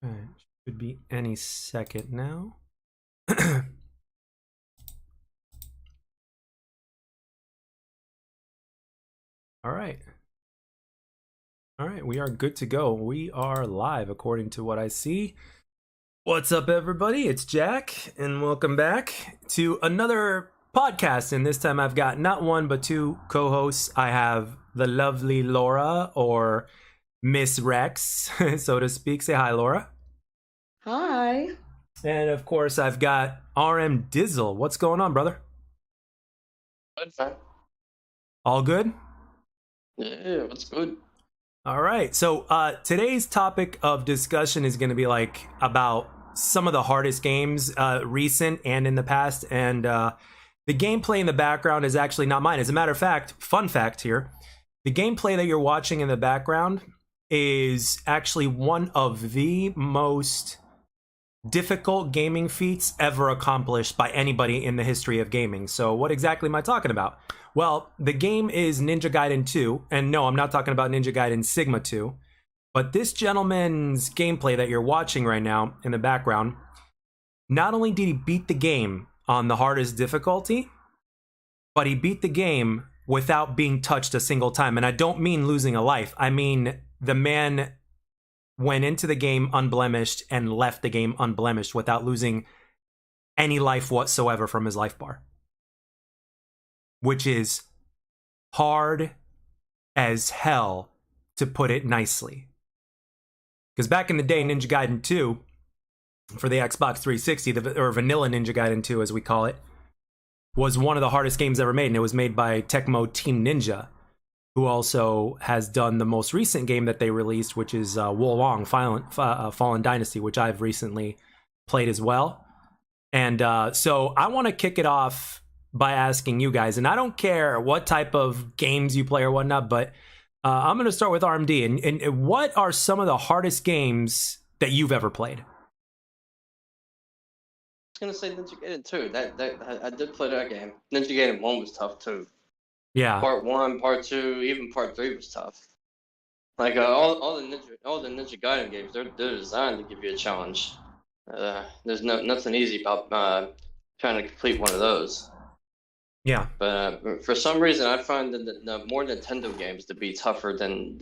All right, should be any second now. All right. All right, we are good to go. We are live according to what I see. What's up, everybody? It's Jack, and welcome back to another podcast. And this time I've got not one, but two co hosts. I have the lovely Laura, or Miss Rex, so to speak. Say hi, Laura. Hi. And of course, I've got RM Dizzle. What's going on, brother? Good, fine. All good? Yeah, what's good? All right. So today's topic of discussion is going to be like about some of the hardest games, recent and in the past. And the gameplay in the background is actually not mine. As a matter of fact, fun fact here, the gameplay that you're watching in the background is actually one of the most difficult gaming feats ever accomplished by anybody in the history of gaming. So what exactly am I talking about? Well, the game is Ninja Gaiden 2, and no, I'm not talking about Ninja Gaiden Sigma 2, but this gentleman's gameplay that you're watching right now in the background, not only did he beat the game on the hardest difficulty, but he beat the game without being touched a single time. And I don't mean losing a life. I mean the man went into the game unblemished and left the game unblemished without losing any life whatsoever from his life bar, which is hard as hell, to put it nicely. Because back in the day, Ninja Gaiden 2 for the Xbox 360, or vanilla Ninja Gaiden 2 as we call it, was one of the hardest games ever made, and it was made by Tecmo Team Ninja, who also has done the most recent game that they released, which is Wolong Fallen Dynasty, which I've recently played as well. And so I want to kick it off by asking you guys, and I don't care what type of games you play or whatnot, but I'm going to start with RMD. And what are some of the hardest games that you've ever played? I was gonna say Ninja Gaiden 2. I did play that game. Ninja Gaiden 1 was tough too. Yeah. Part 1, Part 2, even Part 3 was tough. Like all the Ninja Gaiden games, they're designed to give you a challenge. There's nothing easy about trying to complete one of those. Yeah. But for some reason, I find the more Nintendo games to be tougher than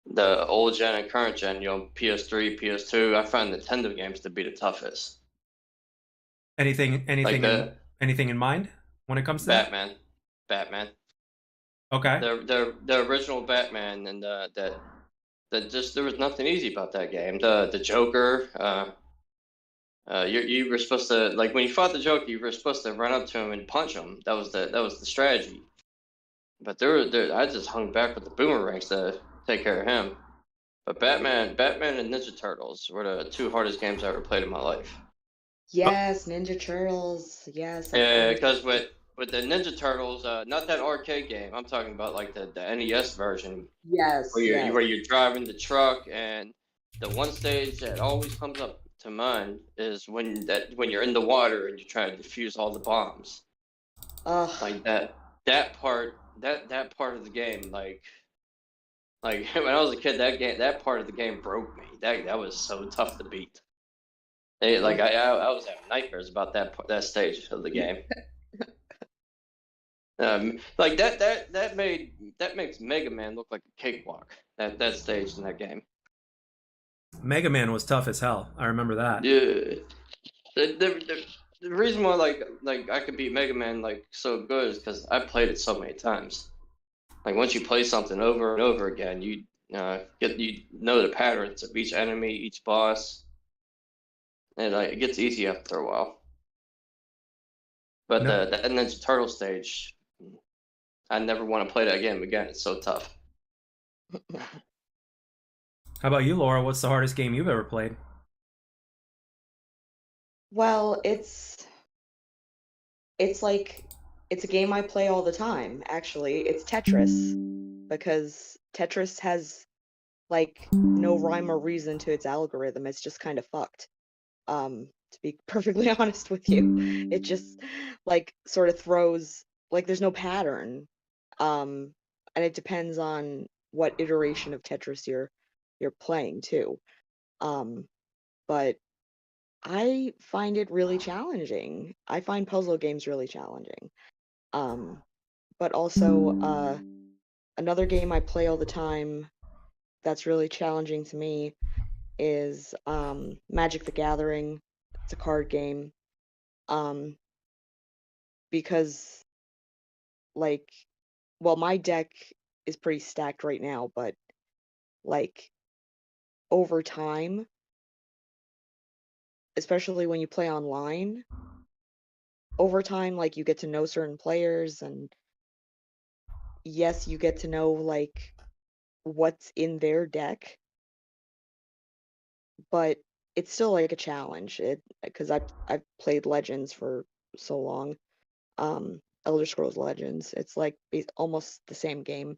the old gen and current gen. You know, PS3, PS2. I find Nintendo games to be the toughest. Anything Like anything in mind when it comes to that? Batman. Okay. The original Batman, and that just there was nothing easy about that game. The Joker. You were supposed to, like, when you fought the Joker, you were supposed to run up to him and punch him. That was the strategy. But I just hung back with the boomerangs to take care of him. But Batman and Ninja Turtles were the two hardest games I ever played in my life. Yes, Ninja Turtles. Yes, I Yeah, played. because with the Ninja Turtles, not that arcade game. I'm talking about like the NES version, Yes, yes. where you're driving the truck, and the one stage that always comes up to mind is when you're in the water and you're trying to defuse all the bombs. Ugh. Like that part that part of the game, like when I was a kid, that part of the game broke me. That was so tough to beat. Like I was having nightmares about that stage of the game. Like that makes Mega Man look like a cakewalk. That stage in that game. Mega Man was tough as hell. I remember that. Yeah. The reason why like I could beat Mega Man like so good is because I played it so many times. Like once you play something over and over again, you know the patterns of each enemy, each boss, and it gets easy after a while. But No. the Ninja Turtle stage, I never want to play that game again. It's so tough. How about you, Laura? What's the hardest game you've ever played? Well, it's like it's a game I play all the time, actually. It's Tetris because Tetris has like no rhyme or reason to its algorithm. It's just kind of fucked. To be perfectly honest with you. It just like sort of throws like there's no pattern. And it depends on what iteration of Tetris you're playing too. But I find it really challenging. I find puzzle games really challenging. But also, another game I play all the time that's really challenging to me is Magic the Gathering. It's a card game. Um, because like, well, my deck is pretty stacked right now, but like over time, especially when you play online, over time, like you get to know certain players, and yes, you get to know like what's in their deck, but it's still like a challenge. It because I've played Legends for so long, Elder Scrolls Legends. It's like almost the same game.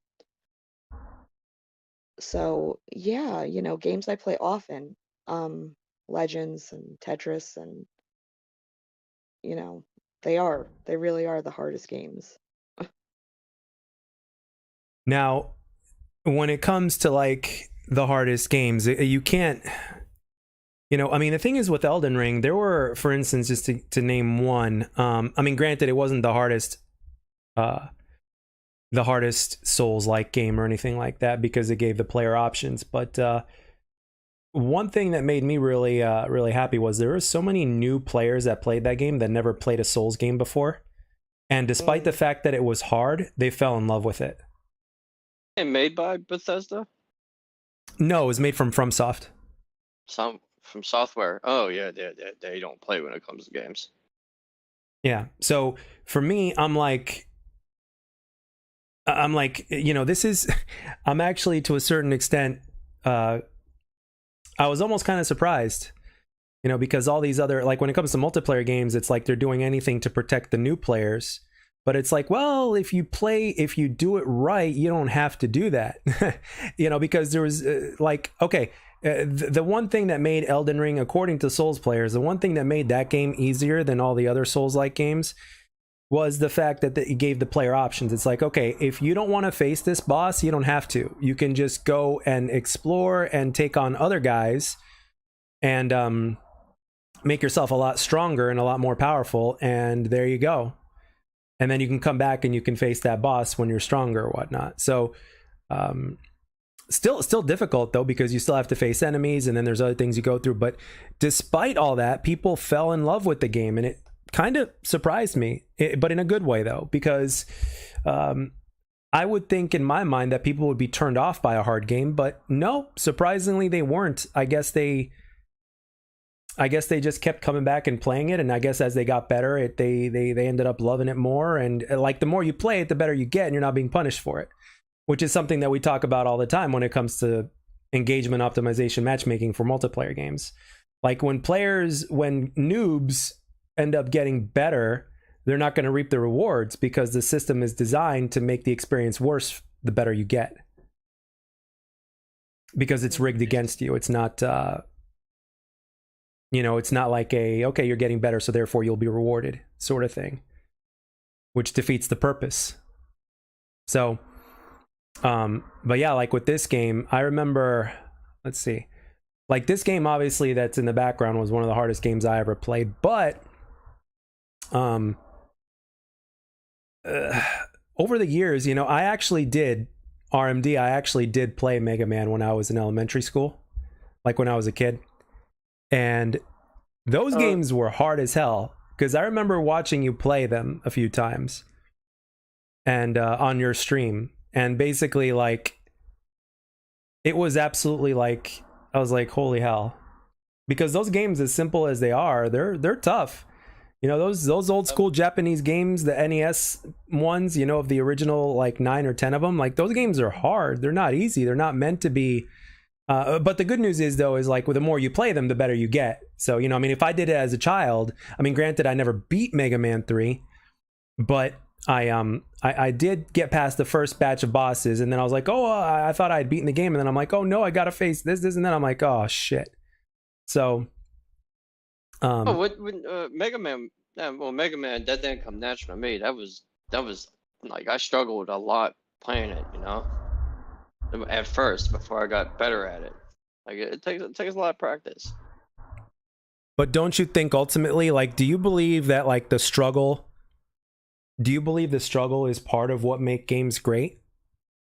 So yeah, games I play often, um, Legends and Tetris, and you know, they really are the hardest games. Now, when it comes to like the hardest games, you can't. I mean, the thing is with Elden Ring, there were, for instance, just to name one. I mean, granted, it wasn't uh, the hardest Souls-like game or anything like that because it gave the player options. But one thing that made me really happy was there were so many new players that played that game that never played a Souls game before, and despite the fact that it was hard, they fell in love with it. And made by Bethesda? No, it was made from FromSoft. Some from software. Oh yeah, they don't play when it comes to games. Yeah. So for me, I'm like, this is, I'm actually to a certain extent, I was almost kind of surprised, because all these other, like when it comes to multiplayer games, it's like they're doing anything to protect the new players. But it's like, well, if you do it right, you don't have to do that, because there was the one thing that made Elden Ring, according to Souls players, the one thing that made that game easier than all the other Souls-like games was the fact that it gave the player options. It's like, okay, if you don't want to face this boss, you don't have to. You can just go and explore and take on other guys and make yourself a lot stronger and a lot more powerful, and there you go. And then you can come back and you can face that boss when you're stronger or whatnot. So still difficult though, because you still have to face enemies and then there's other things you go through. But despite all that, people fell in love with the game, and it kind of surprised me, but in a good way though, because I would think in my mind that people would be turned off by a hard game, but no, surprisingly they weren't. I guess they just kept coming back and playing it, and I guess as they got better, they ended up loving it more. And like the more you play it, the better you get, and you're not being punished for it, which is something that we talk about all the time when it comes to engagement optimization matchmaking for multiplayer games. Like when noobs end up getting better, they're not going to reap the rewards because the system is designed to make the experience worse the better you get, because it's rigged against you. It's not it's not like okay, you're getting better, so therefore you'll be rewarded sort of thing, which defeats the purpose. So, but yeah, like with this game, I remember, let's see, like this game, obviously that's in the background, was one of the hardest games I ever played, but over the years, I actually did RMD. I actually did play Mega Man when I was in elementary school, like when I was a kid. And those games were hard as hell, because I remember watching you play them a few times and on your stream, and basically like it was absolutely like, I was like, holy hell, because those games, as simple as they are, they're tough. Those old school Japanese games, the NES ones, of the original like 9 or 10 of them, like those games are hard. They're not easy. They're not meant to be. But the good news is, though, is like, the more you play them, the better you get. So, I mean, if I did it as a child, I mean, granted, I never beat Mega Man 3, but I did get past the first batch of bosses, and then I was like, oh, I thought I had beaten the game, and then I'm like, oh no, I gotta face this, and then I'm like, oh shit. So, Mega Man? Well, Mega Man, that didn't come natural to me. That was like, I struggled a lot playing it, at first before I got better at it. Like it takes a lot of practice. But don't you think ultimately, like, do you believe that like the struggle? Do you believe the struggle is part of what make games great?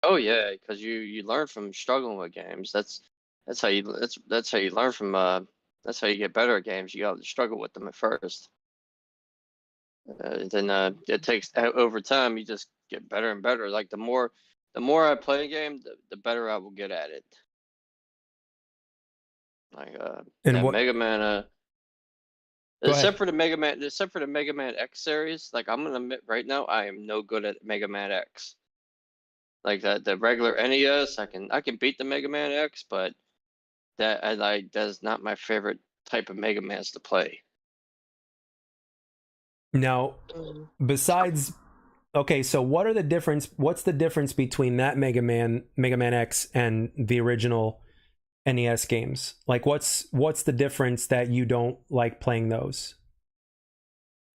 Oh yeah, because you learn from struggling with games. That's how you learn from that's how you get better at games. You got to struggle with them at first. Then it takes over time. You just get better and better. Like the more I play a game, the better I will get at it. Like And that what? Mega Man Go ahead. except for the Mega Man X series, like I'm gonna admit right now, I am no good at Mega Man X. Like the regular NES, I can beat the Mega Man X, but that's not my favorite type of Mega Mans to play. Now, Mm. besides, okay, so what are the difference? What's the difference between that Mega Man X, and the original NES games? Like, what's the difference that you don't like playing those?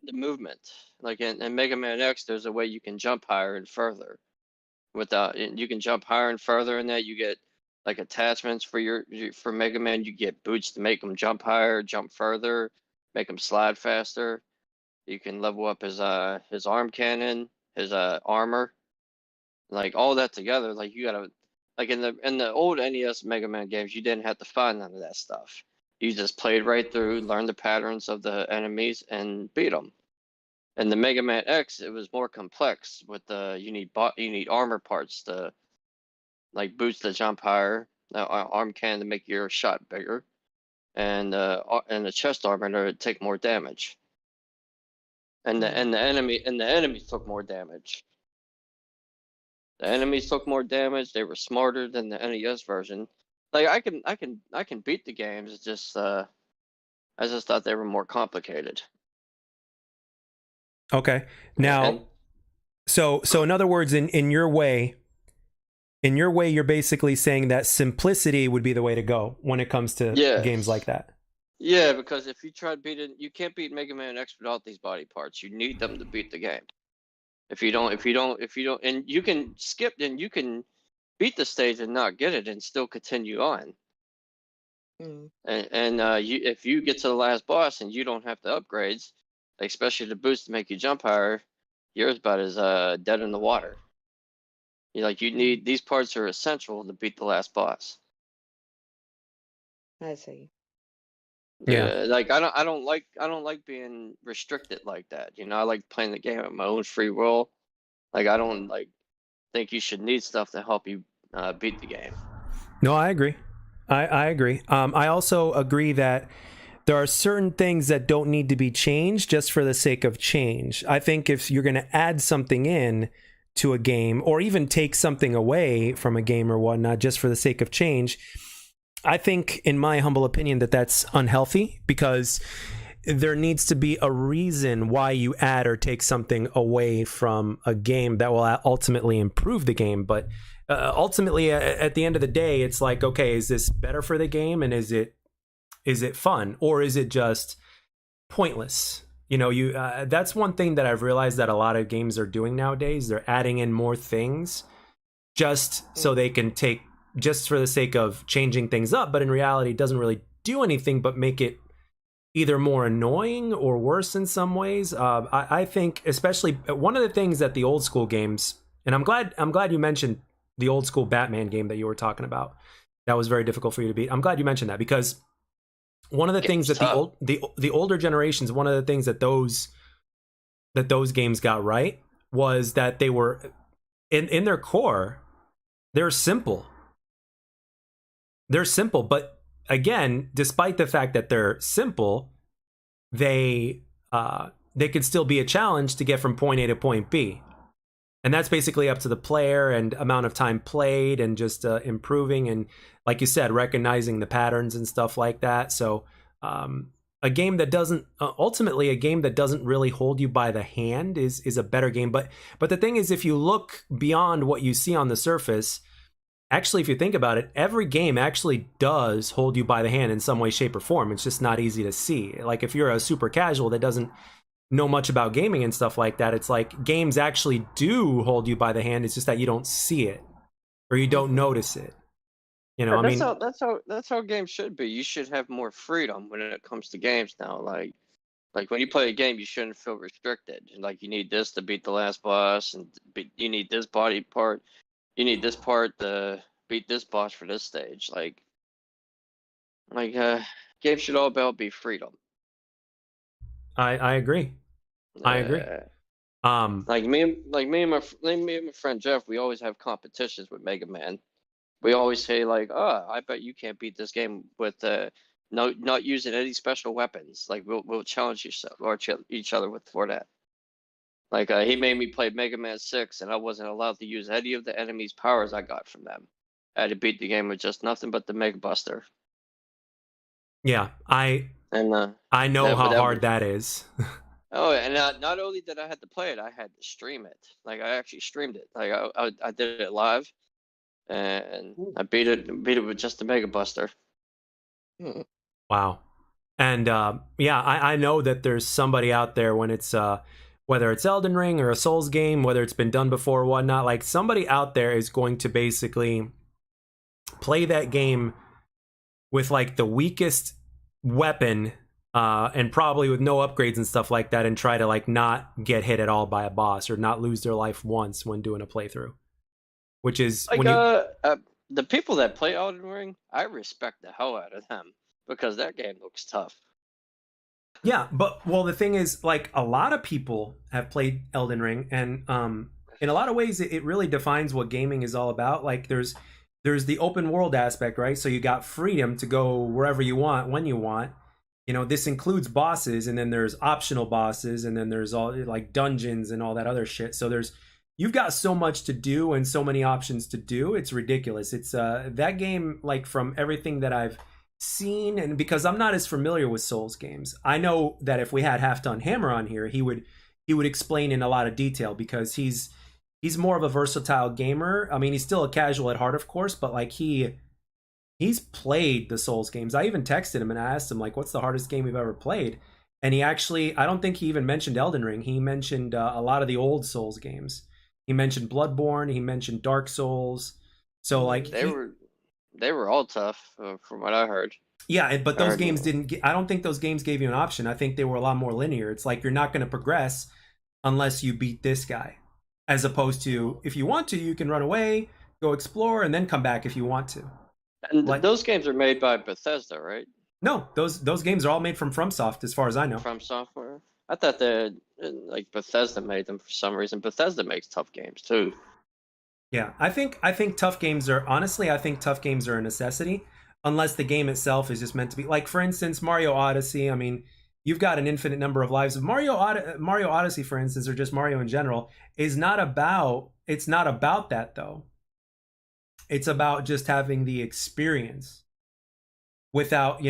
The movement, like in Mega Man X, there's a way you can jump higher and further. You can jump higher and further in that. You get like attachments for for Mega Man. You get boots to make them jump higher, jump further, make them slide faster. You can level up his arm cannon, his armor, like all that together. Like you gotta like in the old NES Mega Man games, you didn't have to find none of that stuff. You just played right through, learned the patterns of the enemies, and beat them. And the Mega Man X, it was more complex with the you need armor parts to like boots to jump higher, arm cannon to make your shot bigger, and the chest armor to take more damage. And the enemies took more damage. The enemies took more damage. They were smarter than the NES version. Like I can beat the games. It's just I just thought they were more complicated. Okay. And Now, so in other words, in your way, you're basically saying that simplicity would be the way to go when it comes to yeah, games like that. yeah, because if you try beating, you can't beat Mega Man X without these body parts. You need them to beat the game. And you can skip, and you can beat the stage and not get it, and still continue on. Mm. If you get to the last boss and you don't have the upgrades, especially the boost to make you jump higher, you're about as dead in the water. You Mm. need these parts are essential to beat the last boss. I see. Yeah. Like I don't like being restricted like that. I like playing the game at my own free will. Like I don't like think you should need stuff to help you beat the game. No, I agree. I agree. I also agree that there are certain things that don't need to be changed just for the sake of change. I think if you're going to add something in to a game, or even take something away from a game or whatnot just for the sake of change, I think, in my humble opinion, that that's unhealthy, because there needs to be a reason why you add or take something away from a game that will ultimately improve the game. But ultimately, at the end of the day, it's like, okay, is this better for the game, and is it fun, or is it just pointless? You that's one thing that I've realized that a lot of games are doing nowadays. They're adding in more things just so they Mm. can take, just for the sake of changing things up, but in reality it doesn't really do anything but make it either more annoying or worse in some ways. I think, especially, one of the things that the old school games, and I'm glad you mentioned the old school Batman game that you were talking about. That was very difficult for you to beat. I'm glad you mentioned that, because one of the things Game's that tough. the older generations, one of the things that those games got right was that they were, in their core, they're simple. They're simple, but again, despite the fact that they're simple, they could still be a challenge to get from point A to point B. And that's basically up to the player and amount of time played, and just improving, and, like you said, recognizing the patterns and stuff like that. So a game that doesn't ultimately, a game that doesn't really hold you by the hand is a better game. But the thing is, if you look beyond what you see on the surface, actually, if you think about it, every game actually does hold you by the hand in some way, shape, or form. It's just not easy to see. Like, if you're a super casual that doesn't know much about gaming and stuff like that, it's like games actually do hold you by the hand. It's just that you don't see it, or you don't Mhm. notice it. You know, Yeah, I mean, that's how games should be. You should have more freedom when it comes to games now. Like when you play a game, you shouldn't feel restricted. Like you need this to beat the last boss, and you need this body part. You need this part to beat this boss for this stage. Like games should all about be freedom. I agree. I agree. Uh, Um, like me and my friend Jeff, we always have competitions with Mega Man. We always say like, "Oh, I bet you can't beat this game with no not using any special weapons." Like we'll challenge each other with for that. Like he made me play Mega Man 6, and I wasn't allowed to use any of the enemies' powers I got from them. I had to beat the game with just nothing but the Mega Buster. yeah, And I know that but how that hard was that is. oh, and not only did I have to play it, I had to stream it. Like I actually streamed it. Like I did it live, and Mm. I beat it with just the Mega Buster. Mm. Wow. And yeah, I know that there's somebody out there when it's whether it's Elden Ring or a Souls game, whether it's been done before or whatnot, like somebody out there is going to basically play that game with like the weakest weapon and probably with no upgrades and stuff like that, and try to like not get hit at all by a boss or not lose their life once when doing a playthrough. Which is Like when you the people that play Elden Ring, I respect the hell out of them because that game looks tough. yeah, but well, the thing is, like a lot of people have played Elden Ring, and in a lot of ways, it really defines what gaming is all about. Like there's the open world aspect, right? So you got freedom to go wherever you want when you want. You know, this includes bosses, and then there's optional bosses, and then there's all like dungeons and all that other shit. So there's you've got so much to do and so many options to do. It's ridiculous. It's that game, like from everything that I've seen, and because I'm not as familiar with Souls games, I know that if we had Half Done Hammer on here, he would explain in a lot of detail because he's more of a versatile gamer. I mean, he's still a casual at heart, of course, but like he's played the Souls games. I even texted him and I asked him like, "What's the hardest game you've ever played?" And he actually, I don't think he even mentioned Elden Ring. He mentioned a lot of the old Souls games. He mentioned Bloodborne. He mentioned Dark Souls. So like They were they were all tough from what I heard. yeah, but I those heard games didn't. I don't think those games gave you an option. I think they were a lot more linear. It's like you're not going to progress unless you beat this guy, as opposed to if you want to, you can run away, go explore, and then come back if you want to. and Like those games are made by Bethesda, right? no, those games are all made from FromSoft, as far as I know. From software. I thought that like Bethesda made them for some reason. Bethesda makes tough games too. Yeah, I think tough games are honestly. I think tough games are a necessity, unless the game itself is just meant to be. Like for instance, Mario Odyssey. I mean, you've got an infinite number of lives. Mario Odyssey, for instance, or just Mario in general, is not about. It's not about that though. It's about just having the experience without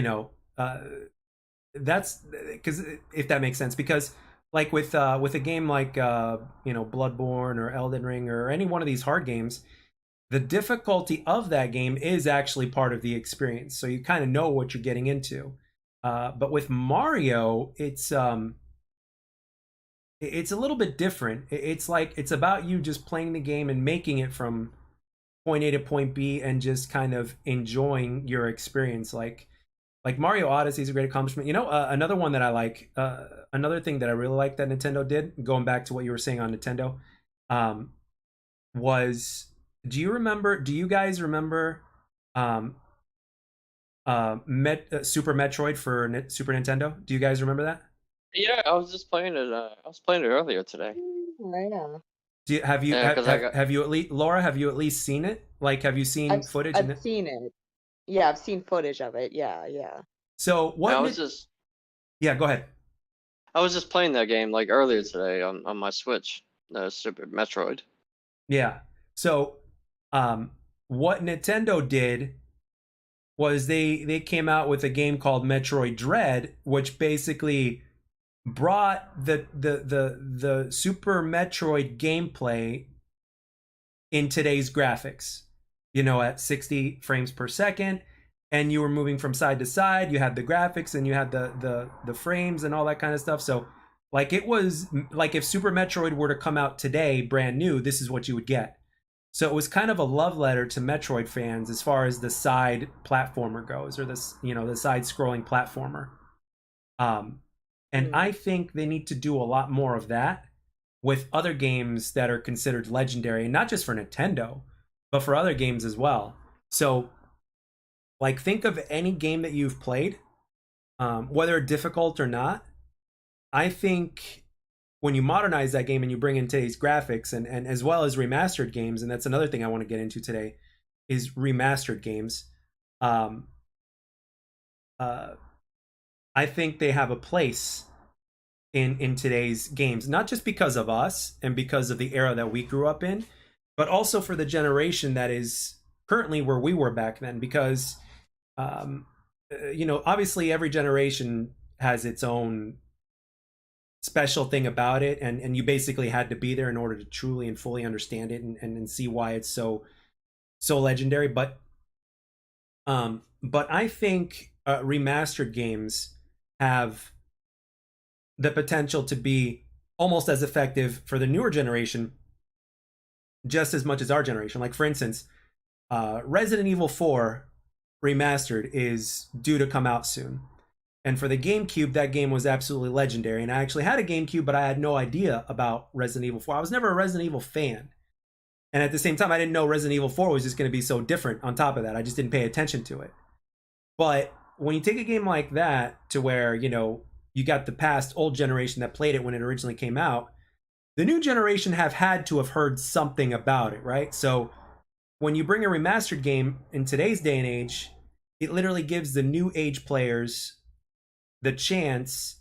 that's because if that makes sense, because like with a game like Bloodborne or Elden Ring or any one of these hard games, the difficulty of that game is actually part of the experience, so you kind of know what you're getting into. But with Mario, it's a little bit different. It's like it's about you just playing the game and making it from point A to point B and just kind of enjoying your experience. Like Mario Odyssey is a great accomplishment. Another one that I like, another thing that I really like that Nintendo did, going back to what you were saying on Nintendo, um, was do you guys remember um, Super Metroid for Super Nintendo? Do you guys remember that? Yeah, I was just playing it. I was playing it earlier today. Yeah. Have you Yeah, because I got. have you at least Laura? Have you at least seen it? Like, have you seen footage? I've seen it. Yeah, I've seen footage of it. Yeah, yeah. So I what? was just. Yeah, go ahead. I was just playing that game like earlier today on my Switch, Super Metroid. Yeah. So, what Nintendo did was they came out with a game called Metroid Dread, which basically brought the Super Metroid gameplay in today's graphics. At 60 frames per second, and you were moving from side to side. You had the graphics and you had the frames and all that kind of stuff. So, like, it was like if Super Metroid were to come out today, brand new, this is what you would get. So it was kind of a love letter to Metroid fans as far as the side platformer goes, or this, the side scrolling platformer. Um, and Mm. I think they need to do a lot more of that with other games that are considered legendary, and not just for Nintendo, but for other games as well. So, like, think of any game that you've played, whether difficult or not. I think when you modernize that game and you bring in today's graphics and as well as remastered games, and that's another thing I want to get into today, is remastered games. Um, uh, I think they have a place in today's games, not just because of us and because of the era that we grew up in, but also for the generation that is currently where we were back then. Because um, obviously every generation has its own special thing about it, and you basically had to be there in order to truly and fully understand it and see why it's so legendary. But I think remastered games have the potential to be almost as effective for the newer generation, just as much as our generation. Like, for instance, Resident Evil 4 remastered is due to come out soon. And for the GameCube, that game was absolutely legendary. And I actually had a GameCube, but I had no idea about Resident Evil 4. I was never a Resident Evil fan. And at the same time, I didn't know Resident Evil 4 was just going to be so different on top of that. I just didn't pay attention to it. But when you take a game like that to where, you got the past old generation that played it when it originally came out, the new generation have had to have heard something about it, right? So when you bring a remastered game in today's day and age, it literally gives the new age players the chance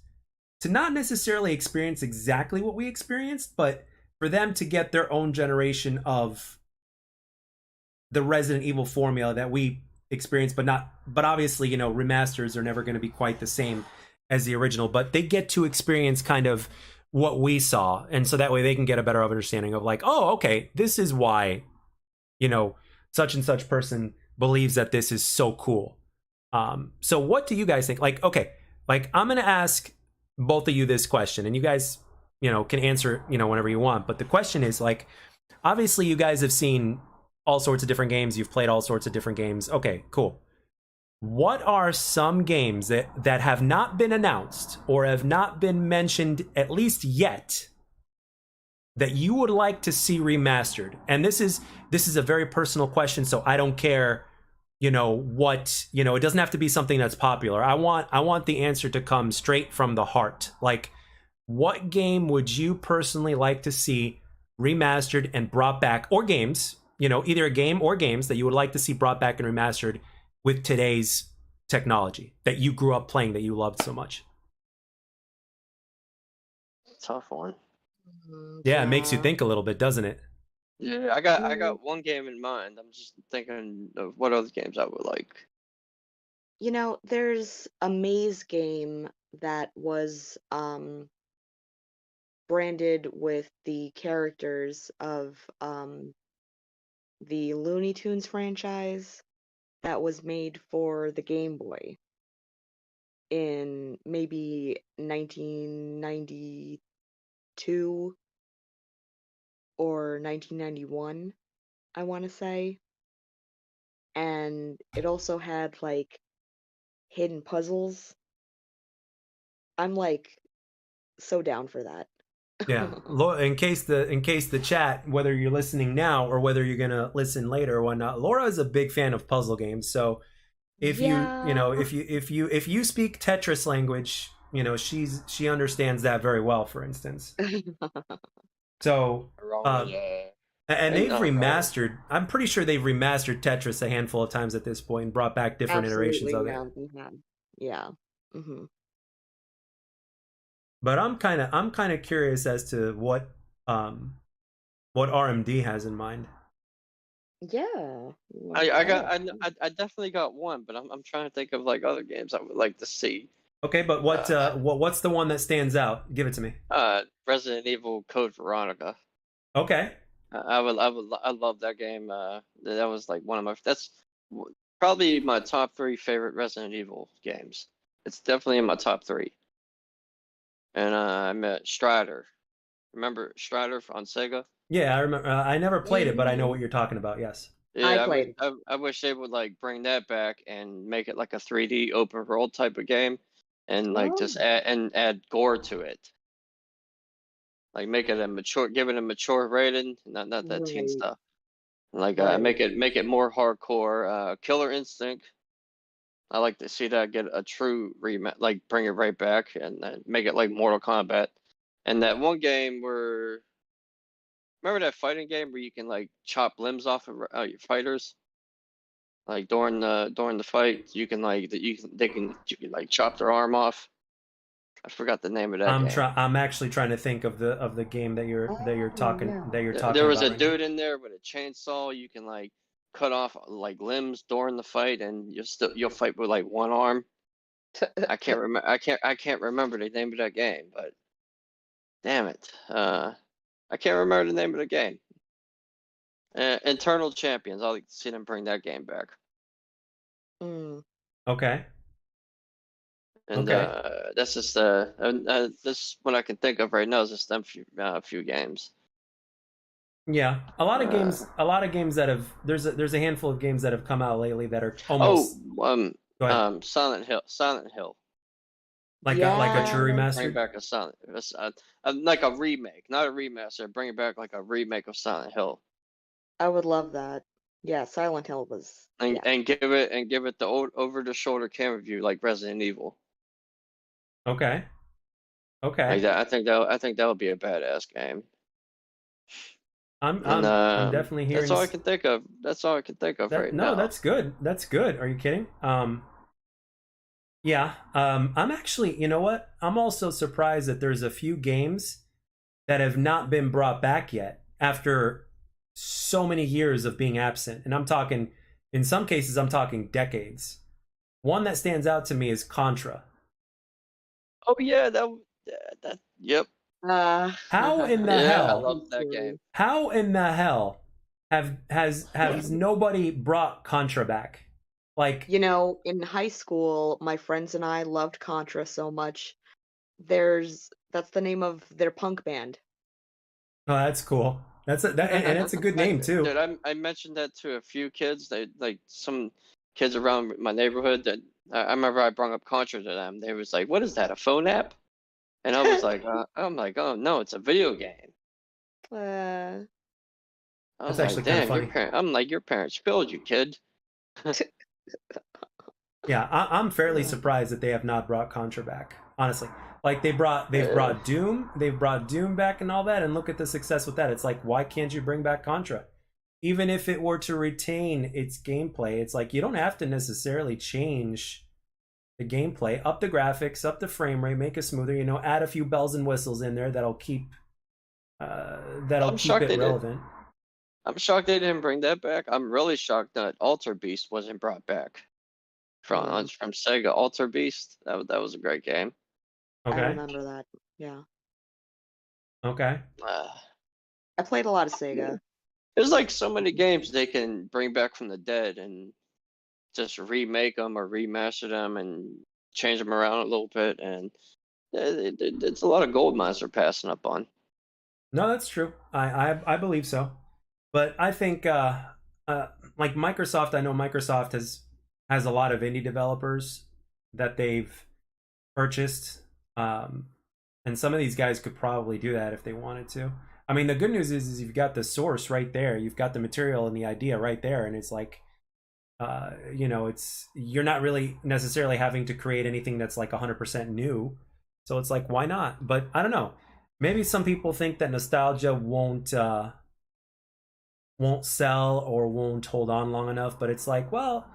to not necessarily experience exactly what we experienced, but for them to get their own generation of the Resident Evil formula that we experienced, but obviously, remasters are never going to be quite the same as the original, but they get to experience kind of what we saw. And so that way they can get a better understanding of, like, oh, okay, this is why, such and such person believes that this is so cool. So what do you guys think? Like, okay, like, I'm going to ask both of you this question, and you guys, can answer, whenever you want. But the question is, like, obviously you guys have seen all sorts of different games. You've played all sorts of different games. Okay, cool. What are some games that have not been announced or have not been mentioned, at least yet, that you would like to see remastered? And this is a very personal question, so I don't care what, it doesn't have to be something that's popular. I want the answer to come straight from the heart. Like, what game would you personally like to see remastered and brought back, or games, either a game or games that you would like to see brought back and remastered with today's technology that you grew up playing, that you loved so much? Tough one. Yeah, it makes you think a little bit, doesn't it? Yeah, I got one game in mind. I'm just thinking of what other games I would like. There's a maze game that was branded with the characters of the Looney Tunes franchise that was made for the Game Boy in maybe 1992 or 1991, I want to say. And it also had like hidden puzzles. I'm like so down for that. Yeah. In case the chat, whether you're listening now or whether you're gonna listen later or whatnot, Laura is a big fan of puzzle games. So if Yeah. if you speak Tetris language, she understands that very well, for instance. So and they've remastered. I'm pretty sure they've remastered Tetris a handful of times at this point and brought back different iterations of it. Yeah. Hmm. But I'm kind of curious as to what RMD has in mind. Yeah. I definitely got one, but I'm trying to think of like other games I would like to see. Okay, but what's the one that stands out? Give it to me. Resident Evil Code Veronica. Okay. I love that game. That was like that's probably my top 3 favorite Resident Evil games. It's definitely in my top 3. And I met Strider Remember Strider on Sega? Yeah, I remember. I never played it, but I know what Mhm. you're talking about. Yes. I Yeah, played. I wish they would like bring that back and make it like a 3D open world type of game, and like Oh, just add gore to it. Like make it a mature, give it a mature rating, not that teen right, stuff. Like right. make it more hardcore. Killer Instinct. I like to see that get a true remake, like bring it right back and make it like Mortal Kombat. And that one game where remember that fighting game where you can like chop limbs off of your fighters, like during the fight, you can like that you can like chop their arm off. I forgot the name of that game. I'm actually trying to think of the game Oh, yeah. that you're There talking was about a right now. dude in there with a chainsaw. You can like cut off like limbs during the fight, and you'll fight with like one arm. I can't remember the name of that game, but damn it, I can't remember the name of the game. Internal Champions. I'd like to see them bring that game back. Mm. Okay. And Okay. that's just this what I can think of right now is just them few games. Yeah, Uh, a lot of games that have there's a handful of games that have come out lately that are oh, almost go ahead, Silent Hill. like a true Yeah, Bring remaster. back a like a remake, not a remaster. Bring it back like a remake of Silent Hill, I would love that. Yeah, Silent Hill was, yeah. and give it the old over the shoulder camera view like Resident Evil. Okay. Like Okay. that, I think that would be a badass game. And I'm definitely that's hearing all I can think of. That's all I can think of that. right No, now. that's good. That's good. Are you kidding? Yeah. I'm actually, you know what? I'm also surprised that there's a few games that have not been brought back yet after so many years of being absent. And I'm talking, in some cases, I'm talking decades. One that stands out to me is Contra. Oh yeah, that yep. Uh, How in the Yeah, I hell? love that game. How in the hell has nobody brought Contra back? Like, you know, in high school, my friends and I loved Contra so much. That's the name of their punk band. oh, that's cool. And it's a good name too. Dude, I mentioned that to a few kids. They like some kids around my neighborhood that I remember I brought up Contra to them. They was like, "What is that? A phone app?" And I'm like, "Oh no, it's a video game." Uh, I That's was like, actually kind of "Damn, your funny. parent." I'm like, "Your parents failed you, kid." Yeah, I'm fairly yeah. surprised that they have not brought Contra back. Honestly, like Uh, They've brought Doom back and all that, and look at the success with that. It's like, why can't you bring back Contra? Even if it were to retain its gameplay, it's like you don't have to necessarily change the gameplay, up the graphics, up the frame rate, make it smoother. You know, add a few bells and whistles in there uh, that'll I'm keep shocked it they did. relevant. I'm shocked they didn't bring that back. I'm really shocked that Alter Beast wasn't brought back Mm, from Sega. Alter Beast, that was a great game. I Okay, remember that. Yeah. okay. Uh, I played a lot of Sega. there's like so many games they can bring back from the dead and just remake them or remaster them and change them around a little bit, and it's a lot of gold mines they're passing up on. No, that's true. I believe so. But I think uh, like Microsoft, I know Microsoft has a lot of indie developers that they've purchased, um, and some of these guys could probably do that if they wanted to. I mean, the good news is you've got the source right there, you've got the material and the idea right there, and it's like, you know, it's you're not really necessarily having to create anything that's like 100% new. So it's like, why not? But I don't know. Maybe some people think that nostalgia won't sell or won't hold on long enough, but it's like, well,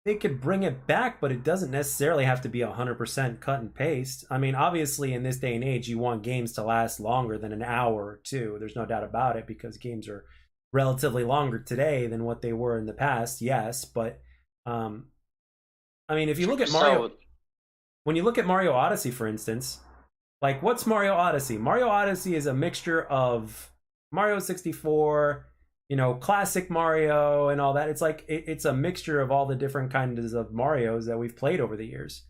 they could bring it back, but it doesn't necessarily have to be 100% cut and paste. I mean, obviously, in this day and age, you want games to last longer than an hour or two. There's no doubt about it because games are relatively longer today than what they were in the past, yes. But, um, I mean, if you look at Mario, So when you look at Mario Odyssey, for instance, like what's Mario Odyssey? Mario Odyssey is a mixture of Mario 64, you know, classic Mario and all that. It's like it's a mixture of all the different kinds of Marios that we've played over the years.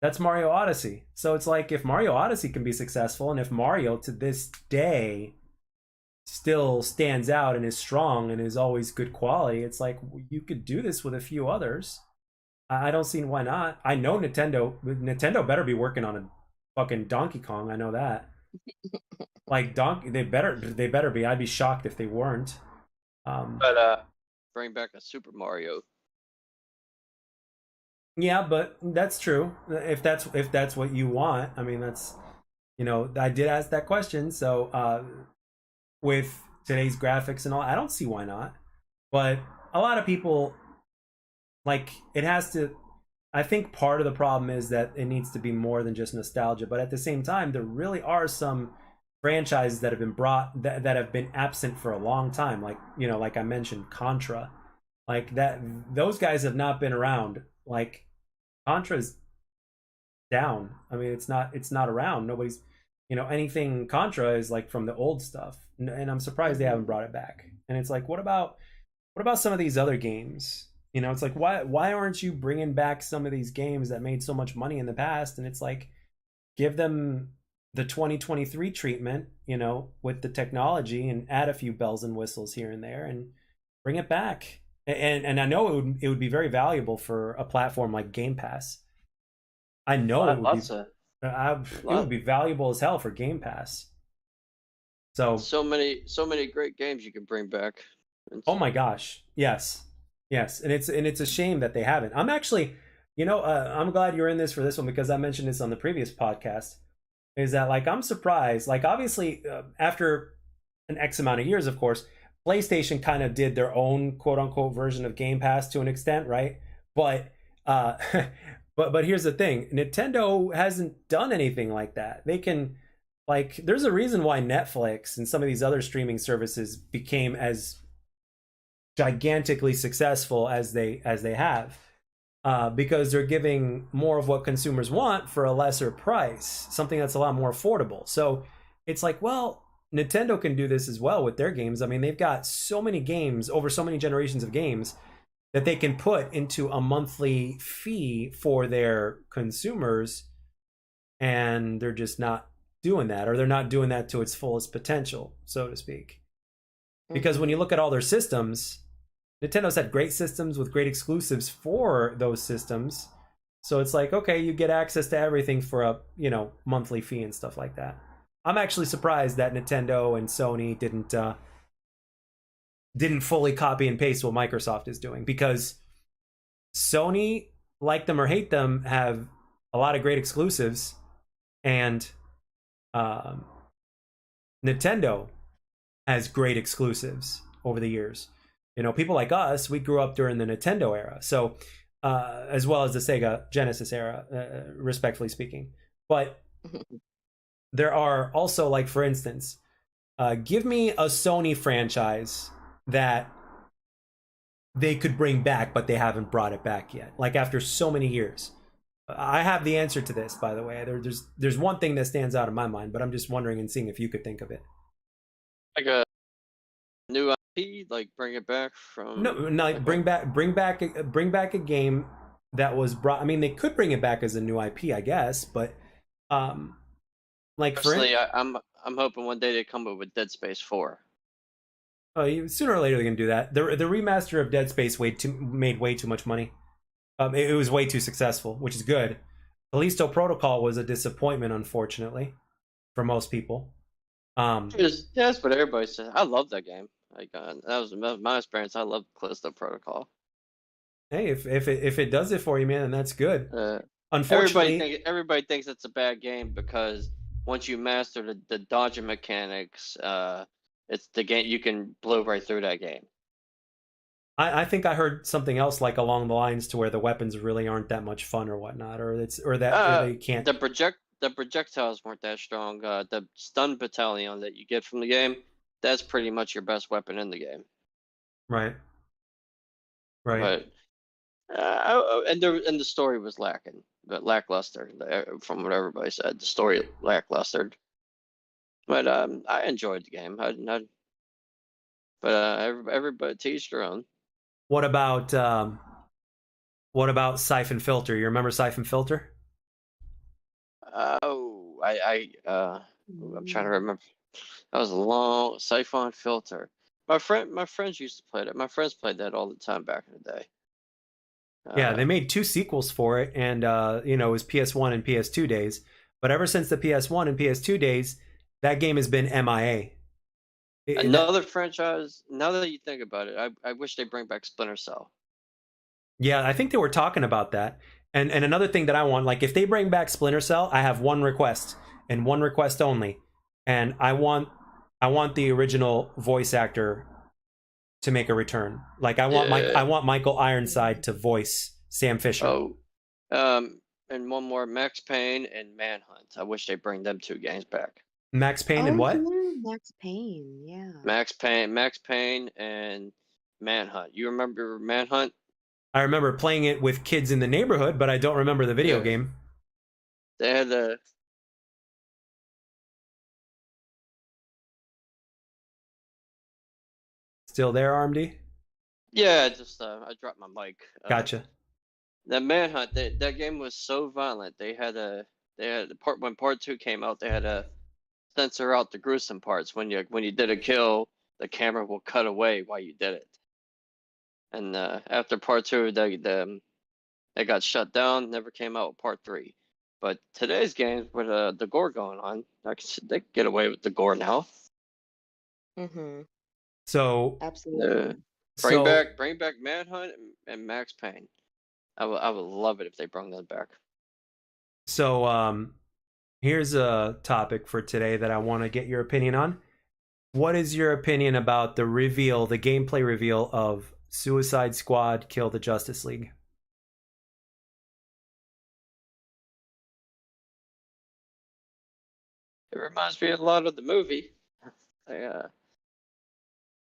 That's Mario Odyssey. So it's like if Mario Odyssey can be successful, and if Mario to this day still stands out and is strong and is always good quality, it's like you could do this with a few others. I don't see why not. I know Nintendo better be working on a fucking Donkey Kong. I know that. Like Donkey, they better be. I'd be shocked if they weren't. Um, But bring back a Super Mario. yeah, but that's true. If that's what you want, I mean that's I did ask that question. So with today's graphics and all, I don't see why not. But a lot of people like it has to. I think part of the problem is that it needs to be more than just nostalgia. But at the same time, there really are some franchises that have been brought that have been absent for a long time. Like like I mentioned, Contra, like that. Those guys have not been around. Like Contra's down. I mean, it's not around. Nobody's anything Contra is like from the old stuff, and I'm surprised they haven't brought it back. And it's like, what about some of these other games? It's like why aren't you bringing back some of these games that made so much money in the past? And it's like give them the 2023 treatment, with the technology, and add a few bells and whistles here and there, and bring it back. And I know it would be very valuable for a platform like Game Pass. I know it would be Lots of it would be valuable as hell for Game Pass. So, so many great games you can bring back. oh my gosh, yes, yes, and it's a shame that they haven't. I'm actually, I'm glad you're in this for this one because I mentioned this on the previous podcast. Is that like I'm surprised? Like obviously, after an X amount of years, of course, PlayStation kind of did their own quote unquote version of Game Pass to an extent, right? But but here's the thing: Nintendo hasn't done anything like that. They can like there's a reason why Netflix and some of these other streaming services became as gigantically successful as they have, because they're giving more of what consumers want for a lesser price, something that's a lot more affordable. So it's like, well, Nintendo can do this as well with their games. I mean, they've got so many games over so many generations of games that they can put into a monthly fee for their consumers, and they're just not doing that, or they're not doing that to its fullest potential, so to speak. Because when you look at all their systems, Nintendo's had great systems with great exclusives for those systems. So it's like, okay, you get access to everything for a, monthly fee and stuff like that. I'm actually surprised that Nintendo and Sony didn't fully copy and paste what Microsoft is doing, because Sony, like them or hate them, have a lot of great exclusives, and um, Nintendo has great exclusives over the years. People like us, we grew up during the Nintendo era, so as well as the Sega Genesis era, respectfully speaking. But there are also, like, for instance, give me a Sony franchise that they could bring back, but they haven't brought it back yet. Like after so many years. I have the answer to this, by the way. There's one thing that stands out in my mind, but I'm just wondering and seeing if you could think of it. Like a new IP, like bring it back from No, like bring back a game that was brought. I mean, they could bring it back as a new IP, I guess, but like Personally, I'm hoping one day they come up with Dead Space 4. Sooner or later they're gonna do that. The remaster of Dead Space made way too much money. It was way too successful, which is good. Callisto Protocol was a disappointment, unfortunately, for most people. That's what everybody says. I love that game. Like that was my experience. I love Callisto Protocol. Hey, if it does it for you, man, then that's good. Unfortunately, everybody thinks it's a bad game because once you master the dodging mechanics, it's the game you can blow right through that game. I think I heard something else like along the lines to where the weapons really aren't that much fun or whatnot, or or they can't. The projectiles weren't that strong. The stun battalion that you get from the game, that's pretty much your best weapon in the game. Right. Right. But and the story was lacking, but lackluster from what everybody said. The story lackluster. But I enjoyed the game. But everybody to each their own. What about Siphon Filter? You remember Siphon Filter? Oh, I'm trying to Mm. remember. That was a long Siphon Filter. My friends used to play that. My friends played that all the time back in the day. Yeah, they Uh, made 2 sequels for it, and you know, it was PS1 and PS2 days. But ever since the PS1 and PS2 days, that game has been MIA. Another franchise. Now that you think about it, I wish they bring back Splinter Cell. Yeah, I think they were talking about that. And another thing that I want, like if they bring back Splinter Cell, I have one request and one request only. And I want the original voice actor to make a return. Like I Yeah. want Michael Ironside Mhm. to voice Sam Fisher. Oh, and one more, Max Payne and Manhunt. I wish they bring them two games back. Max Payne and Oh what? yeah, Max Payne. Yeah. Max Payne, and Manhunt. You remember Manhunt? I remember playing it with kids in the neighborhood, but I don't remember the video Yeah. game. They had a Still there, RMD? yeah. Just I dropped my mic. Gotcha. The Manhunt. That game was so violent. They had part when part two came out. They had to censor out the gruesome parts. When you did a kill, the camera will cut away while you did it. And after part two, they got shut down. Never came out with part three. But today's games with the gore going on, they can get away with the gore now. Mm-hmm. So Uh, Absolutely. so bring back Manhunt and Max Payne. I would love it if they brought them back. so here's a topic for today that I want to get your opinion on. What is your opinion about the reveal, the gameplay reveal of Suicide Squad Kill the Justice League? It reminds me a lot of the movie. I,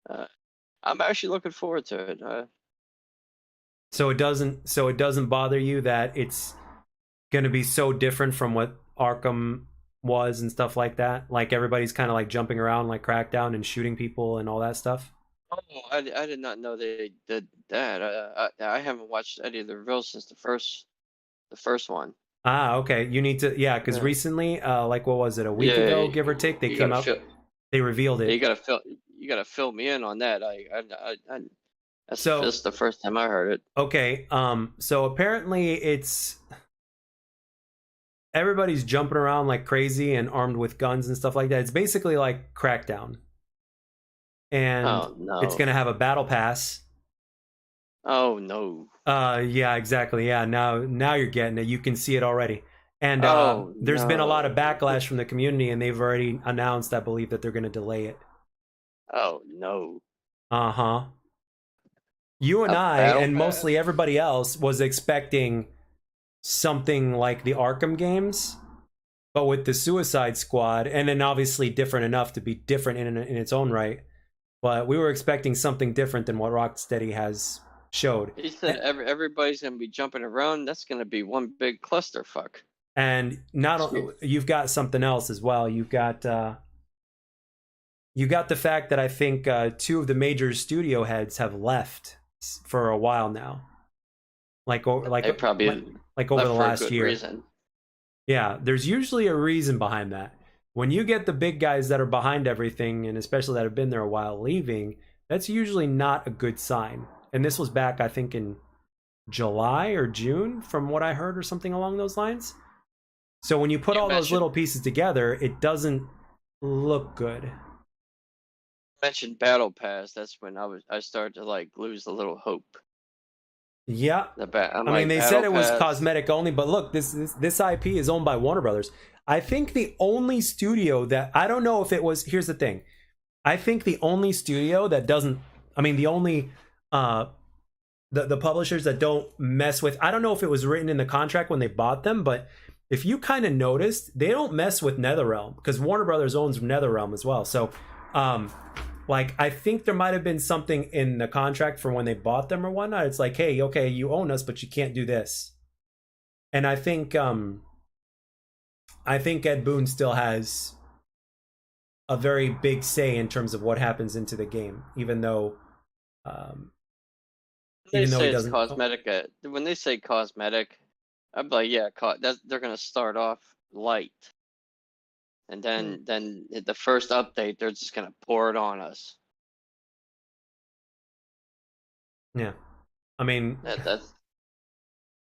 uh, I'm actually looking forward to it. So it doesn't bother you that it's going to be so different from what Arkham was and stuff like that? Like everybody's kind of like jumping around like Crackdown and shooting people and all that stuff? Oh, I did not know they did that. I haven't watched any of the reveals since the first one. Ah, okay. You need to, yeah, because Yeah, recently, like what was it, a week yeah. ago, give or take, they You came gotta out, fill. they revealed Yeah, it. You gotta fill me in on that. So, That's the first time I heard it. okay, so apparently it's everybody's jumping around like crazy and armed with guns and stuff like that. It's basically like Crackdown, and Oh it's no. gonna have a battle pass. Oh no. Yeah, exactly. Yeah, now you're getting it. You can see it already. And Oh there's been a lot of no. backlash from the community, and they've already announced, I believe, that they're going to delay it. Oh no. Uh huh. You and A I, battle and mostly pass? everybody else, was expecting something like the Arkham games, but with the Suicide Squad, and then obviously different enough to be different in its own right. But we were expecting something different than what Rocksteady has showed. He said everybody's gonna be jumping around. That's gonna be one big clusterfuck. And not you've got something else as well. You got the fact that I think two of the major studio heads have left for a while now, like They probably like over left the for a last good year. reason. Yeah, there's usually a reason behind that. When you get the big guys that are behind everything, and especially that have been there a while, leaving, that's usually not a good sign. And this was back, I think, in July or June, from what I heard, or something along those lines. So when you put You all those mentioned little pieces together, it doesn't look good. mentioned battle pass. That's when I started to like lose a little hope. Yeah. I'm I mean, like they said battle it was pass. cosmetic only, but look, this IP is owned by Warner Brothers. I think the only studio that I don't know if it was. Here's the thing. I think the only studio that doesn't. I mean, the only the publishers that don't mess with. I don't know if it was written in the contract when they bought them, but if you kind of noticed, they don't mess with NetherRealm because Warner Brothers owns NetherRealm as well. So, like I think there might have been something in the contract for when they bought them or whatnot. It's like, hey, okay, you own us, but you can't do this. And I think Ed Boon still has a very big say in terms of what happens into the game, um, They even though he say it's doesn't. cosmetic. When they say cosmetic, I'm like, yeah, they're gonna start off light, and Mm. then the first update, they're just gonna pour it on us. Yeah. I mean, That's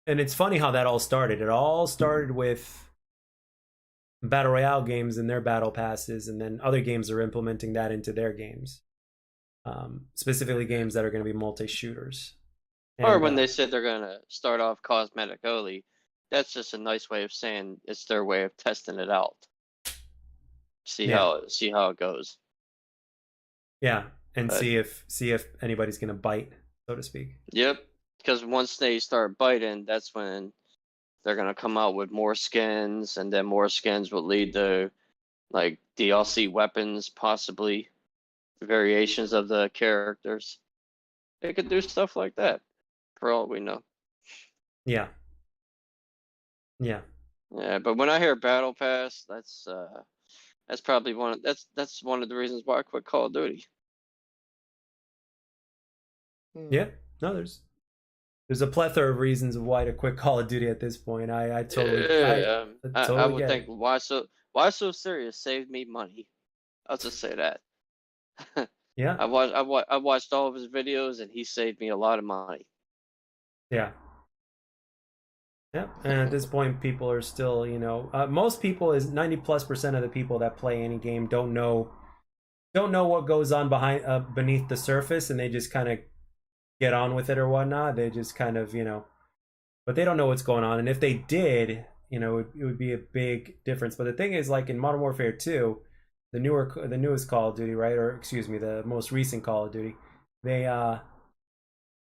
and it's funny how that all started. It all started with battle royale games and their battle passes, and then other games are implementing that into their games. Specifically games that are going to be multi-shooters. or And when they said they're gonna start off cosmetic only. That's just a nice way of saying it's their way of testing it out. yeah, See how it goes. yeah, and But see if anybody's going to bite, so to speak. yep, because once they start biting, that's when they're gonna come out with more skins, and then more skins will lead to like DLC weapons, possibly variations of the characters. They could do stuff like that, for all we know. Yeah, yeah, Yeah, but when I hear Battle Pass, that's probably that's one of the reasons why I quit Call of Duty. Mm. yeah. No, there's a plethora of reasons of why to quit Call of Duty at this point. Yeah, I I totally would get think it. why so serious? Save me money. I'll just say that. Yeah, I watched all of his videos and he saved me a lot of money. yeah. Yeah, and at this point, people are still, most people is 90+% of the people that play any game don't know what goes on beneath the surface, and they just kind of get on with it or whatnot. They just kind of, but they don't know what's going on. And if they did, it would be a big difference. But the thing is, like in Modern Warfare 2, the newest Call of Duty, right? Or excuse me, the most recent Call of Duty, they,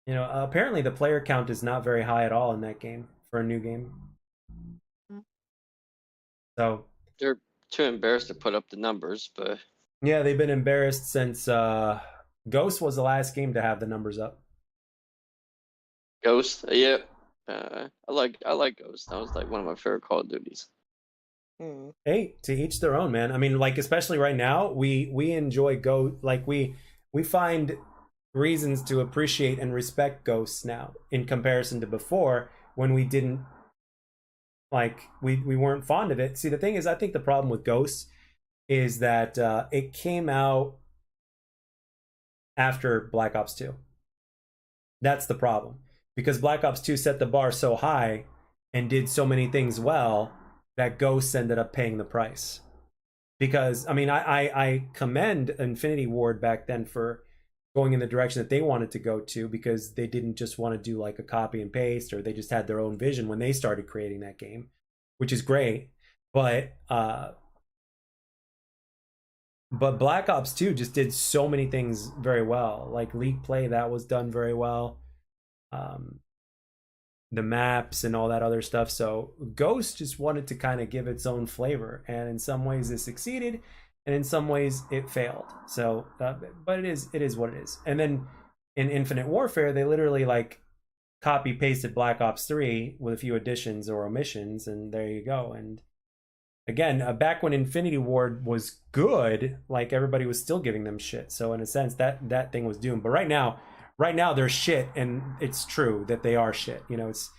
apparently the player count is not very high at all in that game for a new game. So They're too embarrassed to put up the numbers, but yeah, they've been embarrassed since Ghost was the last game to have the numbers up. Ghost, yeah. I like Ghost. That was like one of my favorite Call of Duties. Mm. Hey, to each their own, man. I mean, like especially right now, we enjoy we find reasons to appreciate and respect Ghosts now in comparison to before when we didn't we weren't fond of it. See, the thing is, I think the problem with Ghosts is that it came out after Black Ops 2. That's the problem. Because Black Ops 2 set the bar so high and did so many things well that Ghosts ended up paying the price. Because, I mean, I commend Infinity Ward back then for going in the direction that they wanted to go to, because they didn't just want to do like a copy and paste, or they just had their own vision when they started creating that game, which is great. But Black Ops 2 just did so many things very well. Like League Play, that was done very well. The maps and all that other stuff. So Ghost just wanted to kind of give its own flavor, and in some ways it succeeded, and in some ways it failed. So, but it is what it is. And then in Infinite Warfare, they literally like copy pasted Black Ops 3 with a few additions or omissions, and there you go. And again, back when Infinity Ward was good, like everybody was still giving them shit. So in a sense, that thing was doomed. But right now they're shit, and it's true that they are shit. It's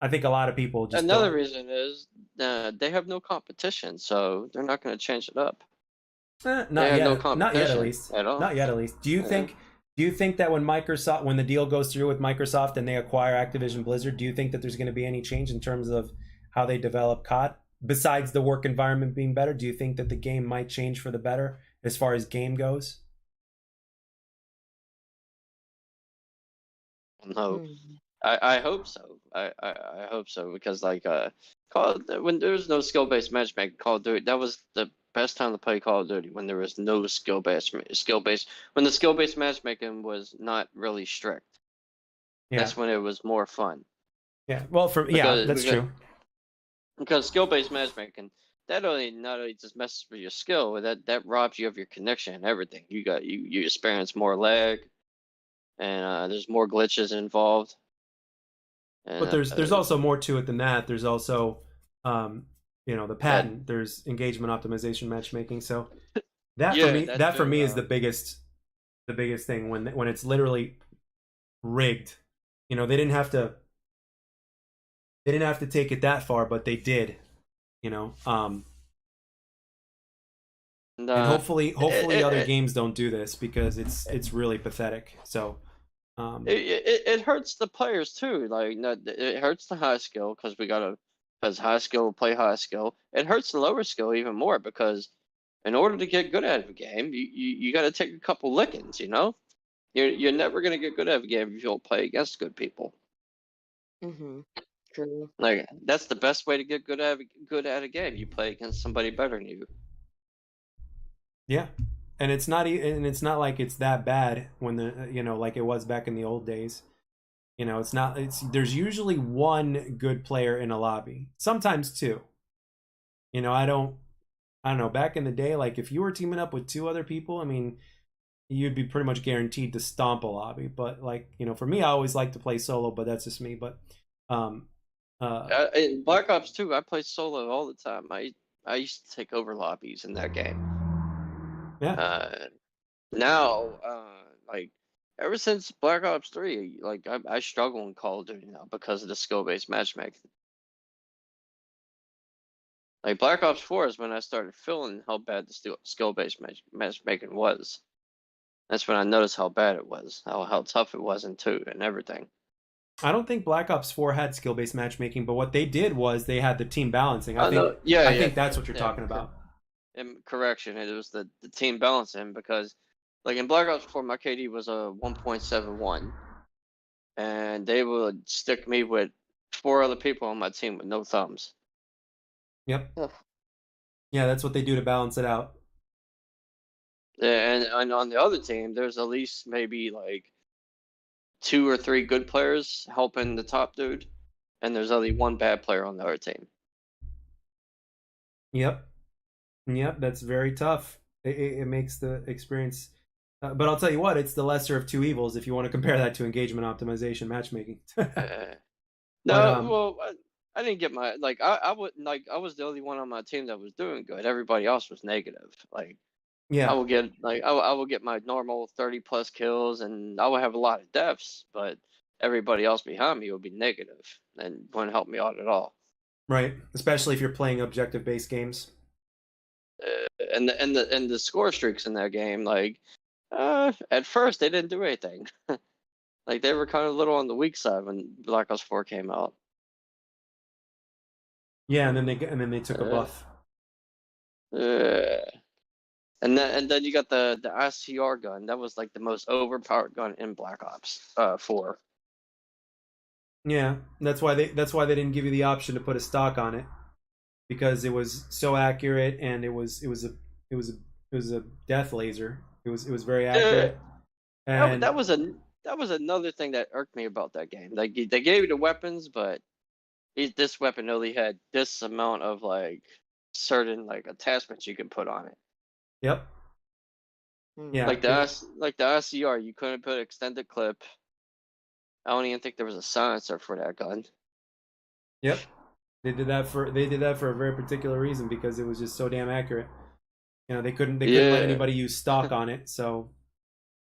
I think a lot of people just Another don't. reason is they have no competition, so they're not going to change it up. They Not have no yet, not yet at competition least, at all. not yet at least. Yeah. Do you think that when the deal goes through with Microsoft and they acquire Activision Blizzard, do you think that there's going to be any change in terms of how they develop COD? Besides the work environment being better, do you think that the game might change for the better as far as game goes? No, Mm. I hope so. I hope so, because like when there was no skill based matchmaking, Call of Duty, that was the best time to play Call of Duty, when there was no skill based when the skill based matchmaking was not really strict. Yeah, That's when it was more fun, yeah. Well, yeah, because that's because true. because skill based matchmaking, that only not only just messes with your skill, but that robs you of your connection and everything. You experience more lag, and there's more glitches involved, and But there's also more to it than that. There's also um, the that patent. There's engagement optimization matchmaking. So yeah, that that for too. me is the biggest thing when it's literally rigged. They didn't have to take it that far, but they did. you know. And And hopefully other it, games don't do this because it's really pathetic. So um, it hurts the players too. Like no, it hurts the high skill because because high skill will play high skill. It hurts the lower skill even more because in order to get good at a game, you got to take a couple lickings. You know, you're never gonna get good at a game if you don't play against good people. Mm-hmm. True. Like that's the best way to get good at a game. You play against somebody better than you. yeah, and it's not like it's that bad when the like it was back in the old days. It's not. It's there's usually one good player in a lobby, sometimes two. I don't know. Back in the day, like if you were teaming up with two other people, I mean, you'd be pretty much guaranteed to stomp a lobby. But like for me, I always like to play solo, but that's just me. But um, In Black Ops 2, I play solo all the time. I used to take over lobbies in that game. yeah, Uh, Now, like ever since Black Ops 3, like I struggle in Call of Duty now because of the skill-based matchmaking. Like Black Ops 4 is when I started feeling how bad the skill-based matchmaking was. That's when I noticed how bad it was, how tough it was in 2 and everything. I don't think Black Ops 4 had skill based matchmaking, but what they did was they had the team balancing. Oh no, yeah, I yeah, think that's what you're talking about. correction. It was the team balancing because, like in Black Ops 4, my KD was a 1.71, and they would stick me with 4 other people on my team with no thumbs. Yep. Ugh. Yeah, that's what they do to balance it out. And on the other team, there's at least maybe like 2 or 3 good players helping the top dude, and there's only one bad player on the other team. Yep. Yep, that's very tough. It makes the experience. But I'll tell you what, it's the lesser of two evils if you want to compare that to engagement optimization matchmaking. Uh, But no, well, I didn't get my like I would like I was the only one on my team that was doing good. Everybody else was negative. Like I yeah, will get I will get my normal 30 plus kills, and I will have a lot of deaths, but everybody else behind me will be negative and wouldn't help me out at all. right. Especially if you're playing objective based games. And the score streaks in that game, like at first they didn't do anything. Like they were kind of a little on the weak side when Black Ops 4 came out. Yeah, and then they took a Uh, buff. uh, and then you got the ICR gun. That was like the most overpowered gun in Black Ops 4. Yeah, that's why they didn't give you the option to put a stock on it because it was so accurate and it was a death laser. It was very Uh, accurate. that And that was a that was another thing that irked me about that game. Like they gave you the weapons, but this weapon only had this amount of like certain like attachments you could put on it. yep. Hmm. Yeah, Like the ICR, you couldn't put extended clip. I don't even think there was a silencer for that gun. yep. They did that for a very particular reason because it was just so damn accurate. They couldn't let Yeah, anybody use stock on it, so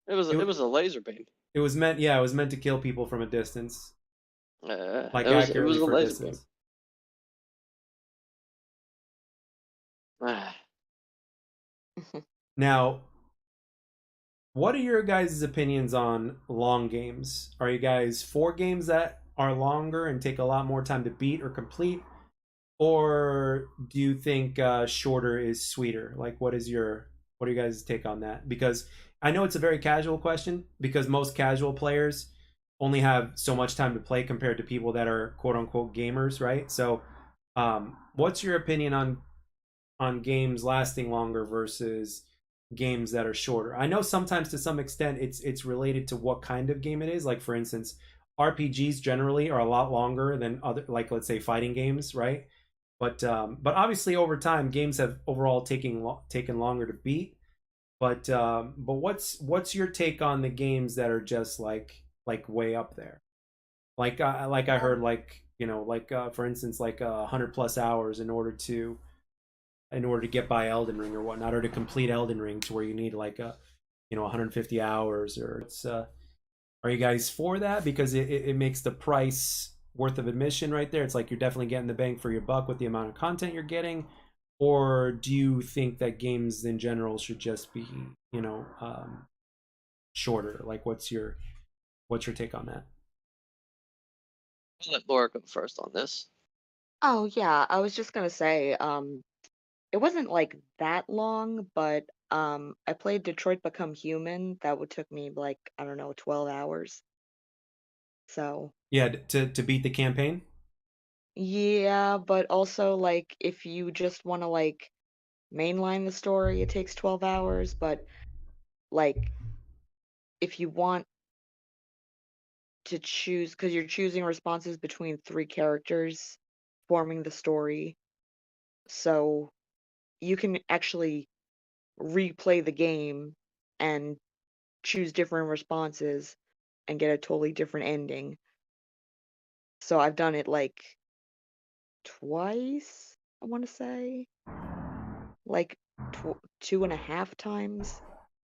it it was a laser beam. it was meant it was meant to kill people from a distance, like It was accurately a for a laser beam. distance. Now, what are your guys' opinions on long games? Are you guys for games that are longer and take a lot more time to beat or complete, or do you think shorter is sweeter? Like, what are you guys' take on that? Because I know it's a very casual question because most casual players only have so much time to play compared to people that are quote unquote gamers, right? So, what's your opinion on games lasting longer versus games that are shorter? I know sometimes to some extent it's related to what kind of game it is. Like for instance, RPGs generally are a lot longer than other, like let's say fighting games, right? But obviously over time games have overall taken longer to beat. But what's your take on the games that are just like way up there? Like I heard Um, like like for instance like 100 plus hours in order to get by Elden Ring or whatnot, or to complete Elden Ring to where you need like a 150 hours or it's are you guys for that because it makes the price worth of admission right there? It's like you're definitely getting the bang for your buck with the amount of content you're getting, or do you think that games in general should just be, shorter? Like, what's your take on that? I'll let Laura go first on this. Oh yeah, I was just gonna say, it wasn't like that long, but I played Detroit Become Human. That would took me like, I don't know, 12 hours. So Yeah, to beat the campaign. yeah, but also like if you just want to like mainline the story, it takes 12 hours, but like if you want to choose, because you're choosing responses between three characters forming the story, so you can actually replay the game and choose different responses and get a totally different ending. So I've done it like twice, I want to say, like 2.5 times.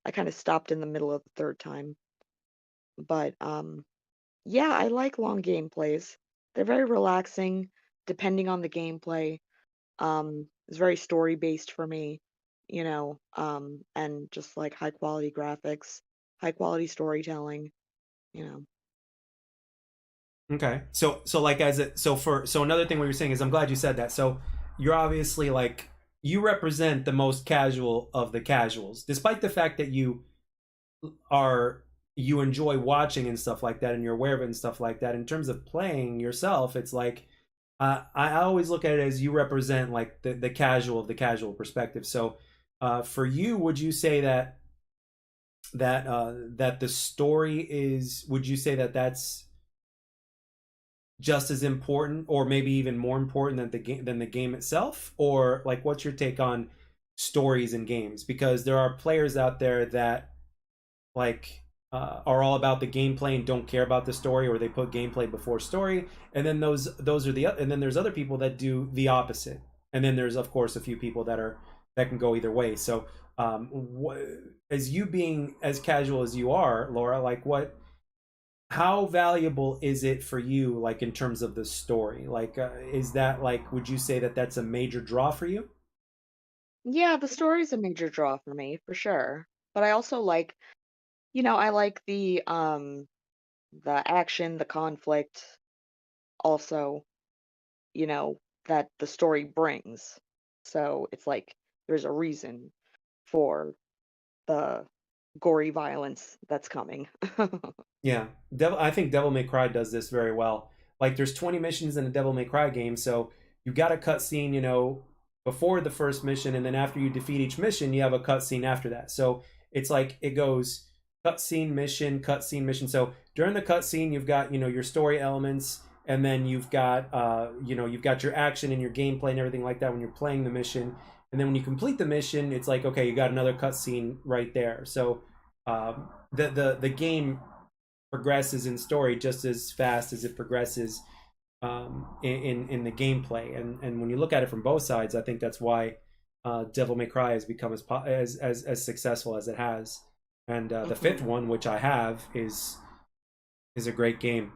I kind of stopped in the middle of the third time. But yeah, I like long gameplays. They're very relaxing, depending on the gameplay. It's very story based for me, and just like high quality graphics, high quality storytelling, you know. Okay. So like as it so another thing we were saying is I'm glad you said that. So you're obviously like you represent the most casual of the casuals, despite the fact that are you enjoy watching and stuff like that and you're aware of it and stuff like that. In terms of playing yourself, it's like I always look at it as you represent like the casual of the casual perspective. So for you, would you say that the story is, would you say that that's just as important or maybe even more important than the game itself? Or like what's your take on stories in games? Because there are players out there that like are all about the gameplay and don't care about the story, or they put gameplay before story. And then those are and then there's other people that do the opposite. And then there's of course a few people that can go either way. So as you being as casual as you are, Laura, like how valuable is it for you, like in terms of the story? Like is that like, would you say that that's a major draw for you? Yeah, the story's a major draw for me, for sure. But I also like, I like the action, the conflict, also, that the story brings. So it's like there's a reason for the gory violence that's coming. Yeah, I think Devil May Cry does this very well. Like, there's 20 missions in a Devil May Cry game, so you got a cutscene, before the first mission, and then after you defeat each mission, you have a cutscene after that. So it's like it goes cutscene, mission, cutscene, mission. So during the cutscene, you've got your story elements, and then you've got your action and your gameplay and everything like that when you're playing the mission. And then when you complete the mission, it's like okay, you got another cutscene right there. So the game progresses in story just as fast as it progresses in the gameplay. And when you look at it from both sides, I think that's why Devil May Cry has become as successful as it has. And the fifth Hmm. one, which I have, is a great game.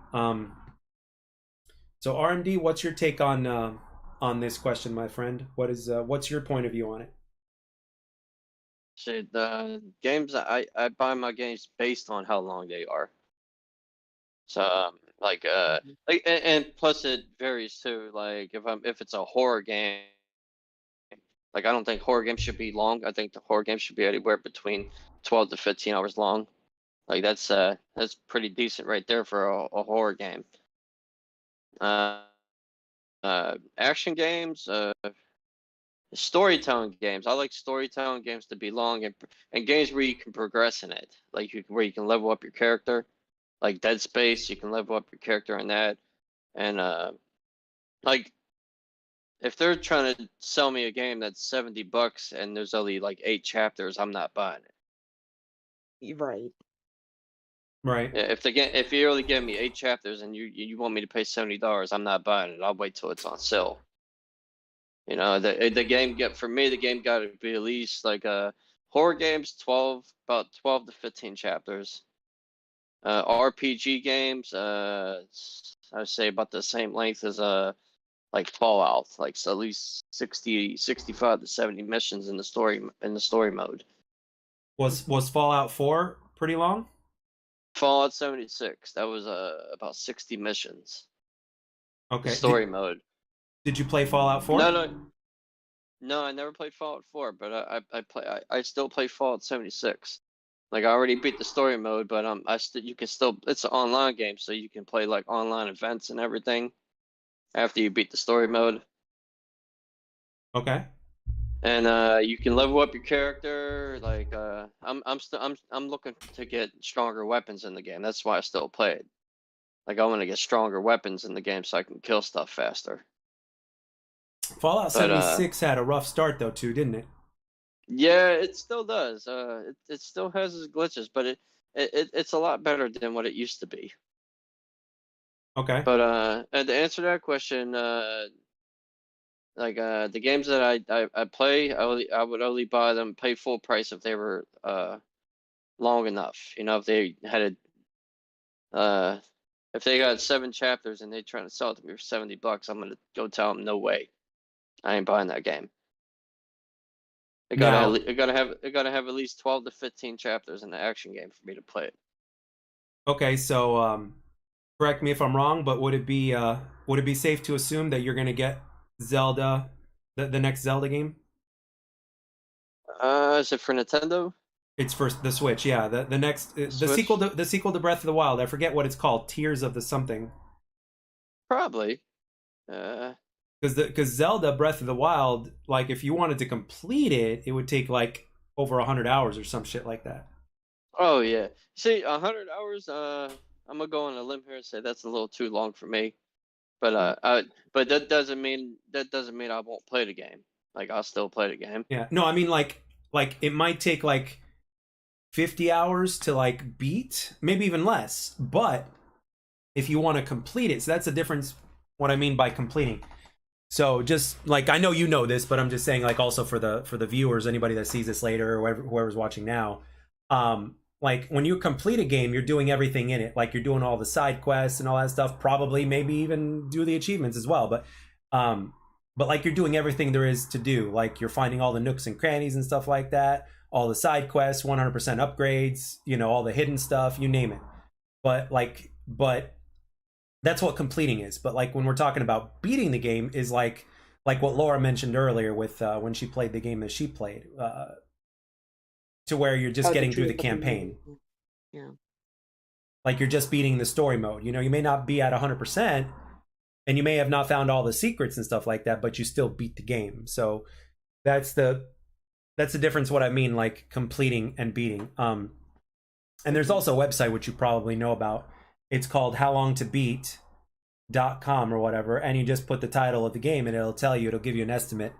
So RMD, what's your take on this question, my friend? What's your point of view on it? See, the games I buy my games based on how long they are. So and plus it varies too. Like if it's a horror game, like I don't think horror games should be long. I think the horror game should be anywhere between 12 to 15 hours long. Like that's pretty decent right there for a horror game. Uh, Action games, storytelling games. I like storytelling games to be long and games where you can progress in it. Like where you can level up your character. Like Dead Space, you can level up your character in that. And like if they're trying to sell me a game that's $70 and there's only like 8 chapters, I'm not buying it. Right. Right. Yeah, if you only give me 8 chapters and you want me to pay $70, I'm not buying it. I'll wait till it's on sale. The game for me the game got to be at least like horror games 12 about 12 to 15 chapters. RPG games, I would say about the same length as like Fallout, like so at least 60, 65 to 70 missions in the story mode. Was Fallout 4 pretty long? Fallout 76, that was about 60 missions. The Okay. story mode. Did you play Fallout 4? No, no, no, I never played Fallout 4, but I still play Fallout 76. Like I already beat the story mode, but you can still it's an online game, so you can play like online events and everything after you beat the story mode. Okay. And you can level up your character. Like I'm looking to get stronger weapons in the game. That's why I still play it. Like I want to get stronger weapons in the game so I can kill stuff faster. Fallout But 76 had a rough start though too, didn't it? yeah, it still does. It still has its glitches, but it's a lot better than what it used to be. Okay. But and to answer that question, like the games that I play, I would only buy them pay full price if they were long enough. You know, if they had if they got 7 chapters and they trying to sell it to me for $70, I'm gonna go tell them no way, I ain't buying that game. Now, It gotta have at least 12 to 15 chapters in the action game for me to play it. okay, so correct me if I'm wrong, but would it be safe to assume that you're gonna get Zelda, the next Zelda game? Is it for Nintendo? It's for the Switch, yeah. The next the Switch? sequel to Breath of the Wild. I forget what it's called. Tears of the something. Probably. Uh, Because Zelda Breath of the Wild, like if you wanted to complete it, it would take like over 100 hours or some shit like that. oh yeah. See, 100 hours. I'm gonna go on a limb here and say that's a little too long for me. But but that doesn't mean I won't play the game. Like I'll still play the game. Yeah. No, I mean like it might take like 50 hours to like beat, maybe even less. But if you want to complete it, so that's the difference what I mean by completing. So just like I know you know this, but I'm just saying like also for the viewers, anybody that sees this later or whoever's watching now, like when you complete a game, you're doing everything in it. Like you're doing all the side quests and all that stuff, probably maybe even do the achievements as well. But like you're doing everything there is to do. Like you're finding all the nooks and crannies and stuff like that, all the side quests, 100% upgrades, you know, all the hidden stuff, you name it. But that's what completing is. But like when we're talking about beating the game is like what Laura mentioned earlier with when she played the game that she played, to where you're just Oh, getting the through the tree of the campaign. moon. Yeah. Like you're just beating the story mode. You know, you may not be at 100%, and you may have not found all the secrets and stuff like that, but you still beat the game. So that's the difference. What I mean, like completing and beating. And there's also a website which you probably know about. It's called howlongtobeat.com or whatever, and you just put the title of the game and it'll tell you, it'll give you an estimate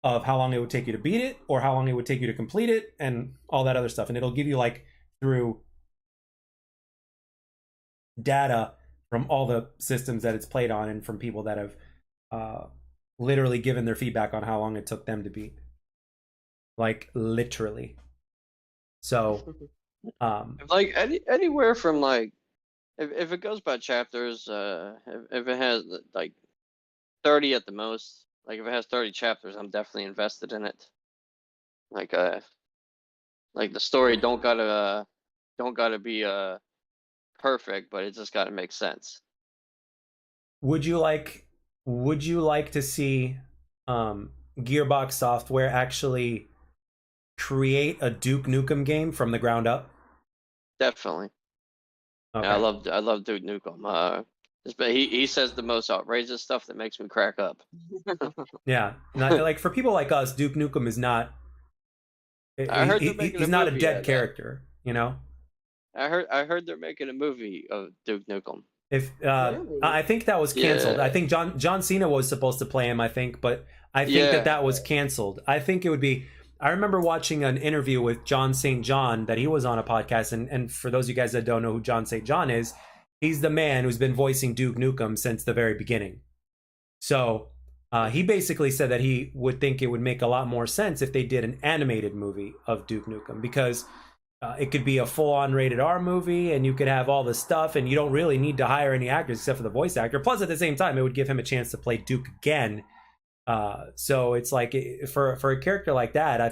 of how long it would take you to beat it or how long it would take you to complete it and all that other stuff. And it'll give you like through data from all the systems that it's played on and from people that have literally given their feedback on how long it took them to beat. Like literally. So Like anywhere from like if it goes by chapters, if it has like 30 at the most, like if it has 30 chapters, I'm definitely invested in it. Like the story don't gotta be perfect, but it just gotta make sense. would you like to see Gearbox Software actually create a Duke Nukem game from the ground up? Definitely. Okay. Yeah, I love Duke Nukem. But he says the most outrageous stuff that makes me crack up. Yeah. Like for people like us, Duke Nukem is not. I heard they're making he's a not a movie dead of that. character, you know. I heard they're making a movie of Duke Nukem. If Really? I think that was canceled. Yeah. I think John Cena was supposed to play him. I think, but I think Yeah. that was canceled. I think it would be. I remember watching an interview with John St. John that he was on a podcast, and for those of you guys that don't know who John St. John is, he's the man who's been voicing Duke Nukem since the very beginning. So he basically said that he would think it would make a lot more sense if they did an animated movie of Duke Nukem because It could be a full-on rated R movie, and you could have all the stuff, and you don't really need to hire any actors except for the voice actor. Plus, at the same time, it would give him a chance to play Duke again. So it's like for a character like that, I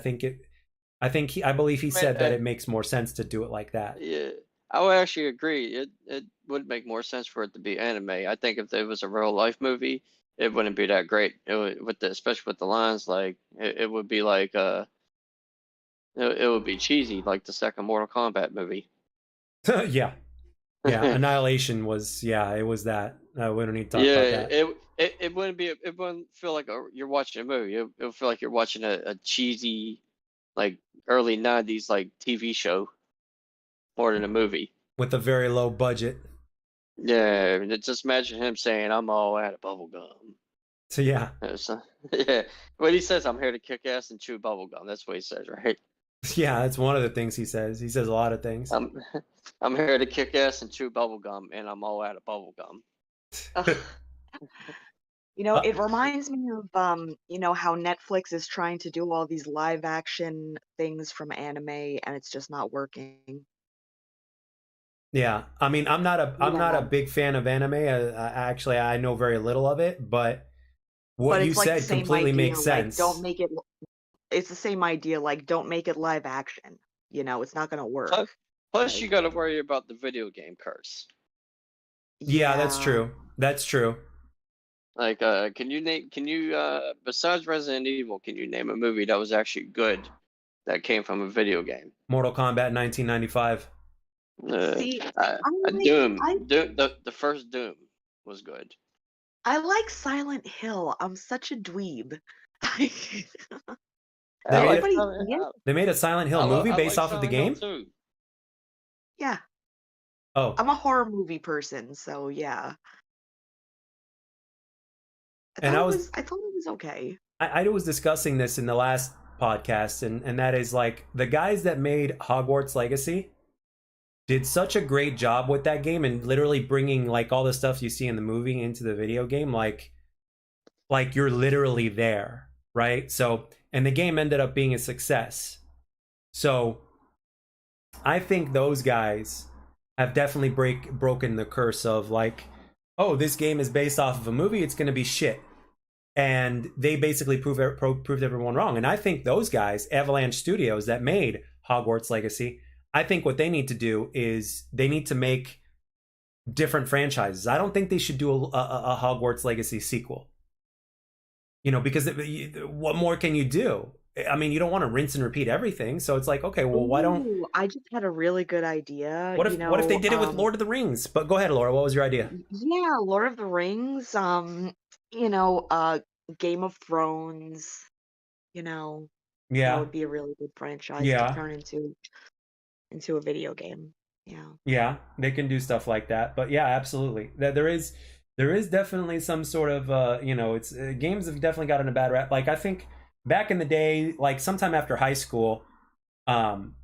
believe he said that it makes more sense to do it like that. Yeah, I would actually agree. It would make more sense for it to be anime. I think if it was a real life movie, it wouldn't be that great. It would, especially with the lines, like it would be like it would be cheesy, like the second Mortal Kombat movie. Yeah, yeah. Annihilation was it was that. We don't need to talk Yeah, about that. it wouldn't be. It wouldn't feel like you're watching a movie. It would feel like you're watching a cheesy, like early '90s like TV show more than a movie. With a very low budget. Yeah, just imagine him saying, "I'm all out of bubble gum." So yeah, Yeah, what he says, "I'm here to kick ass and chew bubble gum." That's what he says, right? yeah. That's one of the things he says. He says a lot of things. I'm I'm here to kick ass and chew bubble gum, and I'm all out of bubble gum. Ugh. You know, Uh, it reminds me of how Netflix is trying to do all these live action things from anime and it's just not working. Yeah, I mean, I'm not a Yeah. big fan of anime. Actually, I know very little of it, but what But you it's like the said same completely idea, makes like don't sense. make it it's the same idea, like don't make it live action. It's not gonna work. Plus, plus you Like, got to worry about the video game curse. Yeah, that's yeah. true. That's true. Like, can you name? Can you besides Resident Evil, can you name a movie that was actually good that came from a video game? Mortal Kombat 1995. See, Uh, I like I Doom, the first Doom was good. I like Silent Hill. I'm such a dweeb. They I made like it. Anybody Silent, see it? They made a Silent Hill movie I based like off of the Silent Hill game. too. Yeah. Oh, I'm a horror movie person, so yeah. and I thought it was okay. I was discussing this in the last podcast, and that is like the guys that made Hogwarts Legacy did such a great job with that game and literally bringing like all the stuff you see in the movie into the video game, like you're literally there, right? So, and the game ended up being a success. So, I think those guys have definitely broken the curse of like, oh, this game is based off of a movie, it's going to be shit. And they basically proved everyone wrong. And I think those guys, Avalanche Studios, that made Hogwarts Legacy, I think what they need to do is they need to make different franchises. I don't think they should do a Hogwarts Legacy sequel. Because what more can you do? I mean, you don't want to rinse and repeat everything. So it's like, okay, well, why don't? Ooh, I just had a really good idea. What if they did it with Lord of the Rings? But go ahead, Laura. What was your idea? Yeah, Lord of the Rings, Game of Thrones, that Yeah, would be a really good franchise to yeah, turn into a video game. Yeah. yeah. They can do stuff like that. But yeah, absolutely. There is definitely some sort of it's games have definitely gotten a bad rap. Like I think back in the day, like sometime after high school, um,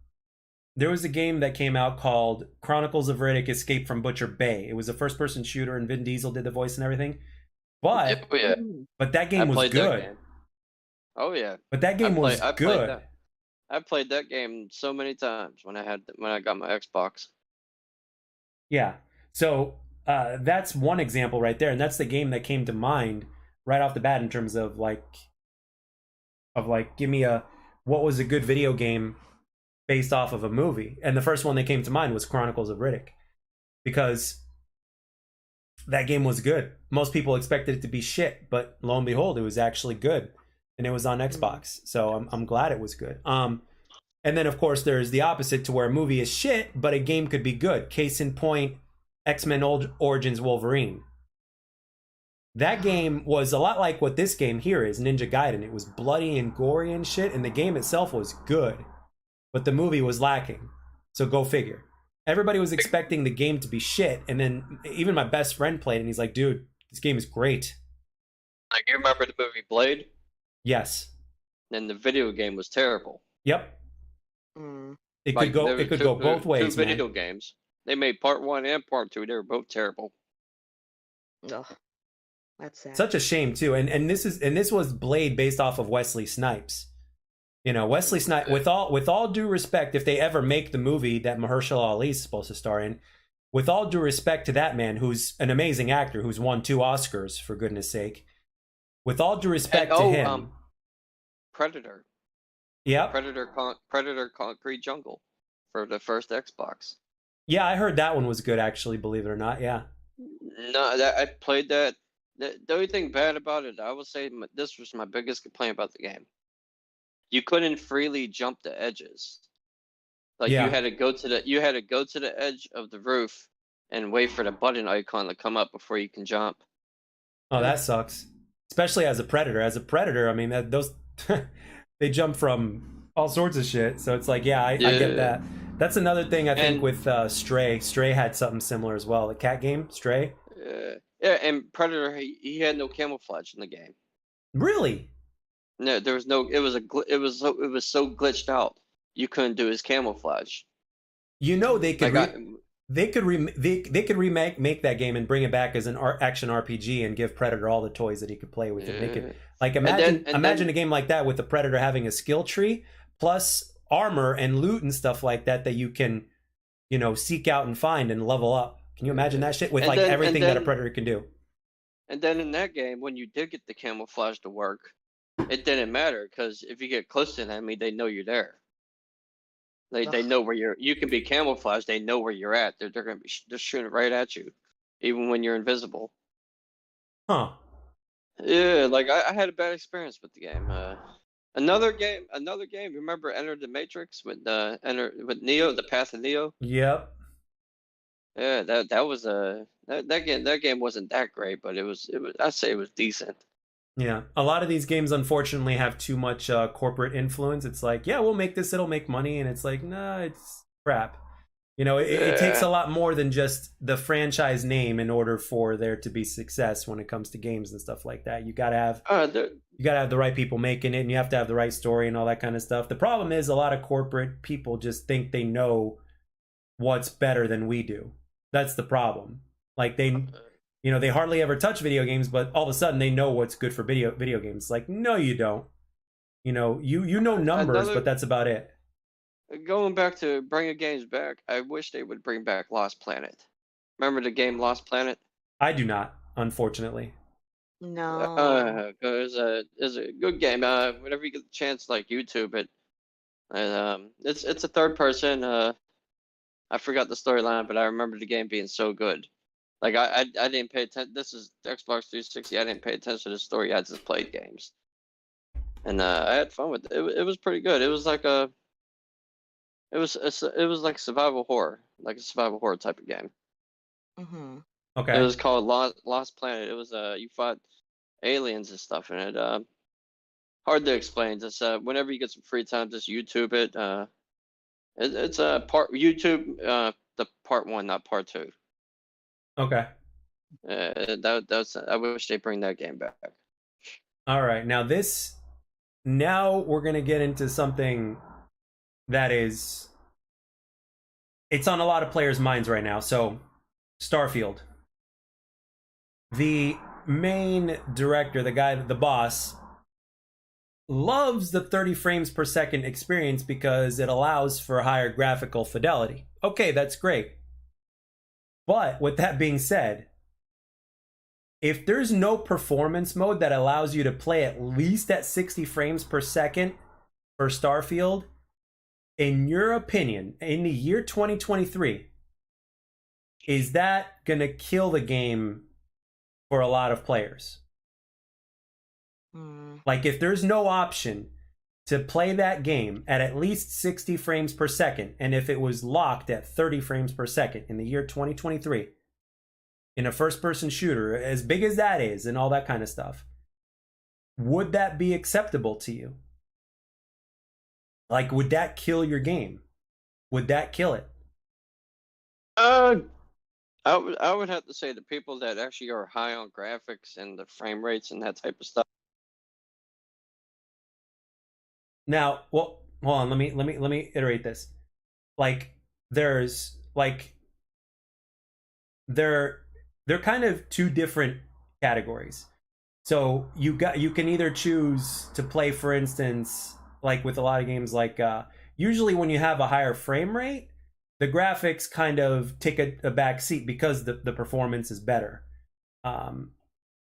there was a game that came out called Chronicles of Riddick: Escape from Butcher Bay. It was a first-person shooter, and Vin Diesel did the voice and everything. But Oh yeah, Mm. but that I game was played that good. game. Oh yeah, But that game was I played good. that. I played that game so many times when I got my Xbox. Yeah. So that's one example right there, and that's the game that came to mind right off the bat in terms of give me what was a good video game based off of a movie, and the first one that came to mind was Chronicles of Riddick because that game was good. Most people expected it to be shit, but lo and behold, it was actually good, and it was on Mm. Xbox. So I'm glad it was good. And then of course there's the opposite to where a movie is shit, but a game could be good. Case in point, X-Men Origins Wolverine. That game was a lot like what this game here is, Ninja Gaiden. It was bloody and gory and shit, and the game itself was good, but the movie was lacking. So go figure. Everybody was expecting the game to be shit, and then even my best friend played, and he's like, "Dude, this game is great." Like you remember the movie Blade? Yes. And the video game was terrible. Yep. Mm. It could Like go. there were It could go both ways, two man. video games. They made part one and part two. They were both terrible. Ugh, that's sad. Such a shame too. And this was Blade based off of Wesley Snipes. You know, Wesley Snipes. With all due respect, if they ever make the movie that Mahershala Ali is supposed to star in, with all due respect to that man, who's an amazing actor, who's won 2 Oscars for goodness sake. With all due And respect to him, Predator, yep, Predator Concrete Jungle for the first Xbox. yeah, I heard that one was good actually. Believe it or not, yeah. No, I played that. The only thing bad about it, I would say, this was my biggest complaint about the game. You couldn't freely jump the edges. Like Yeah. you had to go to the edge of the roof and wait for the button icon to come up before you can jump. Oh, that sucks. Especially as a predator. As a predator, I mean, those they jump from all sorts of shit. So it's like, yeah, I get that. That's another thing I think with Stray. Stray had something similar as well. The cat game, Stray. Yeah, and Predator, he had no camouflage in the game. Really? No, there was no. It was so glitched out. You couldn't do his camouflage. You know they could Like they could remake that game and bring it back as an action RPG and give Predator all the toys that he could play with. And they could like imagine a game like that with the Predator having a skill tree plus armor and loot and stuff like that that you can, you know, seek out and find and level up. Can you imagine that shit with like everything that a Predator can do? And then in that game, when you did get the camouflage to work, it didn't matter because if you get close to an enemy, they know you're there. They know where you can be camouflaged. They know where you're at. They're gonna be just shooting right at you, even when you're invisible. Huh? Yeah, like I had a bad experience with the game. Another game. Remember Enter the Matrix with Neo, the Path of Neo? Yep. Yeah, that was that game wasn't that great, but it was I'd say it was decent. Yeah, a lot of these games unfortunately have too much corporate influence. It's like, yeah, we'll make this, it'll make money, and it's like, nah, it's crap. You know, it takes a lot more than just the franchise name in order for there to be success when it comes to games and stuff like that. You gotta have the right people making it, and you have to have the right story and all that kind of stuff. The problem is a lot of corporate people just think they know what's better than we do. That's the problem. Like you know, they hardly ever touch video games, but all of a sudden they know what's good for video games. Like, no, you don't. You know, you know numbers, but that's about it. Going back to bringing games back, I wish they would bring back Lost Planet. Remember the game Lost Planet? I do not, unfortunately. No. It's a good game. Whenever you get the chance, like YouTube it. And it's a third person. I forgot the storyline, but I remember the game being so good. Like I didn't pay attention. This is Xbox 360. I didn't pay attention to the story. I just played games, and I had fun with it. It was pretty good. It was like like survival horror, like a survival horror type of game. Mhm. Okay. It was called Lost Planet. It was you fought aliens and stuff in it. Hard to explain. Just whenever you get some free time, just YouTube it. It's a part YouTube the part 1, not part 2. Okay. That's I wish they bring that game back. All right. Now we're going to get into something that is it's on a lot of players' minds right now. So, Starfield. The main director, the boss, loves the 30 frames per second experience because it allows for higher graphical fidelity. Okay, that's great. But with that being said, if there's no performance mode that allows you to play at least at 60 frames per second for Starfield, in your opinion, in the year 2023, is that going to kill the game for a lot of players? Like, if there's no option to play that game at least 60 frames per second, and if it was locked at 30 frames per second in the year 2023, in a first-person shooter, as big as that is, and all that kind of stuff, would that be acceptable to you? Like, would that kill your game? Would that kill it? I would have to say the people that actually are high on graphics and the frame rates and that type of stuff. Now, well, hold on. Let me iterate this. Like, there's like they're kind of two different categories. So you can either choose to play, for instance, like with a lot of games, like usually when you have a higher frame rate, the graphics kind of take a back seat because the performance is better. Um,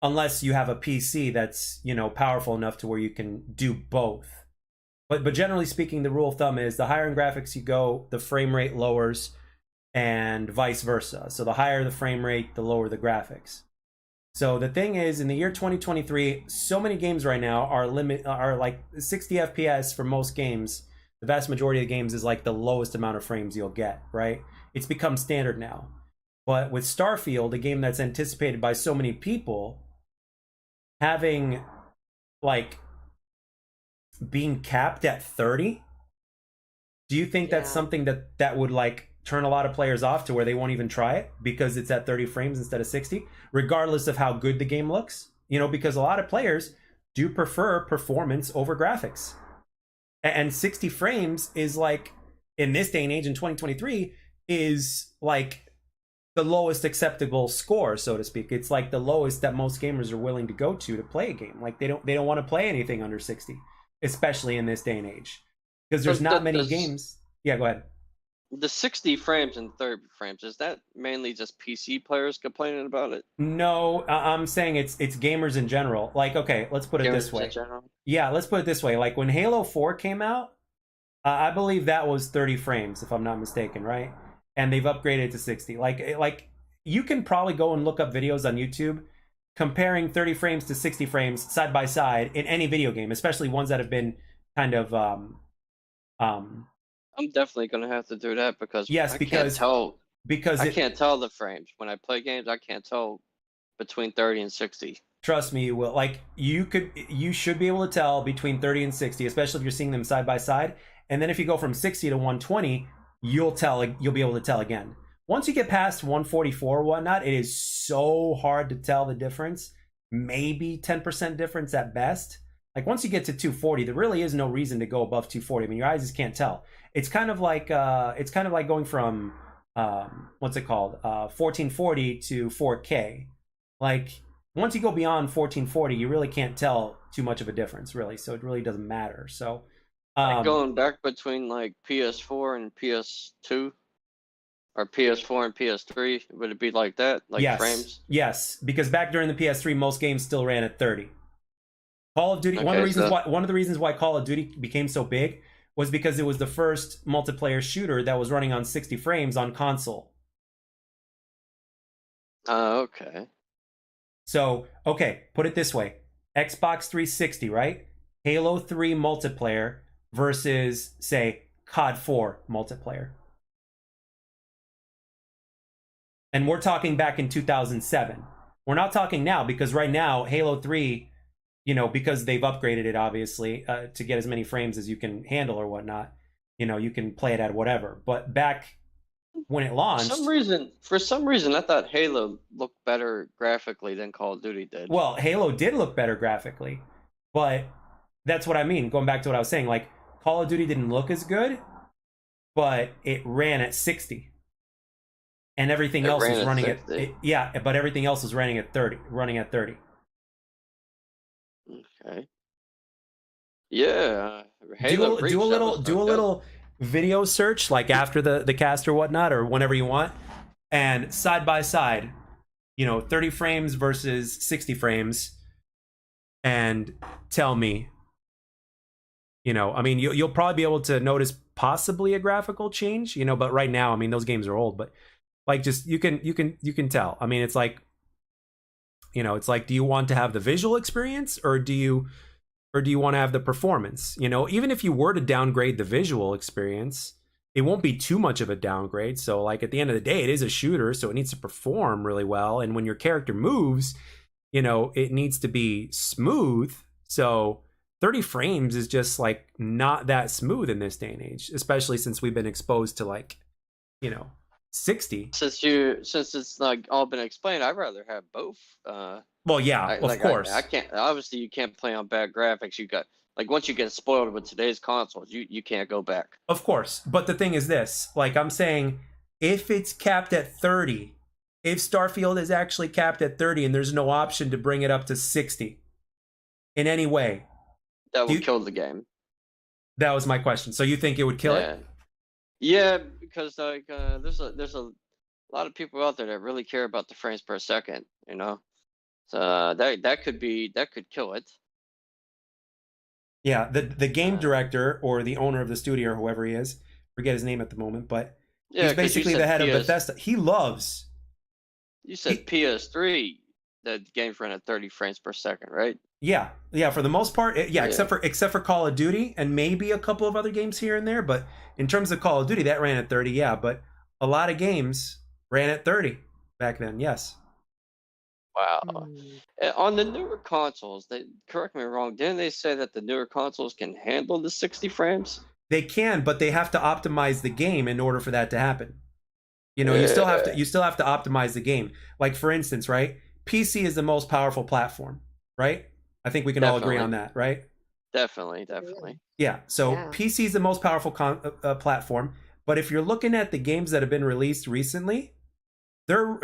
Unless you have a PC that's, you know, powerful enough to where you can do both. But generally speaking, the rule of thumb is the higher in graphics you go, the frame rate lowers, and vice versa. So the higher the frame rate, the lower the graphics. So the thing is, in the year 2023, so many games right now are like 60 FPS for most games. The vast majority of the games is like the lowest amount of frames you'll get, right? It's become standard now. But with Starfield, a game that's anticipated by so many people, having like being capped at 30, do you think that's Yeah. something that would like turn a lot of players off to where they won't even try it because it's at 30 frames instead of 60, regardless of how good the game looks? You know, because a lot of players do prefer performance over graphics. And 60 frames is like, in this day and age in 2023, is like the lowest acceptable score, so to speak. It's like the lowest that most gamers are willing to go to play a game. Like they don't want to play anything under 60, especially in this day and age, because there's But not many games. Yeah, go ahead. the 60 frames and 30 frames, is that mainly just PC players complaining about it? No, I'm saying it's gamers in general. Like, okay, let's put it this Gamers in way. general? Yeah, let's put it this way. Like when Halo 4 came out, I believe that was 30 frames, if I'm not mistaken, right? And they've upgraded to 60. Like you can probably go and look up videos on YouTube comparing 30 frames to 60 frames side by side in any video game, especially ones that have been kind of um I'm definitely gonna have to do that because yes, I can't tell. because I it, can't tell the frames when I play games. I can't tell between 30 and 60. trust me, you will. Like you should be able to tell between 30 and 60, especially if you're seeing them side by side. And then if you go from 60 to 120, you'll be able to tell again. Once you get past 144 or whatnot, it is so hard to tell the difference. Maybe 10% difference at best. Like once you get to 240, there really is no reason to go above 240. I mean, your eyes just can't tell. It's kind of like going from what's it called? 1440 to 4K. Like once you go beyond 1440, you really can't tell too much of a difference, really. So it really doesn't matter. So Like going back between like PS4 and PS2 or PS4 and PS3, would it be like that? Like frames? yes, because back during the PS3, most games still ran at 30. Call of Duty. Okay, One of the reasons why Call of Duty became so big was because it was the first multiplayer shooter that was running on 60 frames on console. Okay. So, okay, put it this way. Xbox 360, right? Halo 3 multiplayer versus, say, COD 4 multiplayer. And we're talking back in 2007. We're not talking now, because right now, Halo 3, you know, because they've upgraded it, obviously, to get as many frames as you can handle or whatnot, you know, you can play it at whatever. But back when it launched, For some reason, I thought Halo looked better graphically than Call of Duty did. well, Halo did look better graphically, but that's what I mean. Going back to what I was saying, like Call of Duty didn't look as good, but it ran at 60, and everything else was running at yeah, but everything else was running at 30, Okay. Yeah, Halo Reach, do a that was so good. little video search like after the cast or whatnot, or whenever you want, and side by side, you know, 30 frames versus 60 frames, and tell me, you know, I mean, you'll probably be able to notice possibly a graphical change, you know, but right now, I mean, those games are old, but like just you can tell. I mean, it's like, you know, it's like, do you want to have the visual experience, or do you want to have the performance? You know, even if you were to downgrade the visual experience, it won't be too much of a downgrade. So like at the end of the day, it is a shooter, so it needs to perform really well, and when your character moves, you know, it needs to be smooth. So 30 frames is just like not that smooth in this day and age, especially since we've been exposed to like, you know, 60. Since it's like all been explained, I'd rather have both. Well, yeah, of course. I can't. Obviously, you can't play on bad graphics. You got like once you get spoiled with today's consoles, you can't go back. Of course. But the thing is this, like I'm saying, if it's capped at 30, if Starfield is actually capped at 30 and there's no option to bring it up to 60 in any way, That will kill the game. That was my question. So you think it would kill it? Yeah, yeah, because like there's a lot of people out there that really care about the frames per second, you know. So that could kill it. Yeah, the game Uh, director or the owner of the studio or whoever he is, forget his name at the moment, but yeah, he's because basically the head of Bethesda. He loves you said he PS3 that games run at 30 frames per second, right? yeah, yeah, for the most part, yeah, Yeah. except for Call of Duty and maybe a couple of other games here and there, but in terms of Call of Duty, that ran at 30, yeah, but a lot of games ran at 30 back then. Yes. Wow. Hmm. On the newer consoles, they correct me if I'm wrong, didn't they say that the newer consoles can handle the 60 frames? They can, but they have to optimize the game in order for that to happen. You know, Yeah, you still have to optimize the game. Like for instance, right? PC is the most powerful platform, right? I think we can all agree on definitely. that, right? Definitely, Really? definitely. Yeah. So Yeah. PC is the most powerful platform, but if you're looking at the games that have been released recently, they're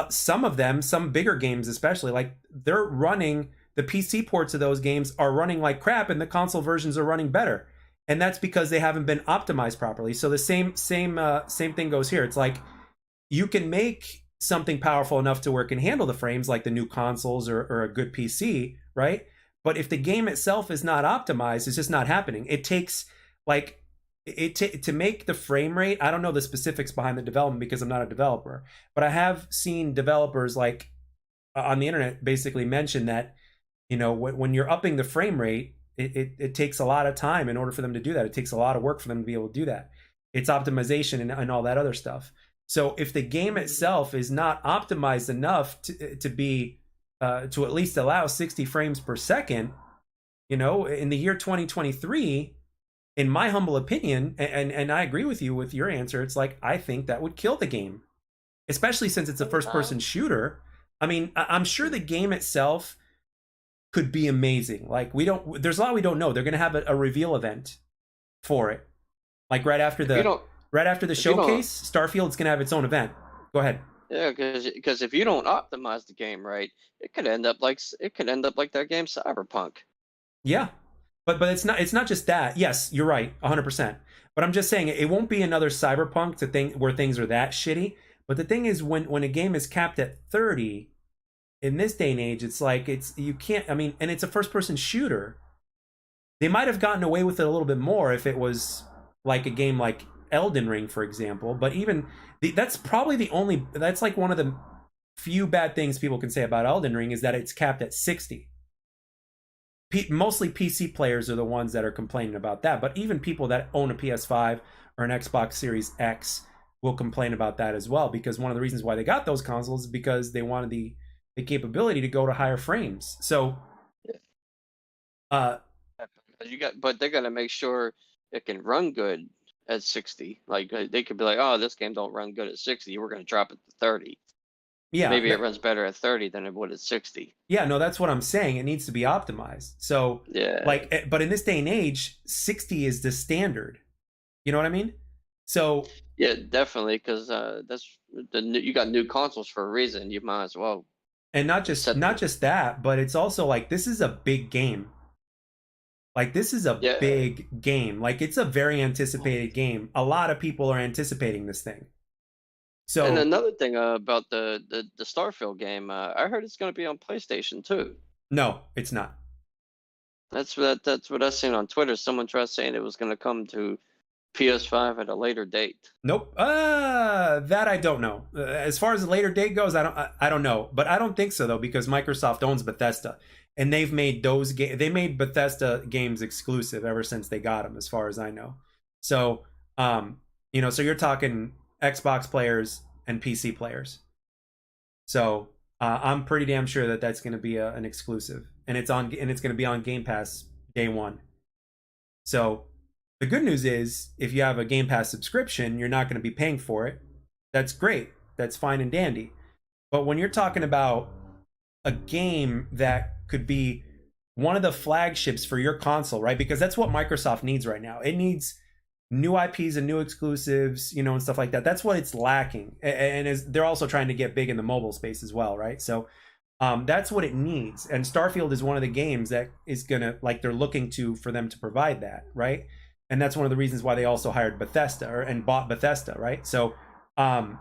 some of them, some bigger games especially, like they're running the PC ports of those games are running like crap, and the console versions are running better, and that's because they haven't been optimized properly. So the same thing goes here. It's like you can make something powerful enough to where it can handle the frames like the new consoles or a good PC, right? But if the game itself is not optimized, it's just not happening. It takes like to make the frame rate. I don't know the specifics behind the development because I'm not a developer, but I have seen developers like on the internet basically mention that when you're upping the frame rate, it takes a lot of time in order for them to do that. It takes a lot of work for them to be able to do that. It's optimization and all that other stuff. So if the game Hmm. itself is not optimized enough to be to at least allow 60 frames per second, in the year 2023, in my humble opinion, and I agree with you with your answer, it's like I think that would kill the game, especially since it's a first Uh, person shooter. I mean, I'm sure the game itself could be amazing. Like there's a lot we don't know. They're going to have a reveal event for it, like if you don't, right after the if you don't, showcase. Starfield's going to have its own event. Go ahead. yeah, because if you don't optimize the game right, it could end up like that game Cyberpunk. Yeah, but it's not just that. Yes, you're right, 100%. But I'm just saying it won't be another Cyberpunk to think where things are that shitty. But the thing is, when a game is capped at 30 in this day and age, it's like you can't. I mean, and it's a first person shooter. They might have gotten away with it a little bit more if it was like a game like Elden Ring, for example. But even that's probably the only. That's like one of the few bad things people can say about Elden Ring is that it's capped at 60. Mostly PC players are the ones that are complaining about that. But even people that own a PS5 or an Xbox Series X will complain about that as well, because one of the reasons why they got those consoles is because they wanted the capability to go to higher frames. So, uh, But they're gonna make sure it can run good at 60. Like they could be like, oh, this game don't run good at 60. We're gonna drop it to 30. yeah, Maybe it runs better at 30 than it would at 60. yeah, no, that's what I'm saying. It needs to be optimized. So, Yeah, like, but in this day and age, 60 is the standard. You know what I mean? So, yeah, definitely. Because that's you got new consoles for a reason. You might as well and set not the just that, but it's also like this is a big game. Like this is a yeah. big game. Like it's a very anticipated game. A lot of people are anticipating this thing. And So another thing about the Starfield game, I heard it's gonna be on PlayStation too. no, it's not. That's what I seen on Twitter. Someone tried saying it was gonna come to PS5 at a later date. Nope. That I don't know. As far as the later date goes, I don't know. But I don't think so though, because Microsoft owns Bethesda, and they've made they made Bethesda games exclusive ever since they got them, as far as I know. So, so you're talking Xbox players and PC players. So I'm pretty damn sure that that's going to be an exclusive, and it's going to be on Game Pass day one. So the good news is, if you have a Game Pass subscription, you're not going to be paying for it. That's great. That's fine and dandy. But when you're talking about a game that could be one of the flagships for your console, right? Because that's what Microsoft needs right now. It needs new IPs and new exclusives, and stuff like that. That's what it's lacking. And they're also trying to get big in the mobile space as well, right? So that's what it needs. And Starfield is one of the games that is gonna, like, they're looking to for them to provide that, right? and that's one of the reasons why they also hired Bethesda and bought Bethesda, right? Um,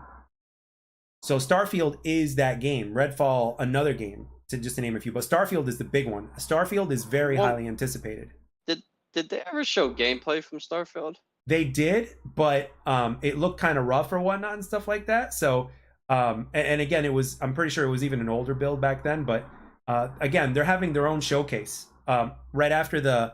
so Starfield is that game. Redfall, another game, to name a few. But Starfield is the big one. Starfield is very Well, highly anticipated. did they ever show gameplay from Starfield? They did, but it looked kind of rough or whatnot and stuff like that. So, and again, I'm pretty sure it was even an older build back then. But again, they're having their own showcase right after the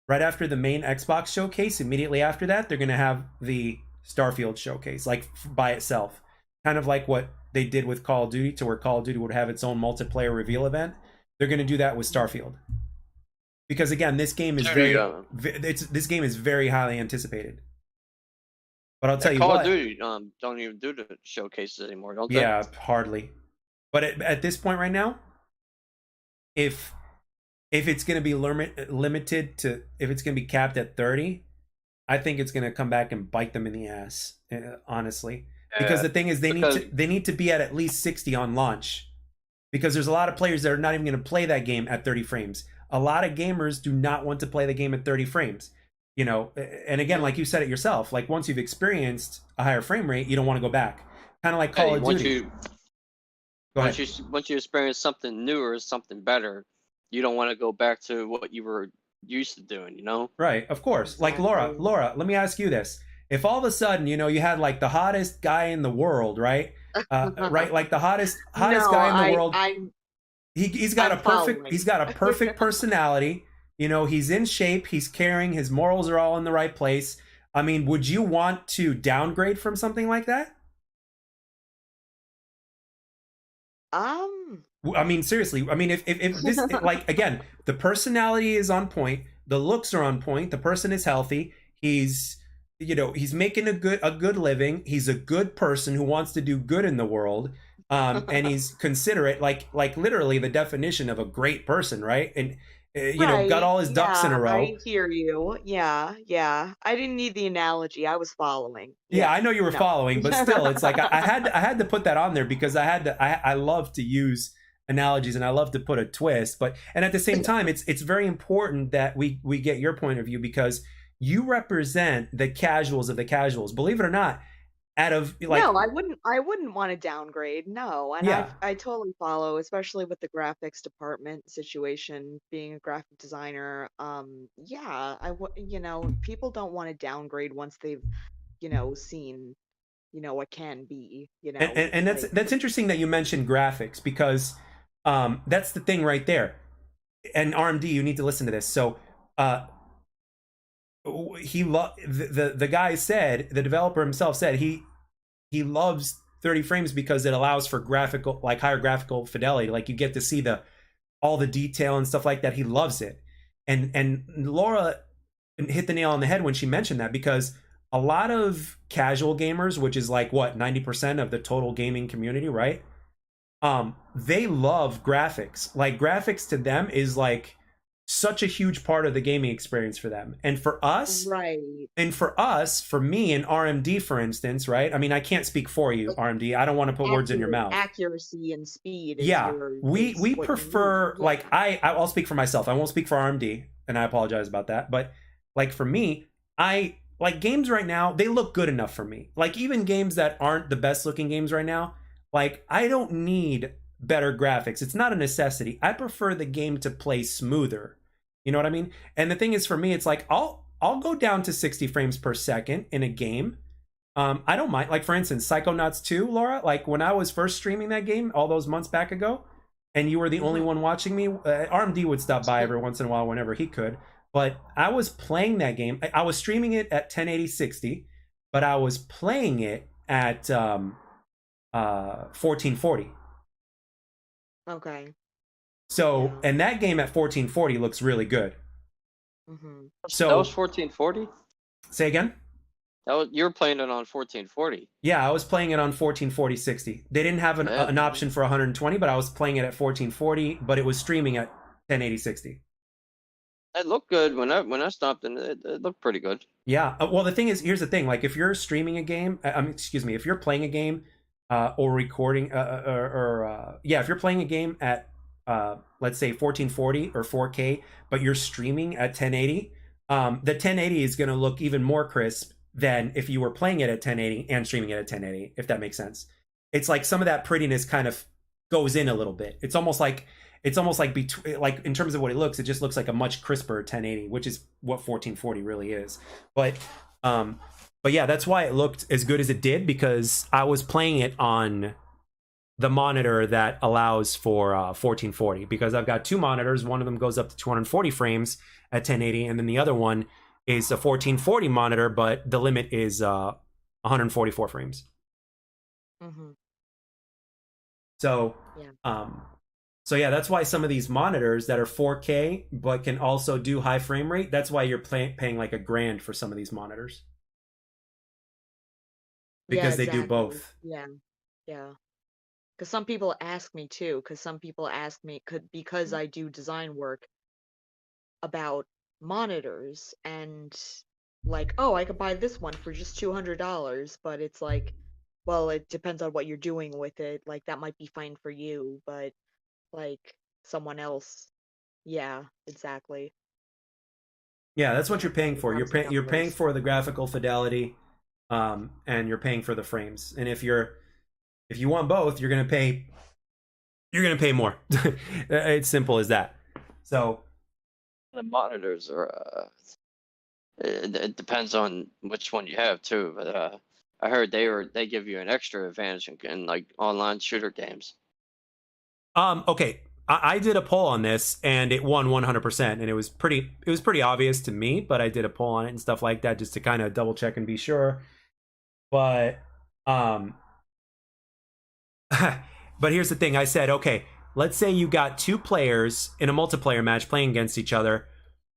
main Xbox showcase. Immediately after that, they're gonna have the Starfield showcase, like by itself, kind of like what they did with Call of Duty, to where Call of Duty would have its own multiplayer reveal event. They're gonna do that with Starfield. Because again, this game is this game is very highly anticipated. But I'll tell you Call what, of Duty don't even do the showcases anymore, don't they? yeah, hardly. But at this point right now, if it's going to be limited to, if it's going to be capped at 30, I think it's going to come back and bite them in the ass, honestly. Because the thing is, they need to be at least 60 on launch. Because there's a lot of players that are not even going to play that game at 30 frames. A lot of gamers do not want to play the game at 30 frames. You know, and again, like you said it yourself, like once you've experienced a higher frame rate, you don't want to go back. Kind of like Call of Duty. Once you experience something newer, or something better, you don't want to go back to what you were used to doing, you know? Right, of course. Exactly. Like Laura, let me ask you this. If all of a sudden, you know, you had like the hottest guy in the world, right? Right, like the hottest guy in the world. He's got a perfect personality. You know, he's in shape, he's caring, his morals are all in the right place. I mean, would you want to downgrade from something like that? I mean, seriously. I mean, if this, like, again, the personality is on point, the looks are on point, the person is healthy, he's, you know, he's making a good living, he's a good person who wants to do good in the world, and he's considerate, like literally the definition of a great person, right? And you know, got all his ducks in a row. I hear you. Yeah. I didn't need the analogy. I was following. Yeah, I know you were following, but still, it's like I had to put that on there because I love to use analogies and I love to put a twist, but and at the same time, it's very important that we get your point of view because you represent the casuals of the casuals. Believe it or not, out of like, no, I wouldn't want to downgrade. No, and yeah, I totally follow, especially with the graphics department situation, being a graphic designer. Yeah, you know, people don't want to downgrade once they've, you know, seen, you know, what can be, you know, and like, that's interesting that you mentioned graphics because that's the thing right there. And RMD, you need to listen to this. So the guy said, the developer himself said he loves 30 frames because it allows for graphical, like higher graphical fidelity, like you get to see all the detail and stuff like that. He loves it. And Laura hit the nail on the head when she mentioned that because a lot of casual gamers, which is like what 90% of the total gaming community, right? They love graphics. Like graphics to them is like such a huge part of the gaming experience for them. And for us, right. And for us, for me and RMD, for instance, right? I mean, I can't speak for you, RMD. I don't want to put words in your mouth. Accuracy and speed. Yeah, we prefer, like, I'll speak for myself. I won't speak for RMD, and I apologize about that. But like for me, I like games right now. They look good enough for me. Like even games that aren't the best looking games right now, like I don't need better graphics. It's not a necessity. I prefer the game to play smoother. You know what I mean? And the thing is, for me, it's like I'll go down to 60 frames per second in a game. I don't mind. Like for instance, Psychonauts 2, Laura. Like when I was first streaming that game all those months back ago, and you were the only one watching me. RMD would stop by every once in a while whenever he could. But I was playing that game. I was streaming it at 1080 60, but I was playing it at 1440. Okay. So, and that game at 1440 looks really good. Mm-hmm. So that was 1440. Say again. You were playing it on 1440. Yeah, I was playing it on 1440 60. They didn't have an option for 120, but I was playing it at 1440. But it was streaming at 1080 60. It looked good when I stopped, and it looked pretty good. Yeah. Well, the thing is, here's the thing. Like, if you're streaming a game, excuse me, if you're playing a game or recording, if you're playing a game at let's say 1440 or 4K, but you're streaming at 1080, the 1080 is going to look even more crisp than if you were playing it at 1080 and streaming it at 1080, if that makes sense. It's like some of that prettiness kind of goes in a little bit. It's almost like between, like, in terms of what it looks, it just looks like a much crisper 1080, which is what 1440 really is. Um but yeah, that's why it looked as good as it did, because I was playing it on the monitor that allows for 1440, because I've got two monitors. One of them goes up to 240 frames at 1080, and then the other one is a 1440 monitor, but the limit is 144 frames. Mm-hmm. So, Yeah. yeah, that's why some of these monitors that are 4K but can also do high frame rate. That's why you're paying like $1,000 for some of these monitors, Yeah, because they do exactly. both. Yeah. Yeah. Because some people ask me too, because I do design work about monitors and like, oh, I could buy this one for just $200, but it's like, well, it depends on what you're doing with it. Like that might be fine for you, but like someone else, yeah, exactly. Yeah, that's what Yeah, you're paying it for. comes in You're paying numbers. for the graphical fidelity, and you're paying for the frames. And if you want both, you're gonna pay more. It's simple as that. So The monitors are it depends on which one you have too, but I heard they give you an extra advantage in like online shooter games. okay, I did a poll on this and it won 100%, and it was pretty obvious to me, but I did a poll on it and stuff like that just to kind of double check and be sure. But um but here's the thing. I said, okay, let's say you got two players in a multiplayer match playing against each other,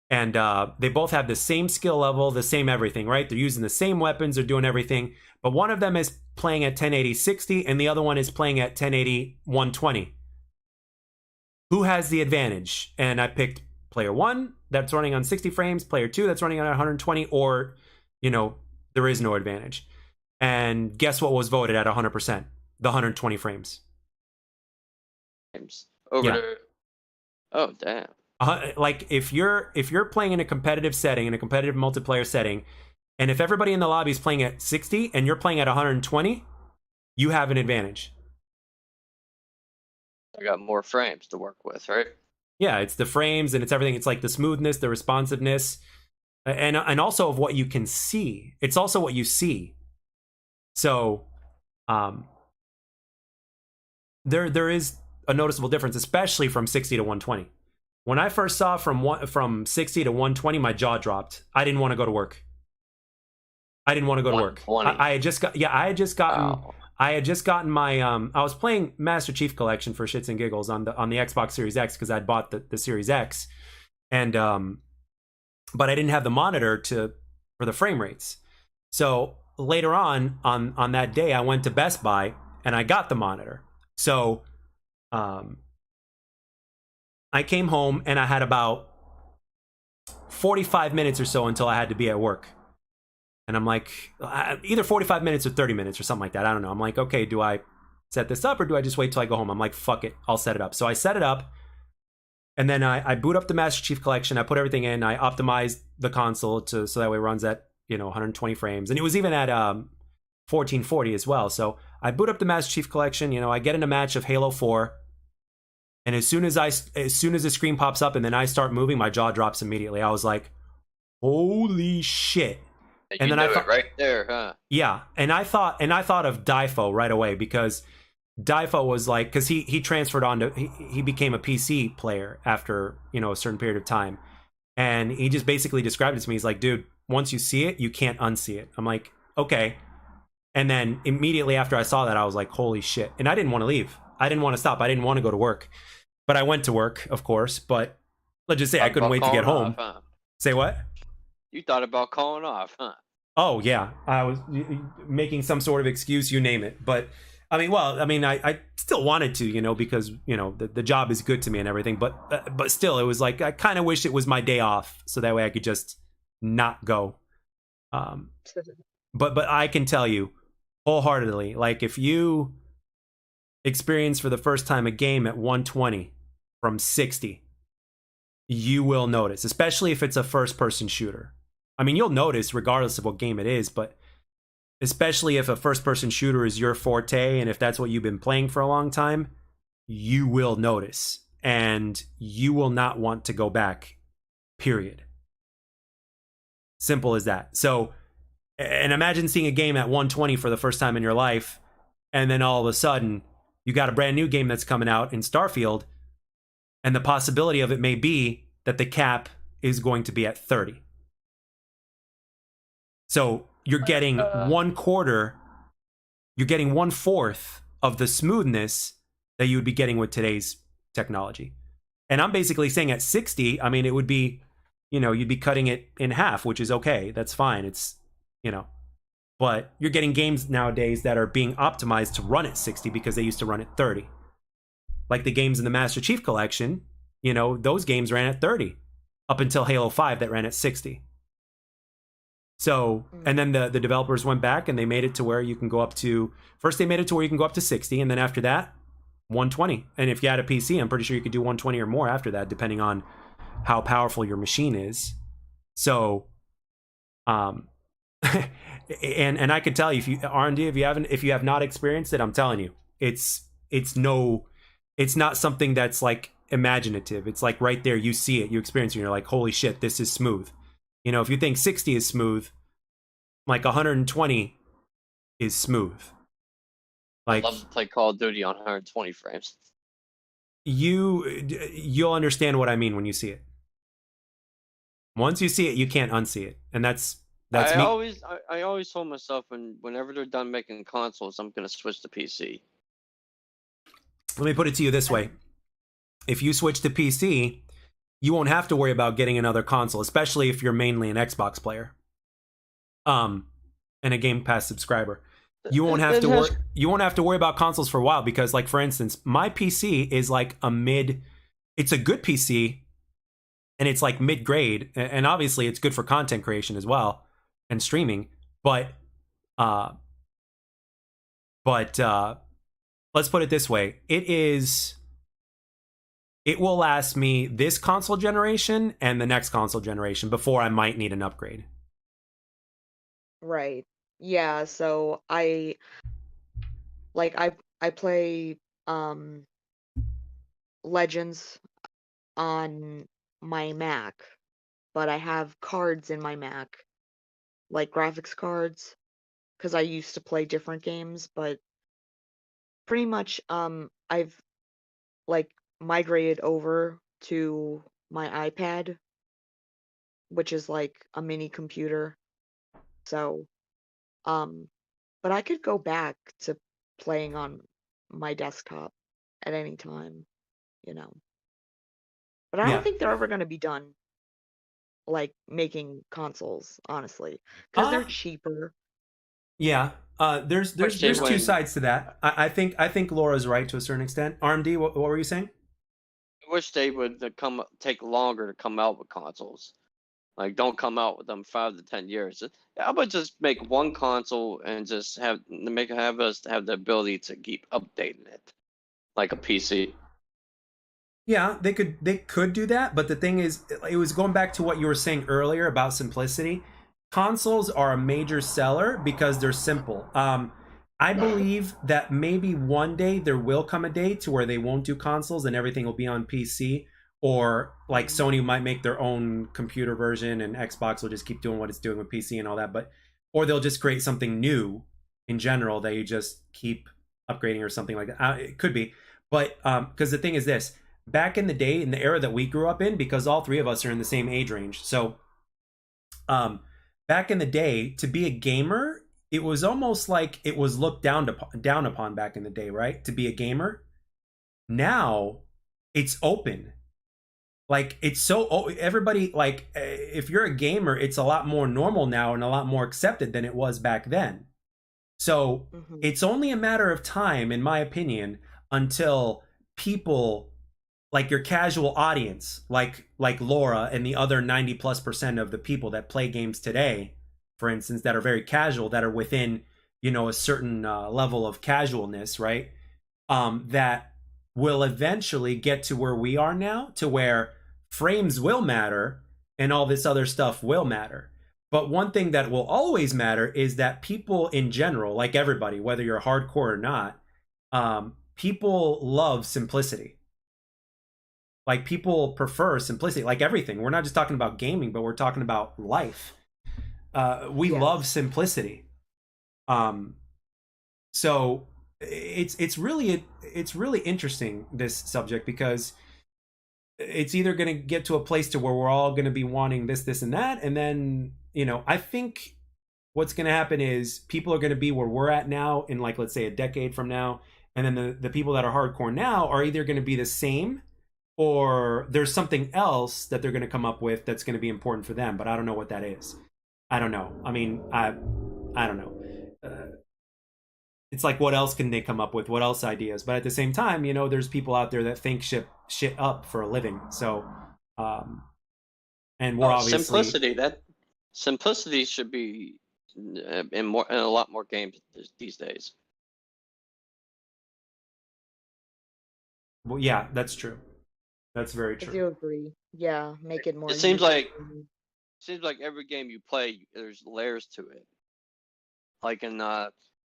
and they both have the same skill level, the same everything, right? They're using the same weapons, they're doing everything, but one of them is playing at 1080 60 and the other one is playing at 1080 120. Who has the advantage? And I picked player one that's running on 60 frames, player two that's running on 120, or, there is no advantage. And guess what was voted at 100%? The 120 frames. Games over Yeah. there. Oh damn! Like if you're playing in a competitive setting, in a competitive multiplayer setting, and if everybody in the lobby is playing at 60 and you're playing at 120, you have an advantage. I got more frames to work with, right? Yeah, it's the frames and it's everything. It's like the smoothness, the responsiveness, and also of what you can see. It's also what you see. So, um, there is a noticeable difference, especially from 60 to 120. When I first saw from 60 to 120, my jaw dropped. I didn't want to go to work. I didn't want to go to work. 120. I had just got yeah, Wow. I had just gotten my I was playing Master Chief Collection for shits and giggles on the Xbox Series X, because I'd bought the Series X, and but I didn't have the monitor for the frame rates. So later on that day, I went to Best Buy and I got the monitor. So um I came home and I had about 45 minutes or so until I had to be at work. And I'm like, either 45 minutes or 30 minutes or something like that. I don't know. I'm like, okay, do I set this up or do I just wait till I go home? I'm like, fuck it, I'll set it up. So I set it up, and then I boot up the Master Chief Collection. I put everything in. I optimized the console so that way it runs at 120 frames, and it was even at 1440 as well. So I boot up the Master Chief Collection. I get in a match of Halo 4, and as soon as the screen pops up and then I start moving, my jaw drops immediately. I was like, holy shit. And You then I knew thought, it right there, huh? yeah, and I thought of Difo right away, because Difo was like, because he transferred on to he became a PC player after a certain period of time, and he just basically described it to me. He's like, dude, once you see it, you can't unsee it. I'm like, okay. And then immediately after I saw that, I was like, holy shit. And I didn't want to leave. I didn't want to stop. I didn't want to go to work, but I went to work, of course. But let's just say I Thought couldn't about wait to get calling home. off, huh? Say what? You thought about calling off, huh? Oh yeah, I was making some sort of excuse, you name it. But I still wanted to, because the job is good to me and everything. But still, it was like I kind of wish it was my day off, so that way I could just not go. Um, but I can tell you wholeheartedly, like if you experience for the first time a game at 120 from 60, you will notice, especially if it's a first person shooter. I mean, you'll notice regardless of what game it is, but especially if a first person shooter is your forte and if that's what you've been playing for a long time, you will notice and you will not want to go back, period. Simple as that. So, and imagine seeing a game at 120 for the first time in your life, and then all of a sudden, you got a brand new game that's coming out in Starfield, and the possibility of it may be that the cap is going to be at 30. So you're getting one quarter, you're getting 1/4 of the smoothness that you would be getting with today's technology. And I'm basically saying at 60, I mean, it would be, you'd be cutting it in half, which is okay. That's fine. It's, but you're getting games nowadays that are being optimized to run at 60 because they used to run at 30. Like the games in the Master Chief Collection, those games ran at 30 up until Halo 5 that ran at 60. So, and then the developers went back and they made it to where you can go up to, first they made it to where you can go up to 60, and then after that, 120. And if you had a PC, I'm pretty sure you could do 120 or more after that, depending on how powerful your machine is. So, and I could tell you, if you R&D, if you have not experienced it, I'm telling you, it's not something that's like imaginative. It's like right there, you see it, you experience it, and you're like, holy shit, this is smooth. If you think 60 is smooth, like 120 is smooth. Like, I love to play Call of Duty on 120 frames. You'll understand what I mean when you see it. Once you see it, you can't unsee it, and that's I me. always told myself whenever they're done making consoles, I'm gonna switch to PC. Let me put it to you this way: if you switch to PC, you won't have to worry about getting another console, especially if you're mainly an Xbox player, and a Game Pass subscriber. You won't have to worry about consoles for a while because, like, for instance, my PC is like it's a good PC, and it's like mid-grade, and obviously it's good for content creation as well and streaming. But let's put it this way: it will last me this console generation and the next console generation before I might need an upgrade. Right. Yeah, so I play Legends on my Mac, but I have cards in my Mac, like graphics cards, because I used to play different games, but pretty much I've like migrated over to my iPad, which is like a mini computer. So, but I could go back to playing on my desktop at any time, you know. But I Yeah. don't think they're ever going to be done, like making consoles, honestly, because they're cheaper. Yeah. There's two sides to that. I think Laura's right to a certain extent. RMD, what were you saying? I wish they would take longer to come out with consoles. Like, don't come out with them 5 to 10 years. How about just make one console and just have us have the ability to keep updating it, like a PC. Yeah, they could do that, but the thing is, it was going back to what you were saying earlier about simplicity. Consoles are a major seller because they're simple. I believe that maybe one day there will come a day to where they won't do consoles and everything will be on PC, or like Sony might make their own computer version and Xbox will just keep doing what it's doing with PC and all that, or they'll just create something new in general that you just keep upgrading or something like that. It could be, but because the thing is this, back in the day, in the era that we grew up in, because all three of us are in the same age range, so back in the day, to be a gamer, it was almost like it was looked down upon back in the day, right? To be a gamer. Now it's open. Like, it's so everybody, like, if you're a gamer, it's a lot more normal now and a lot more accepted than it was back then. So it's only a matter of time, in my opinion, until people like your casual audience, like Laura and the other 90+% of the people that play games today, for instance, that are very casual, that are within, a certain level of casualness, right? That will eventually get to where we are now, to where frames will matter and all this other stuff will matter. But one thing that will always matter is that people in general, like everybody, whether you're hardcore or not, people love simplicity. Like people prefer simplicity, like everything. We're not just talking about gaming, but we're talking about life. We love Yes. simplicity. Um, so it's really interesting, this subject, because it's either going to get to a place to where we're all going to be wanting this and that, and then I think what's going to happen is people are going to be where we're at now in, like, let's say a decade from now, and then the people that are hardcore now are either going to be the same, or there's something else that they're going to come up with that's going to be important for them, but I don't know what that is. I don't know. I mean, I don't know. It's like, what else can they come up with? What else ideas? But at the same time, there's people out there that think shit up for a living. So, um, and we're Oh, obviously, simplicity should be in a lot more games these days. well, yeah, that's true. That's very I true. do agree. Yeah, make it more It seems user like friendly. every game you play, there's layers to it. Like in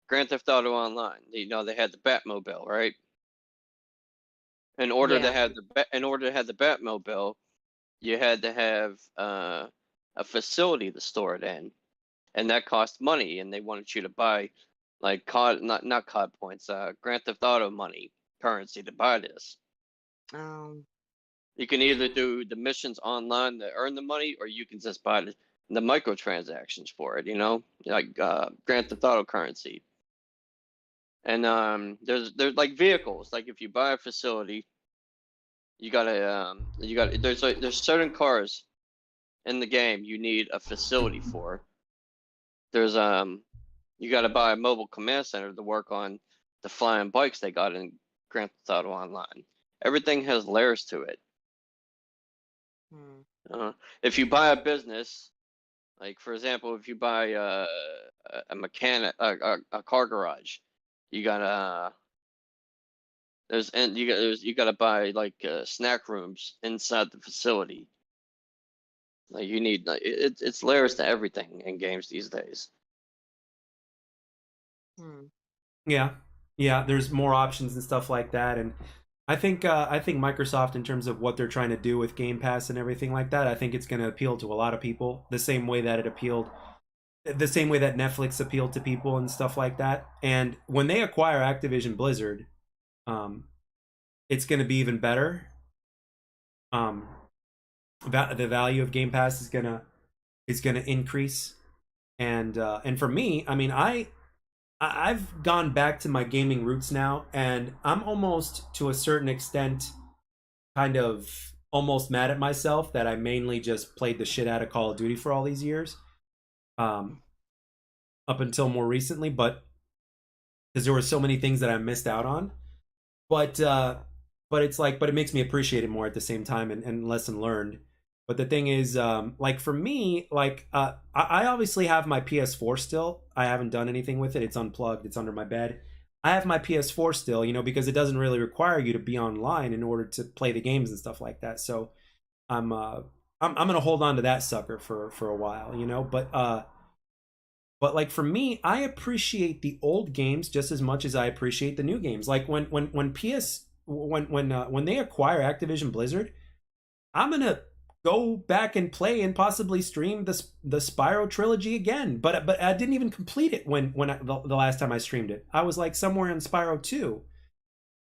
Grand Theft Auto Online, they had the Batmobile, right? Yeah. In order to have the Batmobile, you had to have a facility to store it in, and that cost money. And they wanted you to buy like COD, not COD points, Grand Theft Auto money currency to buy this. Um, You can either do the missions online to earn the money, or you can just buy the microtransactions for it. Like Grand Theft Auto currency. And there's like vehicles. Like if you buy a facility, there's certain cars in the game you need a facility for. There's you gotta buy a mobile command center to work on the flying bikes they got in Grand Theft Auto Online. Everything has layers to it. hmm. If you buy a business, like for example, if you buy a mechanic, a car garage, you gotta you gotta buy like snack rooms inside the facility. Like you need like it's layers to everything in games these days. Hmm. Yeah, yeah. There's more options and stuff like that, and I think Microsoft, in terms of what they're trying to do with Game Pass and everything like that, I think it's going to appeal to a lot of people the same way that Netflix appealed to people and stuff like that. And when they acquire Activision Blizzard, um, it's going to be even better. Um, the value of Game Pass is gonna increase, and for me, I mean, I've gone back to my gaming roots now, and I'm almost, to a certain extent, kind of almost mad at myself that I mainly just played the shit out of Call of Duty for all these years, um, up until more recently, but because there were so many things that I missed out on. But it's like, but it makes me appreciate it more at the same time, and lesson learned. But the thing is, like for me, like I obviously have my PS4 still. I haven't done anything with it. It's unplugged. It's under my bed. I have my PS4 still, because it doesn't really require you to be online in order to play the games and stuff like that. So I'm uh I'm gonna hold on to that sucker for a while, but like for me, I appreciate the old games just as much as I appreciate the new games. Like when PS when they acquire Activision Blizzard, I'm gonna go back and play and possibly stream the Spyro trilogy again. But I didn't even complete it the last time I streamed it. I was like somewhere in Spyro 2,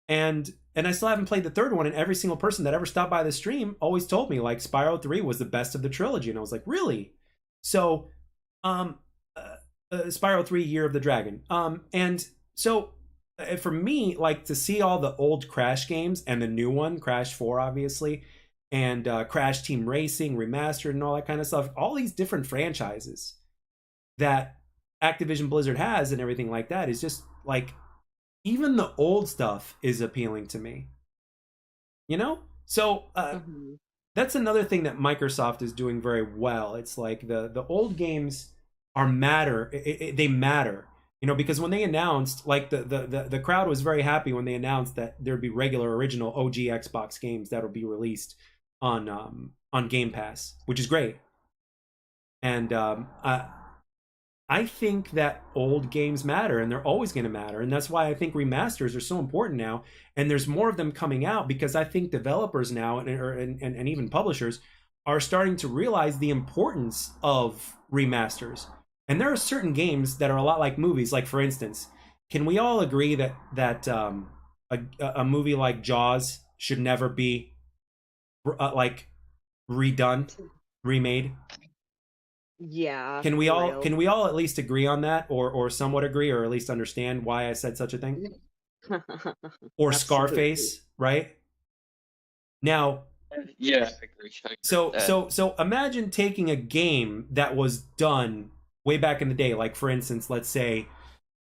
and I still haven't played the third one. And every single person that ever stopped by the stream always told me like Spyro 3 was the best of the trilogy, and I was like, really? So, um, Spyro 3 Year of the Dragon. And so for me, like to see all the old Crash games and the new one, Crash 4, obviously, and Crash Team Racing remastered and all that kind of stuff, all these different franchises that Activision Blizzard has and everything like that is just like, even the old stuff is appealing to me, So Hmm. that's another thing that Microsoft is doing very well. It's like the old games they matter, because when they announced, like the crowd was very happy when they announced that there'd be regular original OG Xbox games that would be released on Game Pass, which is great. And I think that old games matter, and they're always going to matter, and that's why I think remasters are so important now. And there's more of them coming out because I think developers now and even publishers are starting to realize the importance of remasters. And there are certain games that are a lot like movies. Like for instance, can we all agree that a movie like Jaws should never be like redone, remade? Yeah, Can we for all real. at least agree on that, or somewhat agree, or at least understand why I said such a thing? Or Absolutely. Scarface, right? Now, Yeah, I agree with that. so imagine taking a game that was done way back in the day. Like for instance, let's say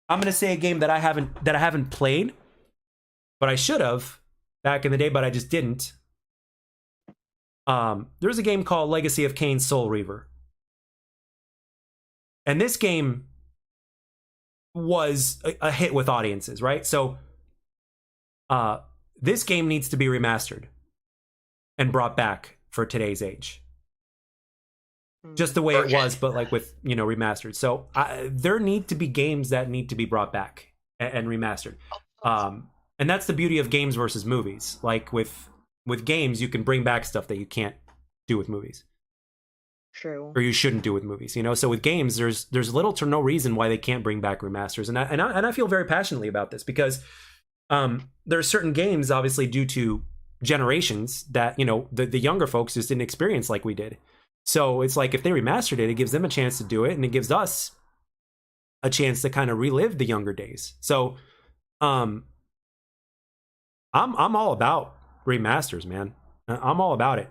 I'm going to say a game that I haven't played, but I should have back in the day, but I just didn't. There's a game called Legacy of Kain Soul Reaver, and this game was a hit with audiences, right? So uh, this game needs to be remastered and brought back for today's age, just Mm. the way it Okay. was, but like with remastered. So there need to be games that need to be brought back and remastered, and that's the beauty of games versus movies. Like with games, you can bring back stuff that you can't do with movies, True. or you shouldn't do with movies. So with games, there's little to no reason why they can't bring back remasters, and I feel very passionately about this because there are certain games, obviously due to generations, that the younger folks just didn't experience like we did. So it's like if they remastered it, it gives them a chance to do it, and it gives us a chance to kind of relive the younger days. So um, I'm all about remasters, man. I'm all about it.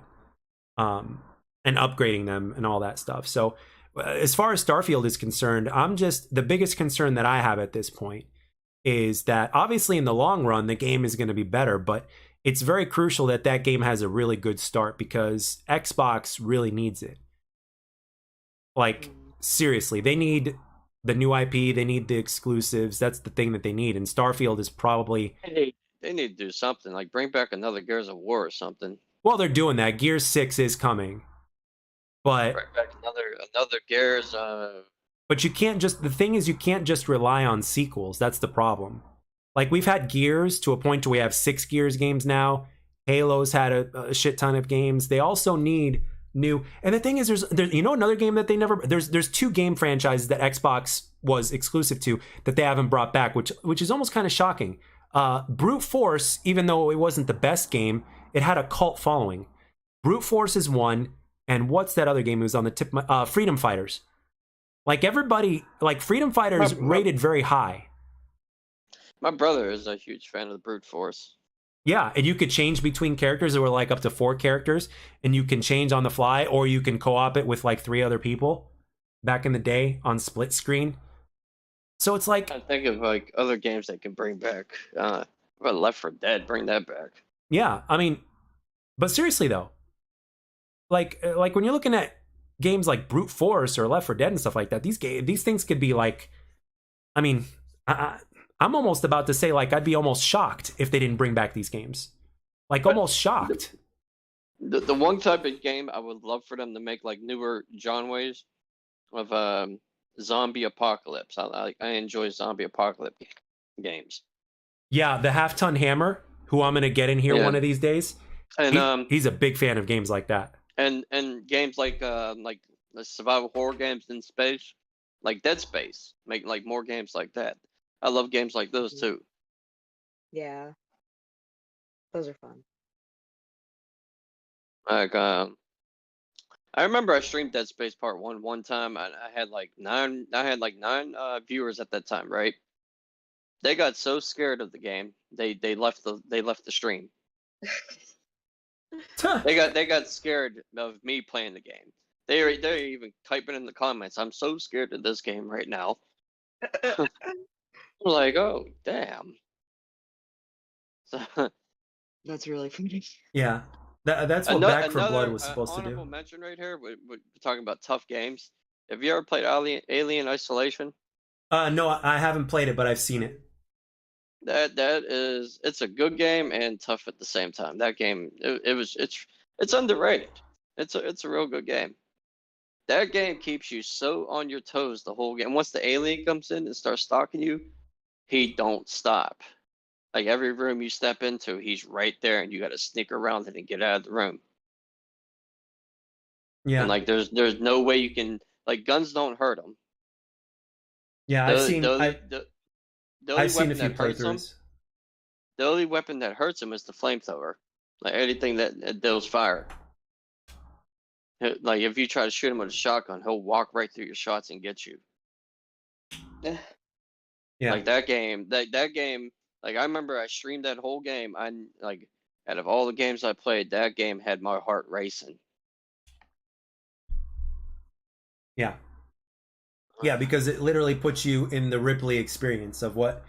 Um, and upgrading them and all that stuff. So as far as Starfield is concerned, I'm just the biggest concern that I have at this point is that obviously in the long run the game is going to be better, but it's very crucial that that game has a really good start because Xbox really needs it. Like Mm. seriously, they need the new IP, they need the exclusives. That's the thing that they need, and Starfield is probably, They need to do something like bring back another Gears of War or something. well, they're doing that. Gears 6 is coming. But Bring back another Gears. you can't just the thing is you can't just rely on sequels. That's the problem. Like we've had Gears to a point to we have 6 Gears games now. Halo's had a shit ton of games. They also need new. And the thing is, there's another game that they never. There's 2 game franchises that Xbox was exclusive to that they haven't brought back, which is almost kind of shocking. Brute Force, even though it wasn't the best game, it had a cult following. Brute Force is one, and what's that other game? It was on the tip. Freedom Fighters. Like everybody, like Freedom My, Fighters my rated very high. my brother is a huge fan of the Brute Force. Yeah, and you could change between characters. There were like up to 4 characters, and you can change on the fly, or you can co-op it with like 3 other people. Back in the day on split screen, so it's like, I think of like other games they can bring back. What about Left 4 Dead? Bring that back. yeah. I mean, but seriously though, like when you're looking at games like Brute Force or Left 4 Dead and stuff like that, these things could be like, I mean, I'm almost about to say like I'd be almost shocked if they didn't bring back these games, like But almost the, shocked. the one type of game I would love for them to make like newer genres of zombie apocalypse. I enjoy zombie apocalypse games. Yeah, the Half Ton Hammer, who I'm gonna get in here Yeah, one of these days. and He's a big fan of games like that. and games like the survival horror games in space, like Dead Space. Make like more games like that. I love games like those Mhm. too. Yeah, those are fun. Like I remember I streamed Dead Space Part One time. I had like nine. I had like nine viewers at that time. Right? They got so scared of the game, they left the stream. They got scared of me playing the game. They're even typing in the comments. I'm so scared of this game right now. I'm like, oh damn. So, That's really funny. Yeah, that's what another Back for Blood another was supposed to do. honorable mention right here. We're talking about tough games. Have you ever played Alien Isolation? No, I haven't played it, but I've seen it. It's a good game and tough at the same time. That game, it's It's underrated. It's a real good game. That game keeps you so on your toes the whole game. Once the alien comes in and starts stalking you, he don't stop. Like every room you step into, he's right there, and you got to sneak around it and get out of the room. And Yeah, like, there's no way you can like guns don't hurt him. yeah. The the only the only I've seen a weapon few that hurts him, playthroughs. the only weapon that hurts him is the flamethrower. Like anything that deals fire. Like if you try to shoot him with a shotgun, he'll walk right through your shots and get you. Ugh. Yeah, Like that game, like I remember I streamed that whole game. I like out of all the games I played, that game had my heart racing. yeah, yeah. Because it literally puts you in the Ripley experience of what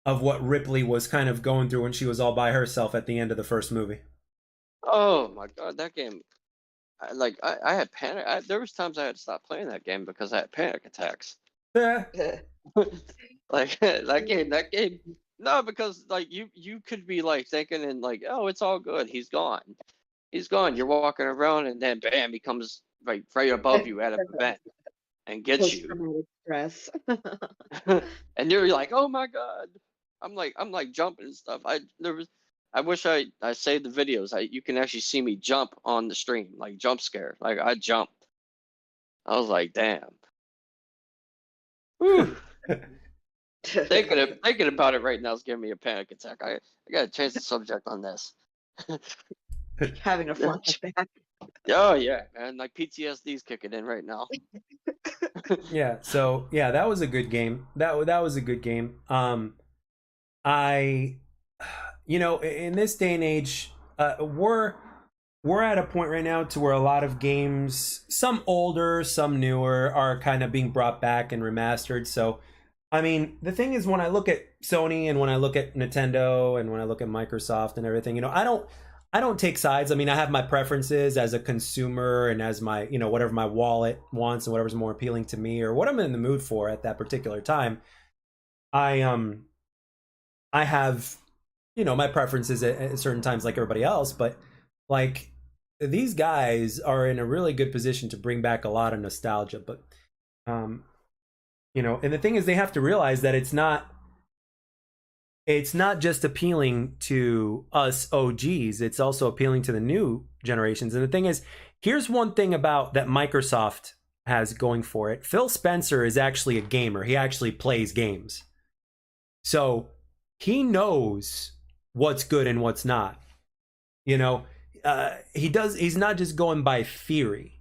Ripley was kind of going through when she was all by herself at the end of the first movie. Oh my god, that game! I had panic. There was times I had to stop playing that game because I had panic attacks. Yeah, Like that game. No, because like you could be like thinking and like, oh, it's all good. He's gone. He's gone. You're walking around and then bam, he comes right above you out of the vent and gets you. Post-traumatic stress. And you're like, oh my god. I'm like jumping and stuff. I wish I saved the videos. You can actually see me jump on the stream, like jump scare. Like I jumped. I was like, damn. Whew. Thinking about it right now is giving me a panic attack. I gotta change the subject on this. Having a flashback. Oh yeah, man. Like PTSD's kicking in right now. yeah. So yeah, that was a good game. That was a good game. I, in this day and age, we're at a point right now to where a lot of games, some older, some newer, are kind of being brought back and remastered. So, I mean, the thing is, when I look at Sony and when I look at Nintendo and when I look at Microsoft and everything, I don't take sides. I mean, I have my preferences as a consumer and as my, whatever my wallet wants and whatever's more appealing to me or what I'm in the mood for at that particular time. I have, my preferences at certain times like everybody else, but like these guys are in a really good position to bring back a lot of nostalgia. But, and the thing is, they have to realize that it's not just appealing to us OGs, it's also appealing to the new generations. And the thing is, here's one thing about that Microsoft has going for it. Phil Spencer is actually a gamer. He actually plays games. So he knows what's good and what's not. He's not just going by theory.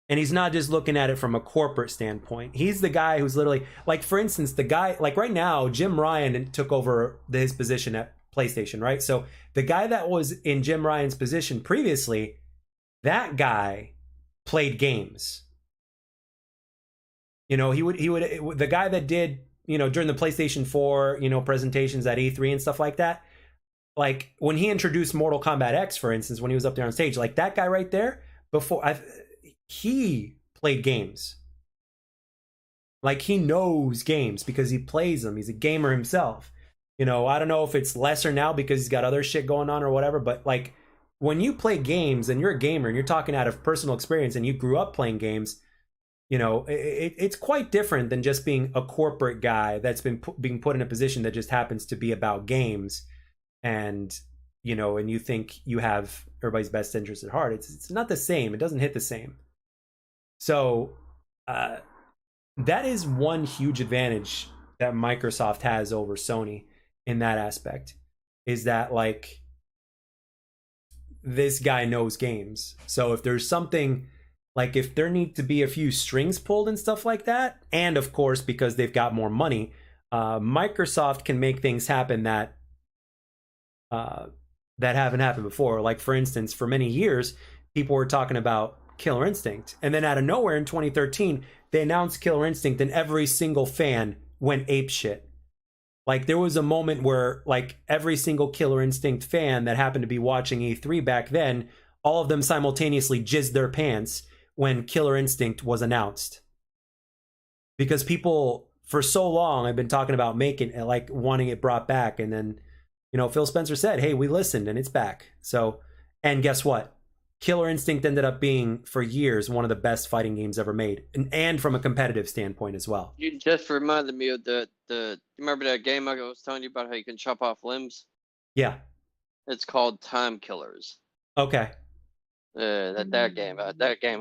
And he's not just looking at it from a corporate standpoint. He's the guy who's literally, like, for instance, the guy, like right now, Jim Ryan took over his position at PlayStation, right? So the guy that was in Jim Ryan's position previously, that guy played games. He would, the guy that did, during the PlayStation 4, presentations at E3 and stuff like that, like when he introduced Mortal Kombat X, for instance, when he was up there on stage, like that guy right there, he played games. Like he knows games because he plays them. He's a gamer himself. I don't know if it's lesser now because he's got other shit going on or whatever, but like when you play games and you're a gamer and you're talking out of personal experience and you grew up playing games, it's quite different than just being a corporate guy that's being put in a position that just happens to be about games and and you think you have everybody's best interest at heart. It's not the same. It doesn't hit the same. So that is one huge advantage that Microsoft has over Sony in that aspect, is that like this guy knows games. So if there's something, like if there need to be a few strings pulled and stuff like that, and of course because they've got more money, Microsoft can make things happen that haven't happened before. Like for instance, for many years people were talking about Killer Instinct, and then out of nowhere in 2013 they announced Killer Instinct and every single fan went apeshit. Like there was a moment where like every single Killer Instinct fan that happened to be watching E3 back then, all of them simultaneously jizzed their pants when Killer Instinct was announced, because people for so long have been talking about making it, like wanting it brought back, and then Phil Spencer said, hey, we listened and it's back. So, and guess what? Killer Instinct ended up being for years one of the best fighting games ever made, and from a competitive standpoint as well. You just reminded me of the. Remember that game I was telling you about how you can chop off limbs? Yeah. It's called Time Killers. Okay. That game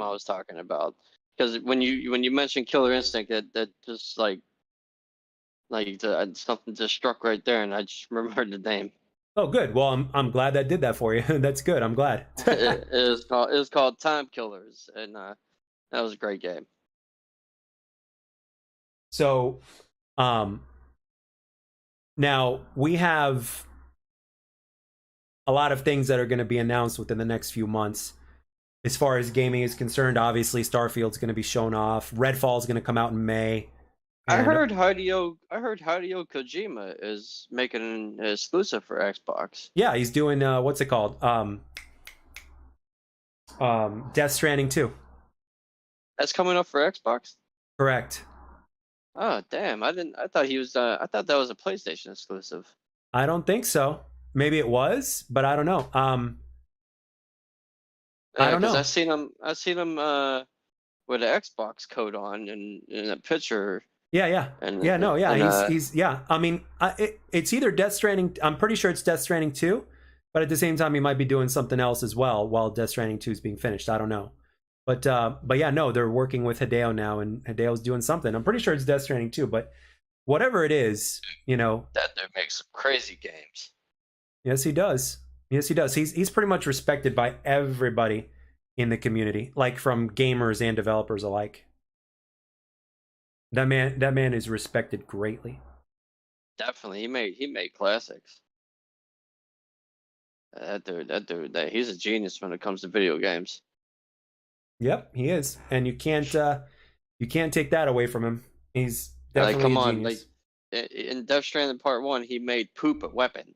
I was talking about. Because when you mentioned Killer Instinct, that just like something just struck right there, and I just remembered the name. Oh, good. Well, I'm glad that did that for you. That's good. I'm glad. It was called Time Killers, and that was a great game. So, now we have a lot of things that are going to be announced within the next few months. As far as gaming is concerned, obviously Starfield's going to be shown off. Redfall's going to come out in May. I heard Hideo Kojima is making an exclusive for Xbox. Yeah, he's doing what's it called? Death Stranding 2. That's coming up for Xbox? Correct. Oh damn! I thought he was. I thought that was a PlayStation exclusive. I don't think so. Maybe it was, but I don't know. I don't know. I seen him with an Xbox code on in a picture. Yeah. He's yeah. I mean, it's either Death Stranding. I'm pretty sure it's Death Stranding 2, but at the same time, he might be doing something else as well while Death Stranding 2 is being finished. I don't know, but yeah, no, they're working with Hideo now, and Hideo's doing something. I'm pretty sure it's Death Stranding 2, but whatever it is, that dude makes some crazy games. Yes, he does. He's pretty much respected by everybody in the community, like from gamers and developers alike. That man is respected greatly. Definitely, he made classics. That dude, he's a genius when it comes to video games. Yep, he is, and you can't take that away from him. He's definitely come a on, genius. In Death Stranding Part 1, he made poop a weapon.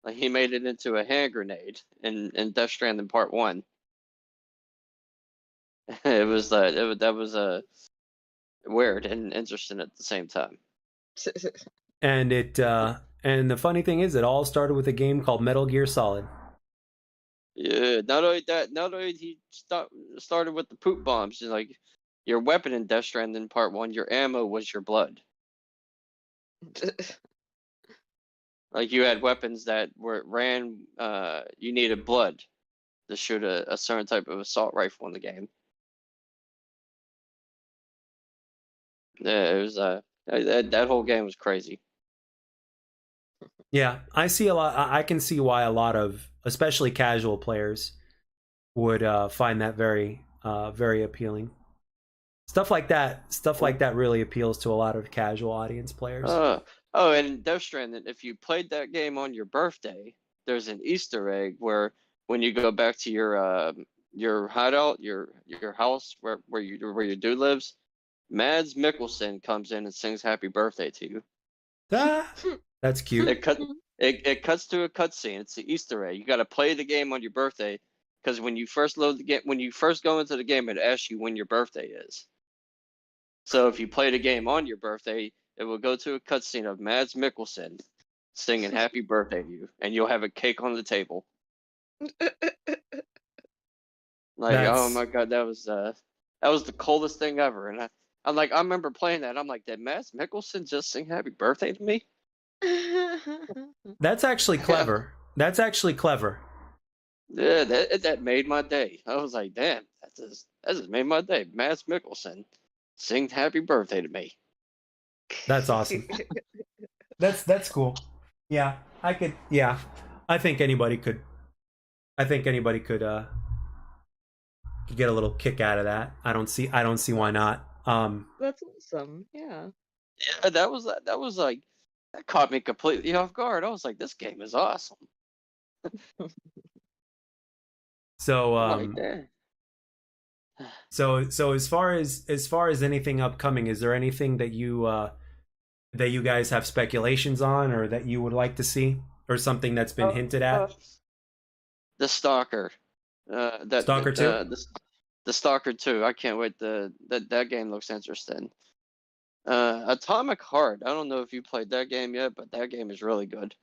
Like he made it into a hand grenade in Death Stranding Part 1. It was that was weird and interesting at the same time. And and the funny thing is, it all started with a game called Metal Gear Solid. Yeah, not only he started with the poop bombs, just like your weapon in Death Stranding Part 1, your ammo was your blood. Like you had weapons that you needed blood to shoot a certain type of assault rifle in the game. Yeah, it was that whole game was crazy. Yeah, I see a lot. I can see why a lot of, especially casual players, would find that very very appealing. Stuff like that really appeals to a lot of casual audience players. And Death Stranding, if you played that game on your birthday, there's an Easter egg where when you go back to your hideout, your house where your dude lives, Mads Mikkelsen comes in and sings "Happy Birthday" to you. That's cute. It cuts to a cutscene. It's the Easter egg. You got to play the game on your birthday because when you first load the game, when you first go into the game, it asks you when your birthday is. So if you play the game on your birthday, it will go to a cutscene of Mads Mikkelsen singing "Happy Birthday" to you, and you'll have a cake on the table. Oh my god, that was the coldest thing ever. And I remember playing that. I'm like, did Mads Mikkelsen just sing "Happy Birthday" to me? That's actually clever. That's actually clever. Yeah, that made my day. I was like, damn, that just made my day. Mads Mikkelsen sing "Happy Birthday" to me. That's awesome. That's cool. Yeah, I could. Yeah, I think anybody could. Could get a little kick out of that. I don't see why not. That's awesome. Yeah. Yeah, that was like that caught me completely off guard. I was like, this game is awesome. So so as far as anything upcoming, is there anything that you guys have speculations on, or that you would like to see, or something that's been hinted at? The Stalker. Stalker 2? The Stalker 2. I can't wait. That game looks interesting. Atomic Heart. I don't know if you played that game yet, but that game is really good.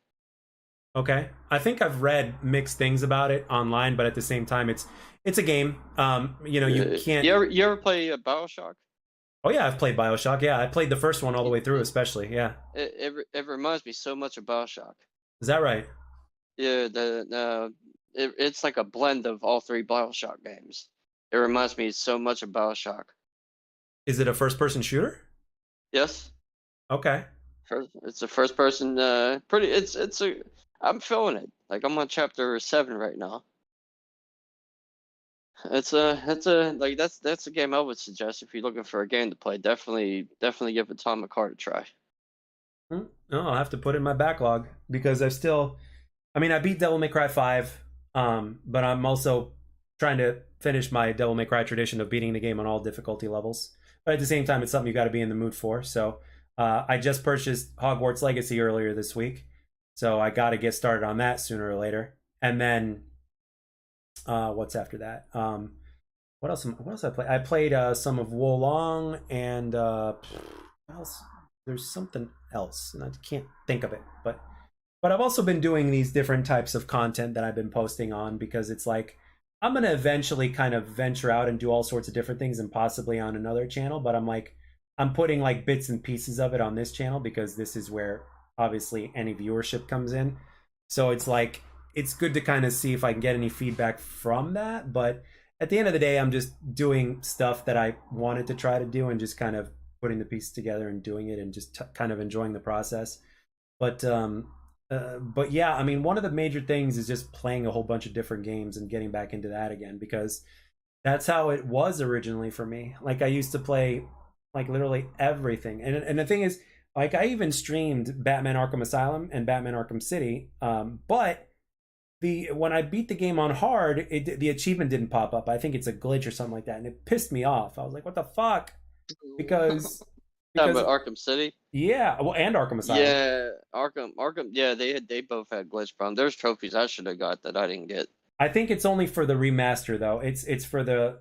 Okay, I think I've read mixed things about it online, but at the same time, it's a game. You know, you can't. You ever play Bioshock? Oh yeah, I've played BioShock. Yeah, I played the first one all the way through, especially. Yeah, It reminds me so much of Bioshock. is that right? Yeah, it's like a blend of all three Bioshock games. It reminds me so much of Bioshock. Is it a first-person shooter? Yes, Okay. it's a first person. Pretty. It's a. I'm feeling it. Like I'm on chapter 7 right now. It's a like that's a game I would suggest if you're looking for a game to play. Definitely give Atomic Heart a try. No, I'll have to put it in my backlog because I've still. I mean, I beat Devil May Cry 5, but I'm also trying to finish my Devil May Cry tradition of beating the game on all difficulty levels. But at the same time, it's something you got to be in the mood for. So I just purchased Hogwarts Legacy earlier this week, so I got to get started on that sooner or later. And then what's after that? What else? What else I played? I played some of Wolong and what else? There's something else, and I can't think of it. But I've also been doing these different types of content that I've been posting on because it's like I'm gonna eventually kind of venture out and do all sorts of different things and possibly on another channel. But I'm like I'm putting like bits and pieces of it on this channel because this is where obviously any viewership comes in. So it's like it's good to kind of see if I can get any feedback from that. But at the end of the day, I'm just doing stuff that I wanted to try to do and just kind of putting the pieces together and doing it and just kind of enjoying the process. But yeah, I mean, one of the major things is just playing a whole bunch of different games and getting back into that again because that's how it was originally for me. Like I used to play like literally everything, and the thing is, like I even streamed Batman Arkham Asylum and Batman Arkham City, but the when I beat the game on hard, the achievement didn't pop up. I think it's a glitch or something like that, and it pissed me off. I was like, what the fuck? Because Talking because about Arkham City. yeah, well, and Arkham Asylum. Yeah, Arkham. Yeah, they both had glitch problems. There's trophies I should have got that I didn't get. I think it's only for the remaster though. It's for the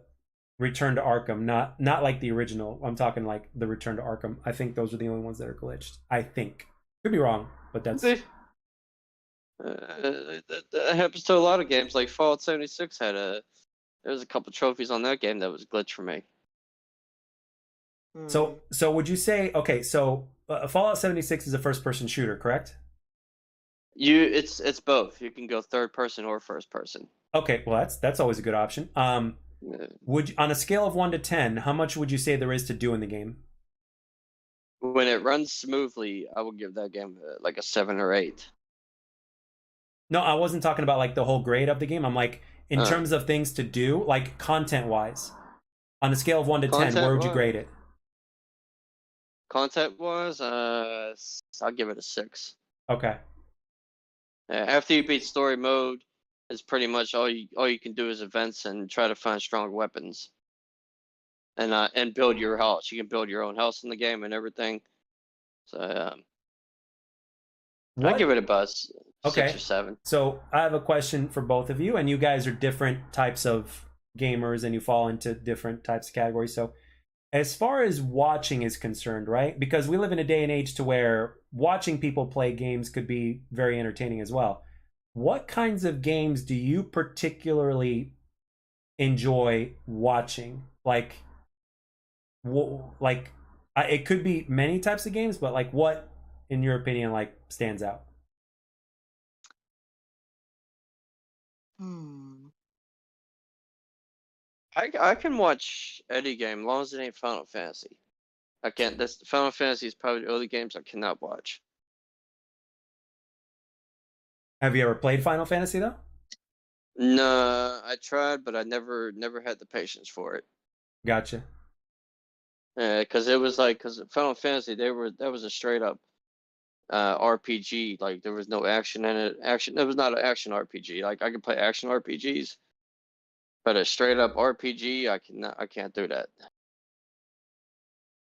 Return to Arkham, not like the original. I'm talking like the Return to Arkham. I think those are the only ones that are glitched. I think could be wrong, but that's That happens to a lot of games. Like Fallout 76 had a. There's a couple trophies on that game that was glitch for me. so. So would you say okay? So Fallout 76 is a first person shooter, correct? It's both. You can go third person or first person. Okay, well that's always a good option. Would on a scale of 1 to 10, how much would you say there is to do in the game? When it runs smoothly, I would give that game like a 7 or 8. No, I wasn't talking about like the whole grade of the game. I'm like in Uh, terms of things to do, like content wise. On a scale of 1 to 10, where would you grade it? Content wise, I'll give it a 6. Okay. After you beat story mode, it's pretty much all you can do is events and try to find strong weapons and build your house. You can build your own house in the game and everything. So I What? give it about 6 Okay. or 7. So I have a question for both of you, and you guys are different types of gamers and you fall into different types of categories. So as far as watching is concerned, right? Because we live in a day and age to where watching people play games could be very entertaining as well. What kinds of games do you particularly enjoy watching? Like it could be many types of games, but like what, in your opinion, like stands out? Hmm. I can watch any game as long as it ain't Final Fantasy. I can't. This Final Fantasy is probably the only games I cannot watch. Have you ever played Final Fantasy though? No, I tried, but I never had the patience for it. Gotcha. Because it was like because Final Fantasy that was a straight up RPG. Like there was no action in it. Action. It was not an action RPG. Like I could play action RPGs, but a straight up RPG, I can't do that.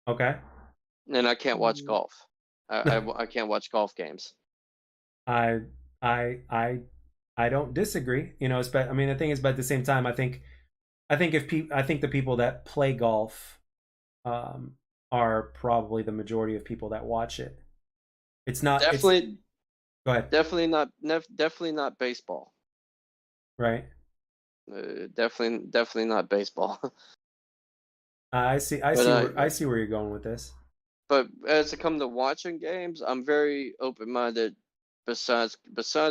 Okay. And I can't watch Hmm. golf. I can't watch golf games. I I I I don't disagree. You know, I mean the thing is, but at the same time, I think the people that play golf um, are probably the majority of people that watch it. It's not. It's Definitely, Go ahead. Definitely not baseball. Right. Definitely not baseball. I see. I But see where you're going with this. but as it comes to watching games, I'm very open-minded. Besides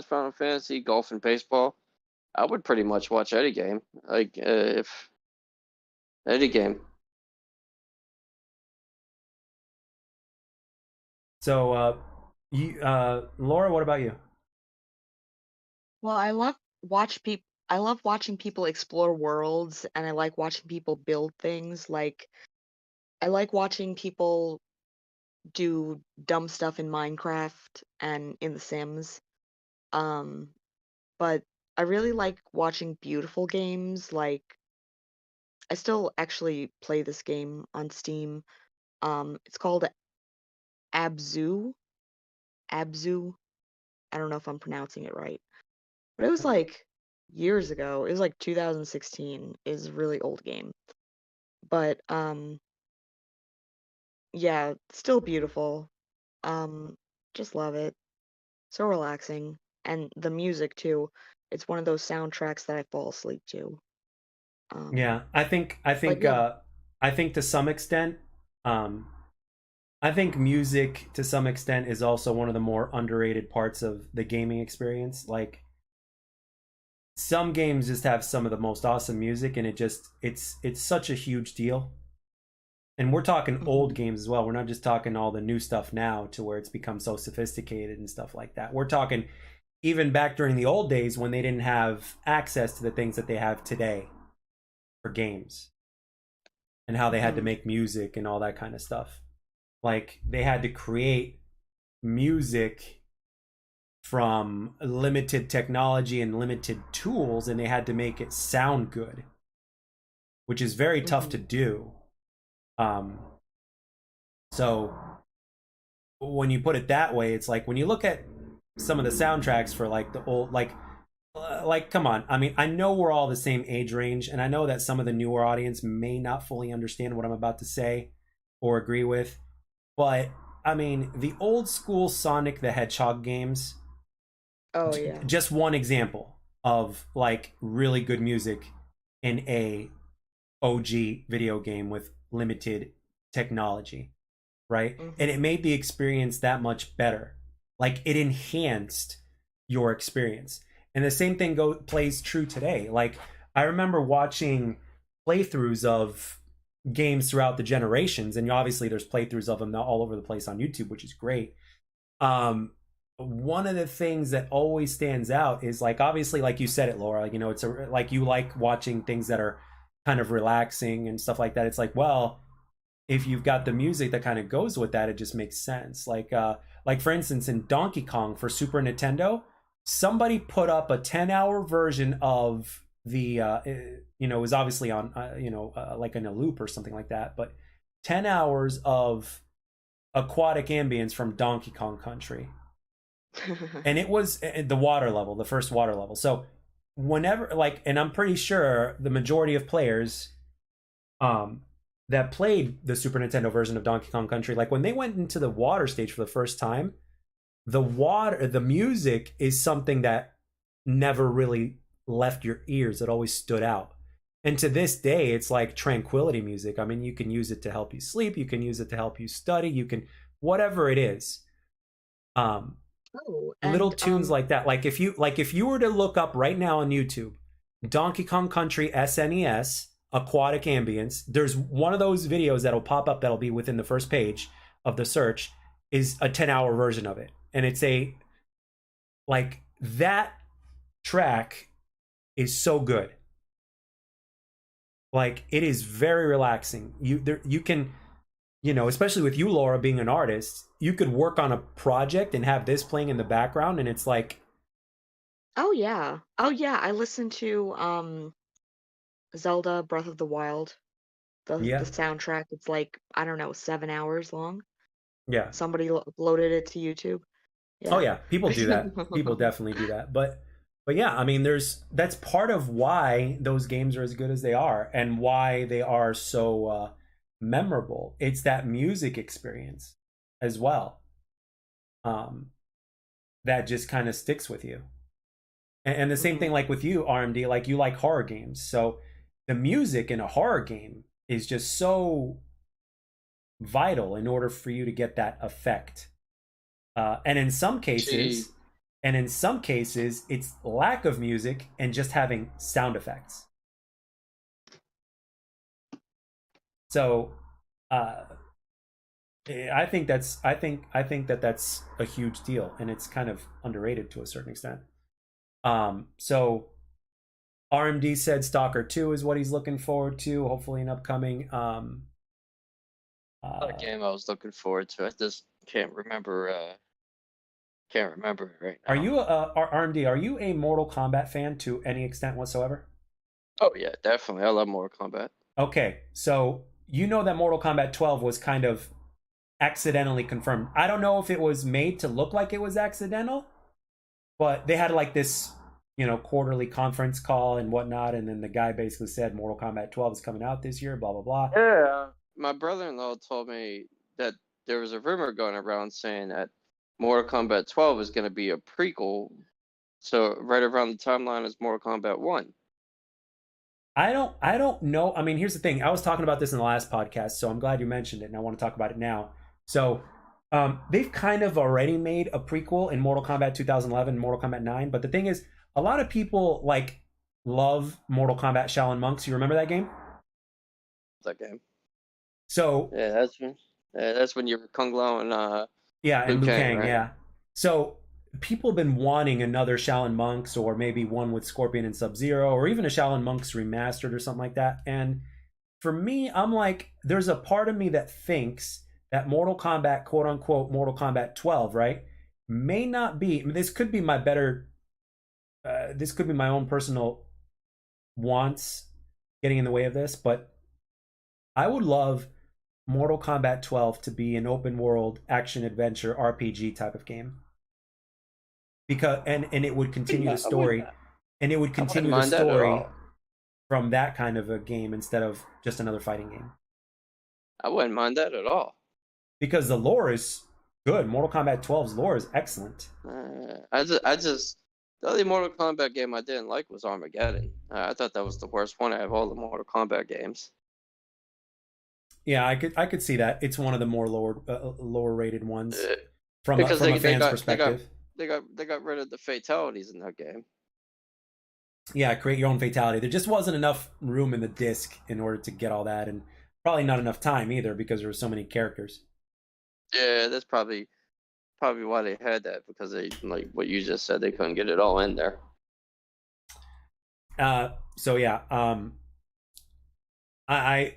Final Fantasy, golf, and baseball, I would pretty much watch any game. Like if any game. So, Laura, what about you? Well, I love watching people explore worlds, and I like watching people build things. Like I like watching people do dumb stuff in Minecraft and in The Sims. Um, but I really like watching beautiful games. Like I still actually play this game on Steam. It's called Abzu. Abzu. I don't know if I'm pronouncing it right. But it was like years ago. It was like 2016. Is a really old game. But yeah, still beautiful. Um just love it. So relaxing. And the music too. It's one of those soundtracks that I fall asleep to. Um Yeah, I but think yeah. I think to some extent, um, I think music to some extent is also one of the more underrated parts of the gaming experience. Like some games just have some of the most awesome music, and it's such a huge deal. And we're talking old Mhm. games as well. We're not just talking all the new stuff now to where it's become so sophisticated and stuff like that. We're talking even back during the old days when they didn't have access to the things that they have today for games and how they had to Mhm. make music and all that kind of stuff. Like they had to create music from limited technology and limited tools, and they had to make it sound good, which is very tough to Mhm. do. Um, so when you put it that way, it's like when you look at some of the soundtracks for like the old, like come on. I mean, I know we're all the same age range, and I know that some of the newer audience may not fully understand what I'm about to say or agree with, but I mean, the old school Sonic the Hedgehog games, Oh yeah. just one example of like really good music in a OG video game with limited technology, right? And it Mhm. made the experience that much better. Like it enhanced your experience. And the same thing plays true today. Like I remember watching playthroughs of games throughout the generations, and obviously there's playthroughs of them all over the place on YouTube, which is great. um One of the things that always stands out is like obviously like you said it, Laura, you know, it's a like you like watching things that are kind of relaxing and stuff like that. It's like, well, if you've got the music that kind of goes with that, it just makes sense. Like for instance in Donkey Kong for Super Nintendo, somebody put up a 10-hour version of the you know, it was obviously on like in a loop or something like that, but 10 hours of aquatic ambience from Donkey Kong Country. And it was the water level, the first water level. So whenever like, and I'm pretty sure the majority of players um that played the Super Nintendo version of Donkey Kong Country, like when they went into the water stage for the first time, the music is something that never really left your ears. It always stood out. And to this day, it's like tranquility music. I mean, you can use it to help you sleep, you can use it to help you study, you can whatever it is. Um, Oh, Little and tunes like that. Like if you were to look up right now on YouTube, Donkey Kong Country SNES aquatic ambience, there's one of those videos that'll pop up that'll be within the first page of the search is a 10-hour version of it. And it's a like that track is so good. Like it is very relaxing. You can, you know, especially with you, Laura, being an artist, you could work on a project and have this playing in the background and it's like, oh yeah. Oh yeah, I listened to Zelda Breath of the Wild. The yeah, soundtrack, it's like, I don't know, 7 hours long. yeah. Somebody uploaded it to YouTube. Oh Yeah. yeah, people do that. People definitely do that. But yeah, I mean there's that's part of why those games are as good as they are and why they are so memorable. It's that music experience as well. Um that just kind of sticks with you. And the same thing like with you, RMD, like you like horror games. So the music in a horror game is just so vital in order for you to get that effect. And in some cases, Gee, it's lack of music and just having sound effects. So I think that's a huge deal, and it's kind of underrated to a certain extent. So RMD said Stalker 2 is what he's looking forward to, hopefully an upcoming. a game I was looking forward to. I just can't remember. Can't remember it right Are now. you RMD? Are you a Mortal Kombat fan to any extent whatsoever? Oh yeah, definitely. I love Mortal Kombat. Okay, so you know that Mortal Kombat 12 was kind of accidentally confirmed. I don't know if it was made to look like it was accidental, but they had like this, quarterly conference call and whatnot, and then the guy basically said Mortal Kombat 12 is coming out this year, blah blah blah. Yeah. My brother-in-law told me that there was a rumor going around saying that Mortal Kombat 12 is going to be a prequel, so right around the timeline as Mortal Kombat 1. I don't know. I mean, here's the thing. I was talking about this in the last podcast, so I'm glad you mentioned it, and I want to talk about it now. So, they've kind of already made a prequel in Mortal Kombat 2011, Mortal Kombat 9. But the thing is, a lot of people love Mortal Kombat Shaolin Monks. You remember that game? That game. So That's when you were Kung Lao and yeah, Liu and Liu Kang, Kang, right? yeah. So people have been wanting another Shaolin Monks, or maybe one with Scorpion and Sub Zero, or even a Shaolin Monks remastered or something like that. And for me, I'm like, there's a part of me that thinks that Mortal Kombat, quote unquote, Mortal Kombat 12, right, may not be. I mean, this could be my better. This could be my own personal wants getting in the way of this, but I would love Mortal Kombat 12 to be an open world action adventure RPG type of game. Because and it would continue the story, and it would I wouldn't continue the mind that at story all. from that kind of a game instead of just another fighting game. I wouldn't mind that at all. Because the lore is good. Mortal Kombat 12's lore is excellent. The only Mortal Kombat game I didn't like was Armageddon. I thought that was the worst one out of all the Mortal Kombat games. Yeah, I could see that. It's one of the more lower rated ones Uh, from because a they fan's got perspective. they got rid of the fatalities in that game. Yeah, create your own fatality. There just wasn't enough room in the disc in order to get all that, and probably not enough time either because there were so many characters. Yeah, that's probably why they had that, because they, like what you just said, they couldn't get it all in there. So yeah, I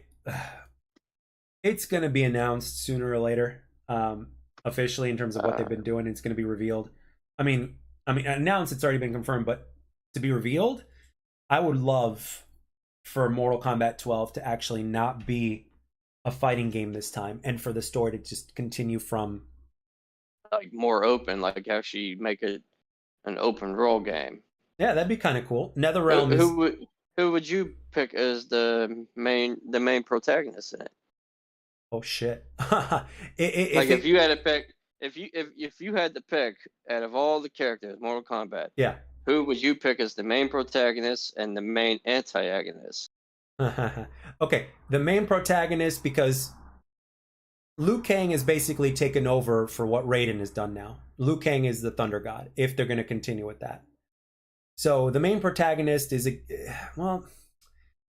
it's gonna be announced sooner or later, officially in terms of what they've been doing. It's gonna be revealed. I mean, announced. It's already been confirmed, but to be revealed, I would love for Mortal Kombat 12 to actually not be a fighting game this time, and for the story to just continue from. Like more open, like actually make it an open world game. Yeah, that'd be kind of cool. Who, NetherRealm is. who would who would you pick as the main protagonist in it? Oh shit! Like if you had to pick, if you had to pick out of all the characters, Mortal Kombat, Yeah. who would you pick as the main protagonist and the main antagonist? Okay, the main protagonist, because Liu Kang has basically taken over for what Raiden has done now. Liu Kang is the Thunder God, if they're going to continue with that. So the main protagonist is, well,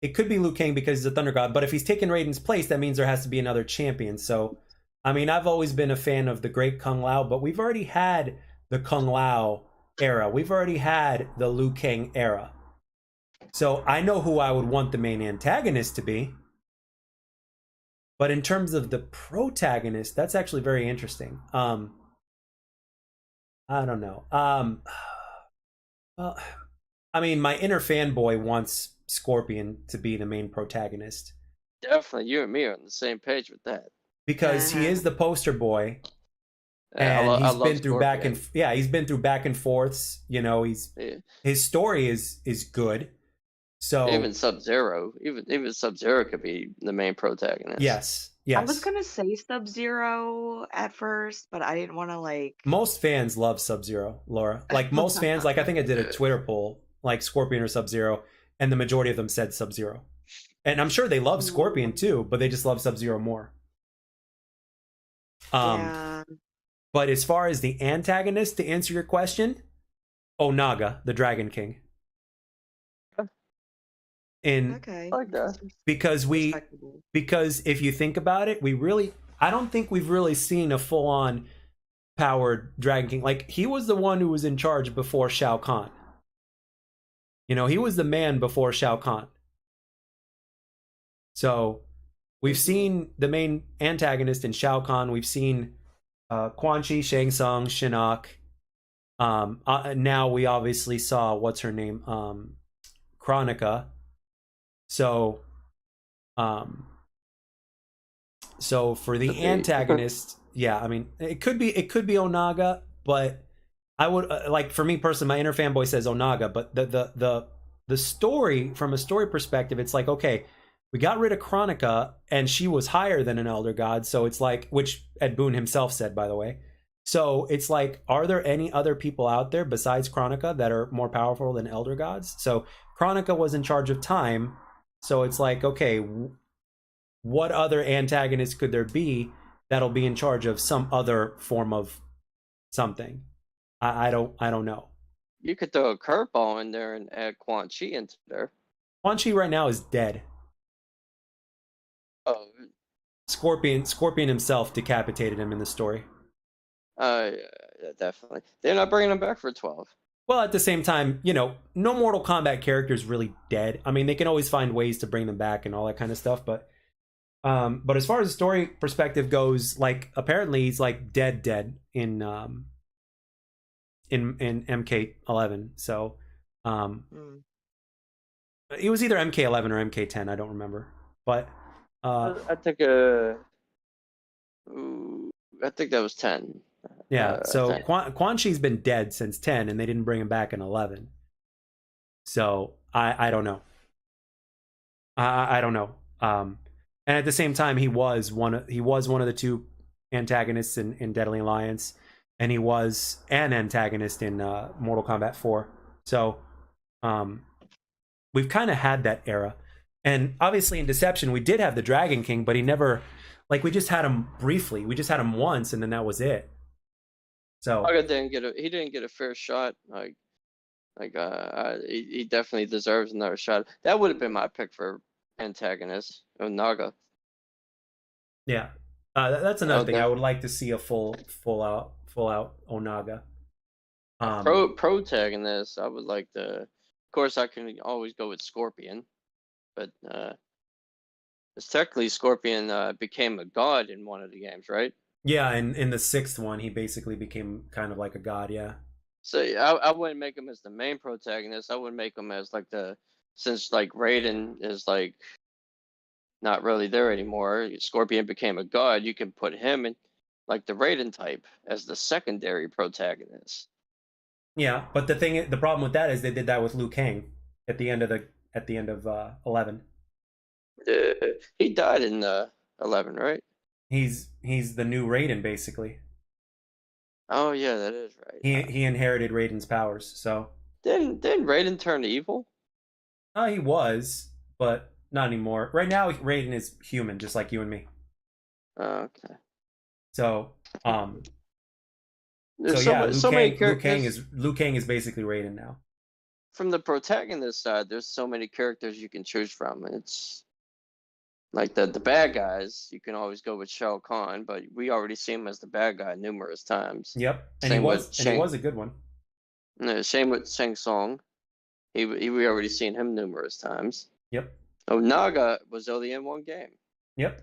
it could be Liu Kang because he's a Thunder God, but if he's taken Raiden's place, that means there has to be another champion. So, I mean, I've always been a fan of the Great Kung Lao, but we've already had the Kung Lao era. We've already had the Liu Kang era. So I know who I would want the main antagonist to be. But in terms of the protagonist, that's actually very interesting. I don't know. Well, I mean, my inner fanboy wants Scorpion to be the main protagonist Definitely, you and me are on the same page with that. because he is the poster boy, and I he's love been through back and Scorpion. yeah, he's been through back and forths. Yeah. His story is good. So Even Sub Zero, even Sub Zero could be the main protagonist. yes, I was Yes. gonna say Sub-Zero at first, but I didn't want to like. Most fans love Sub-Zero, Laura. Like most fans, like I think I did a Uh, Twitter poll, like Scorpion or Sub-Zero, and the majority of them said Sub-Zero. And I'm sure they love Scorpion Mm, too, but they just love Sub-Zero more. Um, yeah. but as far as the antagonist, to answer your question, Onaga, the Dragon King. In Okay. I like that. That's because respectable. because if you think about it, I don't think we've really seen a full on powered Dragon King. Like he was the one who was in charge before Shao Kahn. You know, he was the man before Shao Kahn. So we've Hmm. seen the main antagonist in Shao Kahn. We've seen Quan Chi, Shang Tsung, Shinnok. Now we obviously saw what's her name, Chronica. So, um, so for the Could be. antagonist, yeah, I mean, it could be Onaga, but I would like for me personally, my inner fanboy says Onaga, but the story from a story perspective, it's like okay, we got rid of Chronica, and she was higher than an elder god, so it's like which Ed Boon himself said, by the way. So it's like, are there any other people out there besides Chronica that are more powerful than elder gods? So Chronica was in charge of time, so it's like okay, what other antagonist could there be that'll be in charge of some other form of something? I don't know. You could throw a curveball in there and add Quan Chi into there. Quan Chi right now is dead. Oh, Scorpion himself decapitated him in the story. yeah, definitely. They're not bringing him back for 12. Well, at the same time, you know, no Mortal Kombat character is really dead. I mean, they can always find ways to bring them back and all that kind of stuff, but as far as the story perspective goes, like apparently he's like dead in MK11. So um Mm. it was either MK11 or MK10, I don't remember. But I think ooh, I think that was 10. yeah, I so think. Quan Chi's been dead since 10 and they didn't bring him back in 11. So I don't know. I don't know. And at the same time, he was one of the two antagonists in Deadly Alliance, and he was an antagonist in Mortal Kombat 4. So um, we've kind of had that era, and obviously in Deception we did have the Dragon King, but he never, like, we just had him briefly. We just had him once, and then that was it. So He didn't get a fair shot. He definitely deserves another shot. That would have been my pick for antagonist, Naga. yeah, that's another Oh, thing. I would definitely. like to see a full out Onaga. Protagonist, I would like to. Of course, I can always go with Scorpion, but it's technically Scorpion became a god in one of the games, right? Yeah, and in the sixth one, he basically became kind of like a god. Yeah, So I wouldn't make him as the main protagonist. I would make him as like since like Raiden is like not really there anymore. Scorpion became a god. You can put him in like the Raiden type as the secondary protagonist. yeah. But the problem with that is they did that with Liu Kang at the end of 11. Uh, he died in 11, right? He's the new Raiden basically. Oh yeah, that is right. He inherited Raiden's powers. So Didn't Raiden turn evil? he was, but not anymore. Right now, Raiden is human, just like you and me. Oh, okay. So um, so There's yeah, Liu so many Kang Liu Kang characters is Liu Kang is basically Raiden now. from the protagonist side. There's so many characters you can choose from. It's like the bad guys. You can always go with Shao Kahn, but we already see him as the bad guy numerous times. Yep, and he Same with was and he was a good one. Same with Shang Tsung. We already seen him numerous times. Yep, Oh, Naga was only in one game. yep.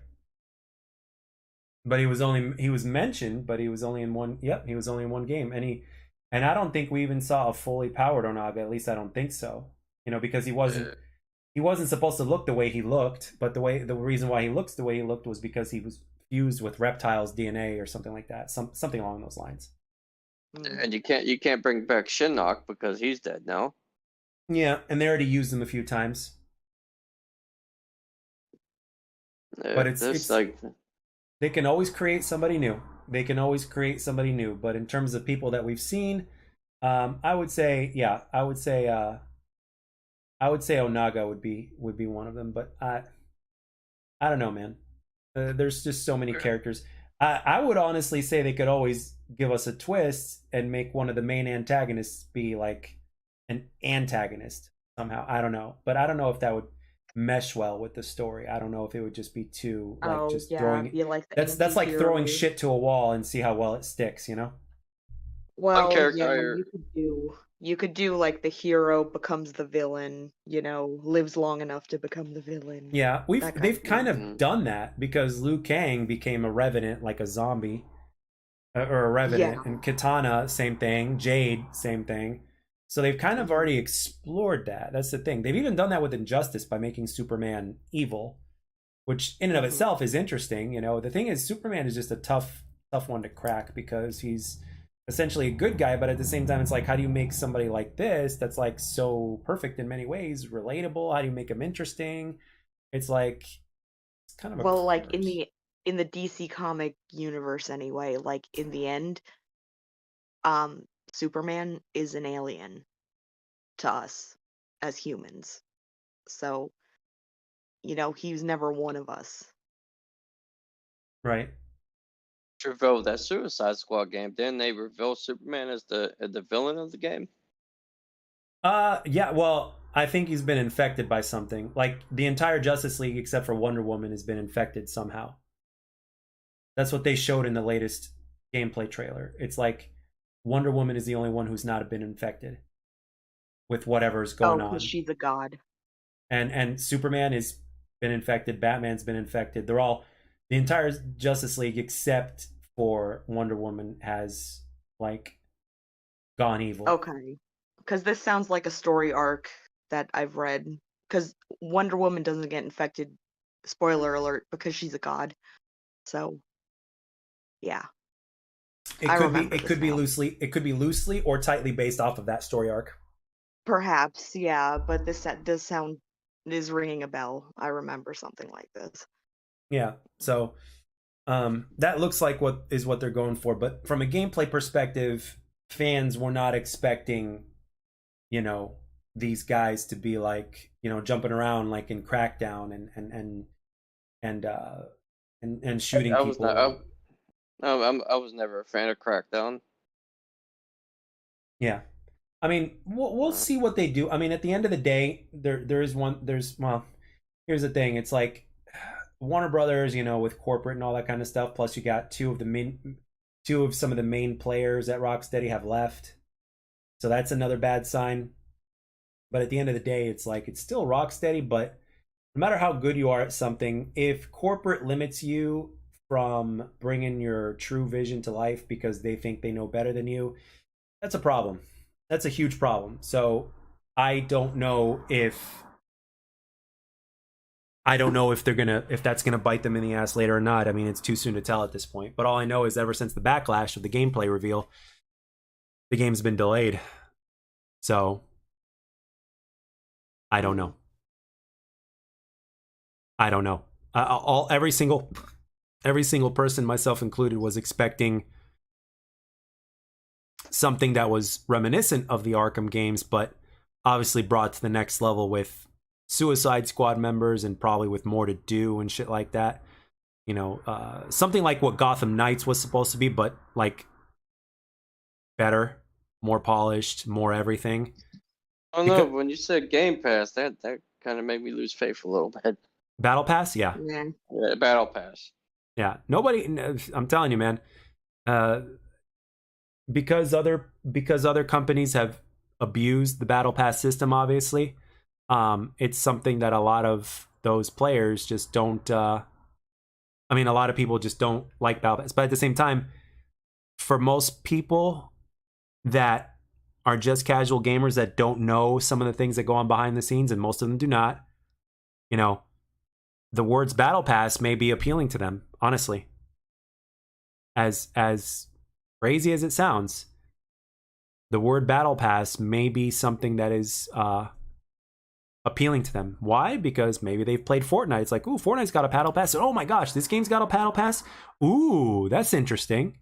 But he was mentioned, but he was only in one. Yep, he was only in one game, and I don't think we even saw a fully powered Onaga. At least I don't think so. You know, because he wasn't Uh, he wasn't supposed to look the way he looked, but the reason why he looks the way he looked was because he was fused with reptiles' DNA or something like that, something along those lines. Mm. and you can't bring back Shinnok because he's dead now. Yeah, and they already used him a few times, but it's There's it's like They can always create somebody new. They can always create somebody new. But in terms of people that we've seen, I would say, yeah, I would say Onaga would be one of them. But I don't know, man. There's just so many characters. I would honestly say they could always give us a twist and make one of the main antagonists be like an antagonist somehow. I don't know, but I don't know if that would mesh well with the story. I don't know if it would just be too like Oh just yeah, throwing. be like the That's like throwing anti-hero. shit to a wall and see how well it sticks. You know? One Well, character yeah, I you could do like the hero becomes the villain, lives long enough to become the villain. Yeah, That kind they've of kind thing. of done that because Liu Kang became a revenant, like a zombie, or a Yeah. revenant, and Katana, same thing. Jade, same thing. So they've kind of hmm already explored that. That's the thing. They've even done that with Injustice by making Superman evil, which in and of hmm itself is interesting. You know, the thing is, Superman is just a tough one to crack because he's essentially a good guy, but at the same time, it's like, how do you make somebody like this that's like so perfect in many ways, relatable? How do you make him interesting? It's like it's kind of a Well, like curse. in the DC comic universe anyway, like in the end, Superman is an alien to us as humans. So, he's never one of us. Right. revealed that Suicide Squad game. Didn't they reveal Superman as the villain of the game? Yeah, well, I think he's been infected by something. Like the entire Justice League except for Wonder Woman has been infected somehow. That's what they showed in the latest gameplay trailer. It's like Wonder Woman is the only one who's not been infected with whatever's Oh, going because on. she's a god. And Superman has been infected, Batman's been infected. They're all the entire Justice League except for Wonder Woman has like gone evil. Okay. Because this sounds like a story arc that I've read. Because Wonder Woman doesn't get infected, spoiler alert, because she's a god. So, yeah, I remember It this could be now. loosely or tightly based off of that story arc. Perhaps, yeah, but this does sound is ringing a bell. I remember something like this. Yeah. So that looks like what they're going for, but from a gameplay perspective, fans were not expecting, you know, these guys to be like, jumping around like in Crackdown and uh and shooting I was not. people. I was never a fan of Crackdown. Yeah. I mean, we'll Uh, see what they do. I mean, at the end of the day, there is one. There's well, here's the thing. It's like Warner Brothers, with corporate and all that kind of stuff. Plus, you got two of some of the main players at Rocksteady have left, so that's another bad sign. But at the end of the day, it's like it's still Rocksteady. But no matter how good you are at something, if corporate limits you from bringing your true vision to life because they think they know better than you, that's a problem. That's a huge problem. So I don't know if if that's gonna bite them in the ass later or not. I mean, it's too soon to tell at this point. But all I know is ever since the backlash of the gameplay reveal, the game's been delayed. So I don't Mm. know. I don't know. All every single person, myself included, was expecting something that was reminiscent of the Arkham games, but obviously brought to the next level with Suicide Squad members and probably with more to do and shit like that. Something like what Gotham Knights was supposed to be, but like better, more polished, more everything. I don't know. Because When you said Game Pass, that kind of made me lose faith a little bit. Battle Pass, yeah, Yeah. Yeah, Battle Pass. yeah. Nobody, I'm telling you, man. Uh, because other companies have abused the Battle Pass system, obviously, it's something that a lot of those players just don't. I mean, a lot of people just don't like Battle Pass, but at the same time, for most people that are just casual gamers that don't know some of the things that go on behind the scenes, and most of them do not, you know, the words Battle Pass may be appealing to them, honestly. As crazy as it sounds, the word Battle Pass may be something that is appealing to them. Why? Because maybe they've played Fortnite. It's like, ooh, Fortnite's got a paddle pass. Oh my gosh, this game's got a paddle pass. Ooh, that's interesting.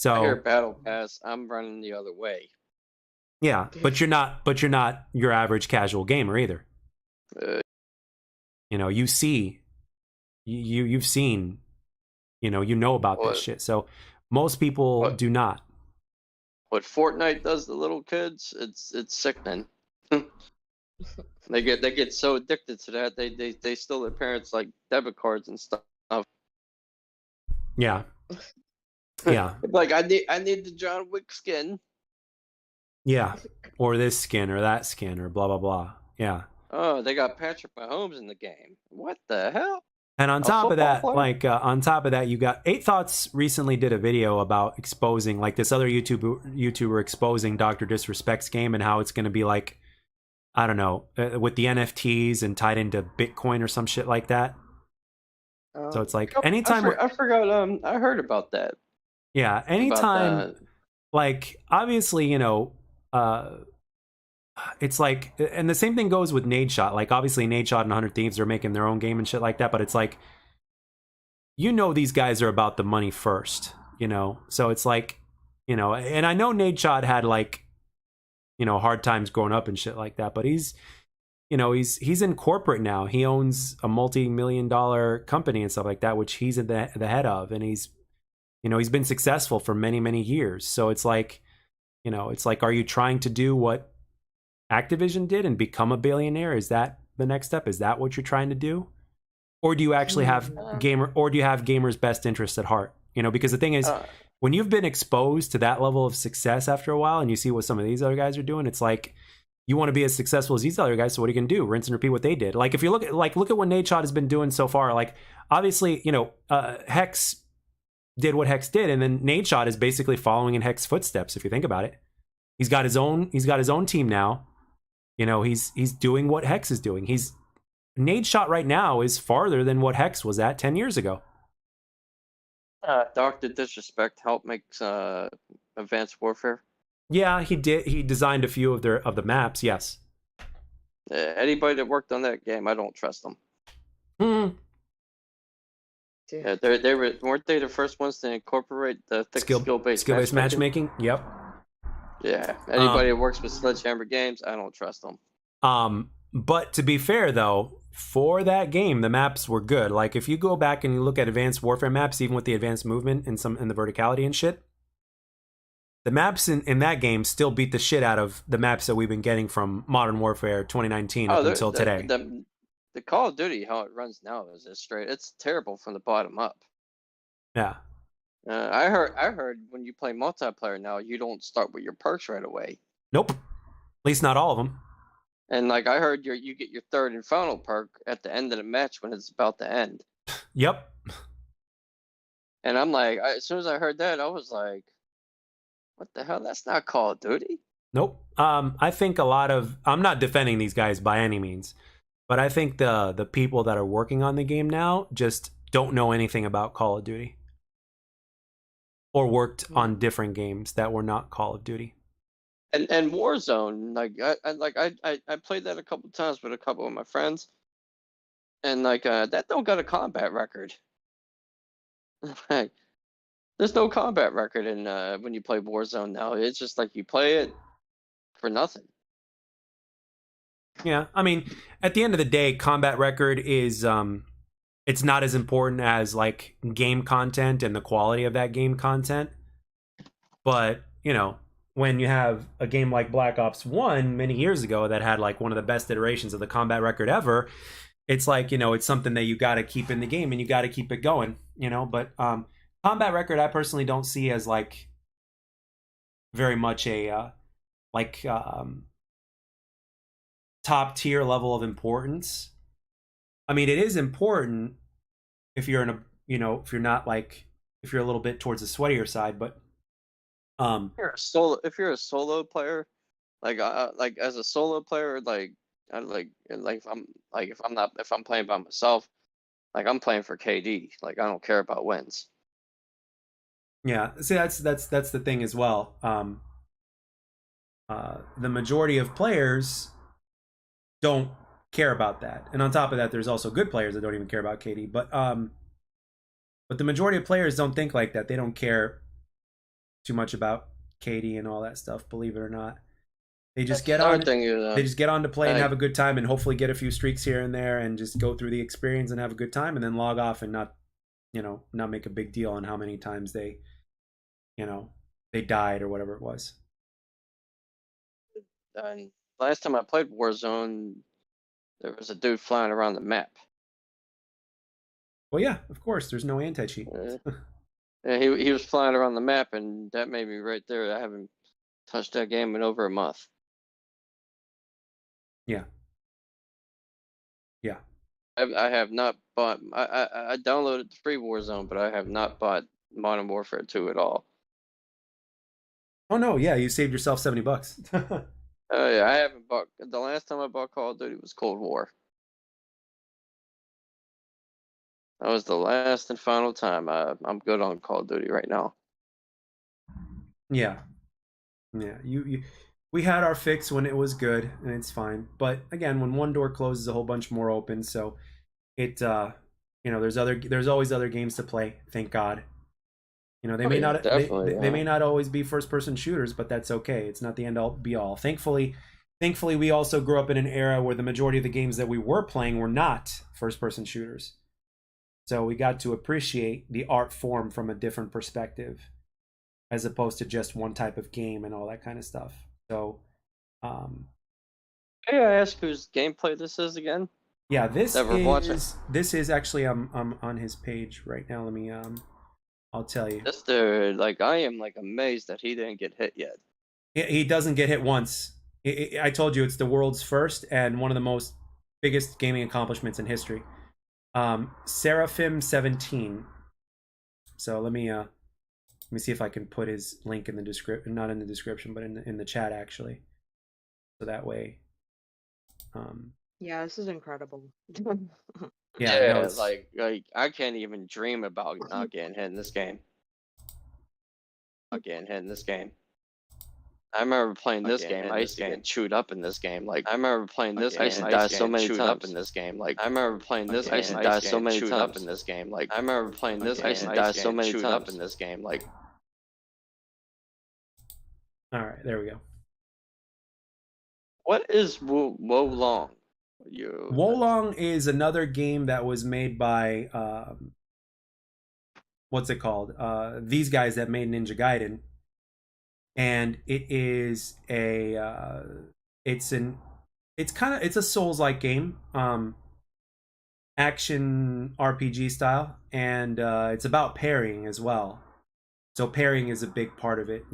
I hear So battle pass. I'm running the other way. yeah, but you're not your average casual gamer either. Uh, You know, you've seen, you know about this what shit. So most people what do not. what Fortnite does to little kids? It's sickening. They get so addicted to that they steal their parents like debit cards and stuff. Yeah, yeah, Like I need the John Wick skin. yeah. Or this skin or that skin or blah blah blah. Yeah. Oh, they got Patrick Mahomes in the game. What the hell? And on A top of football that, player? like on top of that, you got Eight Thoughts recently did a video about exposing like this other YouTuber exposing Doctor Disrespect's game and how it's going to be like, I don't know, with the NFTs and tied into Bitcoin or some shit like that. So it's like Oh, anytime, I forgot. I heard about that. yeah, About anytime, like obviously, it's like, and the same thing goes with Nade Shot. Like obviously, Nade Shot and 100 Thieves are making their own game and shit like that, but it's like, these guys are about the money first, so it's like, and I know Nade Shot had like, hard times growing up and shit like that, but he's in corporate now. He owns a multi-million-dollar company and stuff like that, which he's at the head of, and he's been successful for many many years. So it's like, are you trying to do what Activision did and become a billionaire? Is that the next step? Is that what you're trying to do? Or do you actually have gamers' best interests at heart? Because the thing is, when you've been exposed to that level of success after a while and you see what some of these other guys are doing, it's like you want to be as successful as these other guys. So what are you going to do? Rinse and repeat what they did. Like if you look at what Nate Shot has been doing so far. Like obviously, Hex did what Hex did, and then Nate Shot is basically following in Hex's footsteps. If you think about it, he's got his own team now. He's doing what Hex is doing. Nade Shot right now is farther than what Hex was at 10 years ago. Doctor Disrespect helped make Advanced Warfare. Yeah, he did. He designed a few of the maps. Yes. Anybody that worked on that game, I don't trust them. Mm. Yeah, weren't they the first ones to incorporate the skill-based matchmaking? Yep. Yeah. Anybody that works with Sledgehammer Games, I don't trust them. But to be fair though, for that game, the maps were good. Like if you go back and you look at Advanced Warfare maps, even with the advanced movement and in the verticality and shit, the maps in that game still beat the shit out of the maps that we've been getting from Modern Warfare 2019 up until today. The Call of Duty, how it runs now is it's terrible from the bottom up. Yeah. I heard when you play multiplayer now, you don't start with your perks right away. Nope. At least not all of them. And like I heard, you get your third and final perk at the end of the match when it's about to end. Yep. And I'm like, as soon as I heard that, I was like, "What the hell? That's not Call of Duty." Nope. I think I'm not defending these guys by any means, but I think the people that are working on the game now just don't know anything about Call of Duty, or worked on different games that were not Call of Duty. And Warzone, I played that a couple times with a couple of my friends, and that don't got a combat record. Like, there's no combat record in when you play Warzone now. It's just like you play it for nothing. Yeah, I mean, at the end of the day, combat record is it's not as important as like game content and the quality of that game content. But when you have a game like Black Ops 1 many years ago that had like one of the best iterations of the combat record ever, it's like, it's something that you got to keep in the game and you got to keep it going, but combat record I personally don't see as like very much a top tier level of importance. I mean, it is important if you're in a, if you're not like, if you're a little bit towards the sweatier side, but if you're a solo player, like as a solo player, if I'm playing by myself, like I'm playing for KD, like I don't care about wins. Yeah, see, that's the thing as well. The majority of players don't care about that. And on top of that, there's also good players that don't even care about KD. But the majority of players don't think like that. They don't care too much about KD and all that stuff, believe it or not. They just get Another on. thing is, They just get on to play and I- have a good time, and hopefully get a few streaks here and there, and just go through the experience and have a good time, and then log off and not, not make a big deal on how many times they, they died or whatever it was. and last time I played Warzone, there was a dude flying around the map. Well, yeah, of course. There's no anti-cheat. Yeah, he was flying around the map, and that made me right there. I haven't touched that game in over a month. Yeah. Yeah. I have not bought. I downloaded the free Warzone, but I have not bought Modern Warfare 2 at all. Oh no, yeah, you saved yourself $70. Yeah, I haven't bought. The last time I bought Call of Duty was Cold War. That was the last and final time. I'm good on Call of Duty right now. Yeah. Yeah. We had our fix when it was good, and it's fine. But again, when one door closes, a whole bunch more open. So it there's always other games to play, thank God. They may not they may not always be first person shooters, but that's okay. It's not the end all be all. Thankfully we also grew up in an era where the majority of the games that we were playing were not first person shooters. So we got to appreciate the art form from a different perspective, as opposed to just one type of game and all that kind of stuff. So Hey, I ask whose gameplay this is again? yeah, this That we're watching. is actually I'm on his page right now. Let me I'll tell you. This dude, like, I am like amazed that he didn't get hit yet. He doesn't get hit once. I told you, it's the world's first and one of the most biggest gaming accomplishments in history. Seraphim 17. So let me see if I can put his link in the description, not in the description, but in the chat actually. So that way. Yeah, this is incredible. Yeah, no, like I can't even dream about not getting hit in this game. Not getting hit in this game. I remember playing this game. I used to get chewed up in this game. Like I remember playing this. I used to die so many times in this game. Like I remember playing this. I used to die so many times in this game. Like I remember playing this. I used to die so many times in this game. Like. All right, there we go. What is Wolong? Wolong is another game that was made by what's it called? These guys that made Ninja Gaiden, and it is it's a Souls-like game, action RPG style, and it's about parrying as well. So parrying is a big part of it.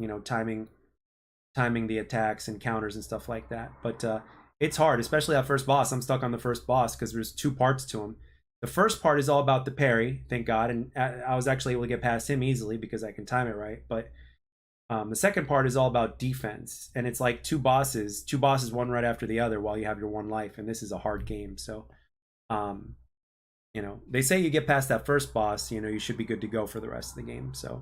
Timing the attacks and counters and stuff like that. But it's hard, especially that first boss. I'm stuck on the first boss because there's two parts to him. The first part is all about the parry, thank God, and I was actually able to get past him easily because I can time it right. But the second part is all about defense, and it's like two bosses, one right after the other while you have your one life, and this is a hard game. So, they say you get past that first boss, you should be good to go for the rest of the game. So.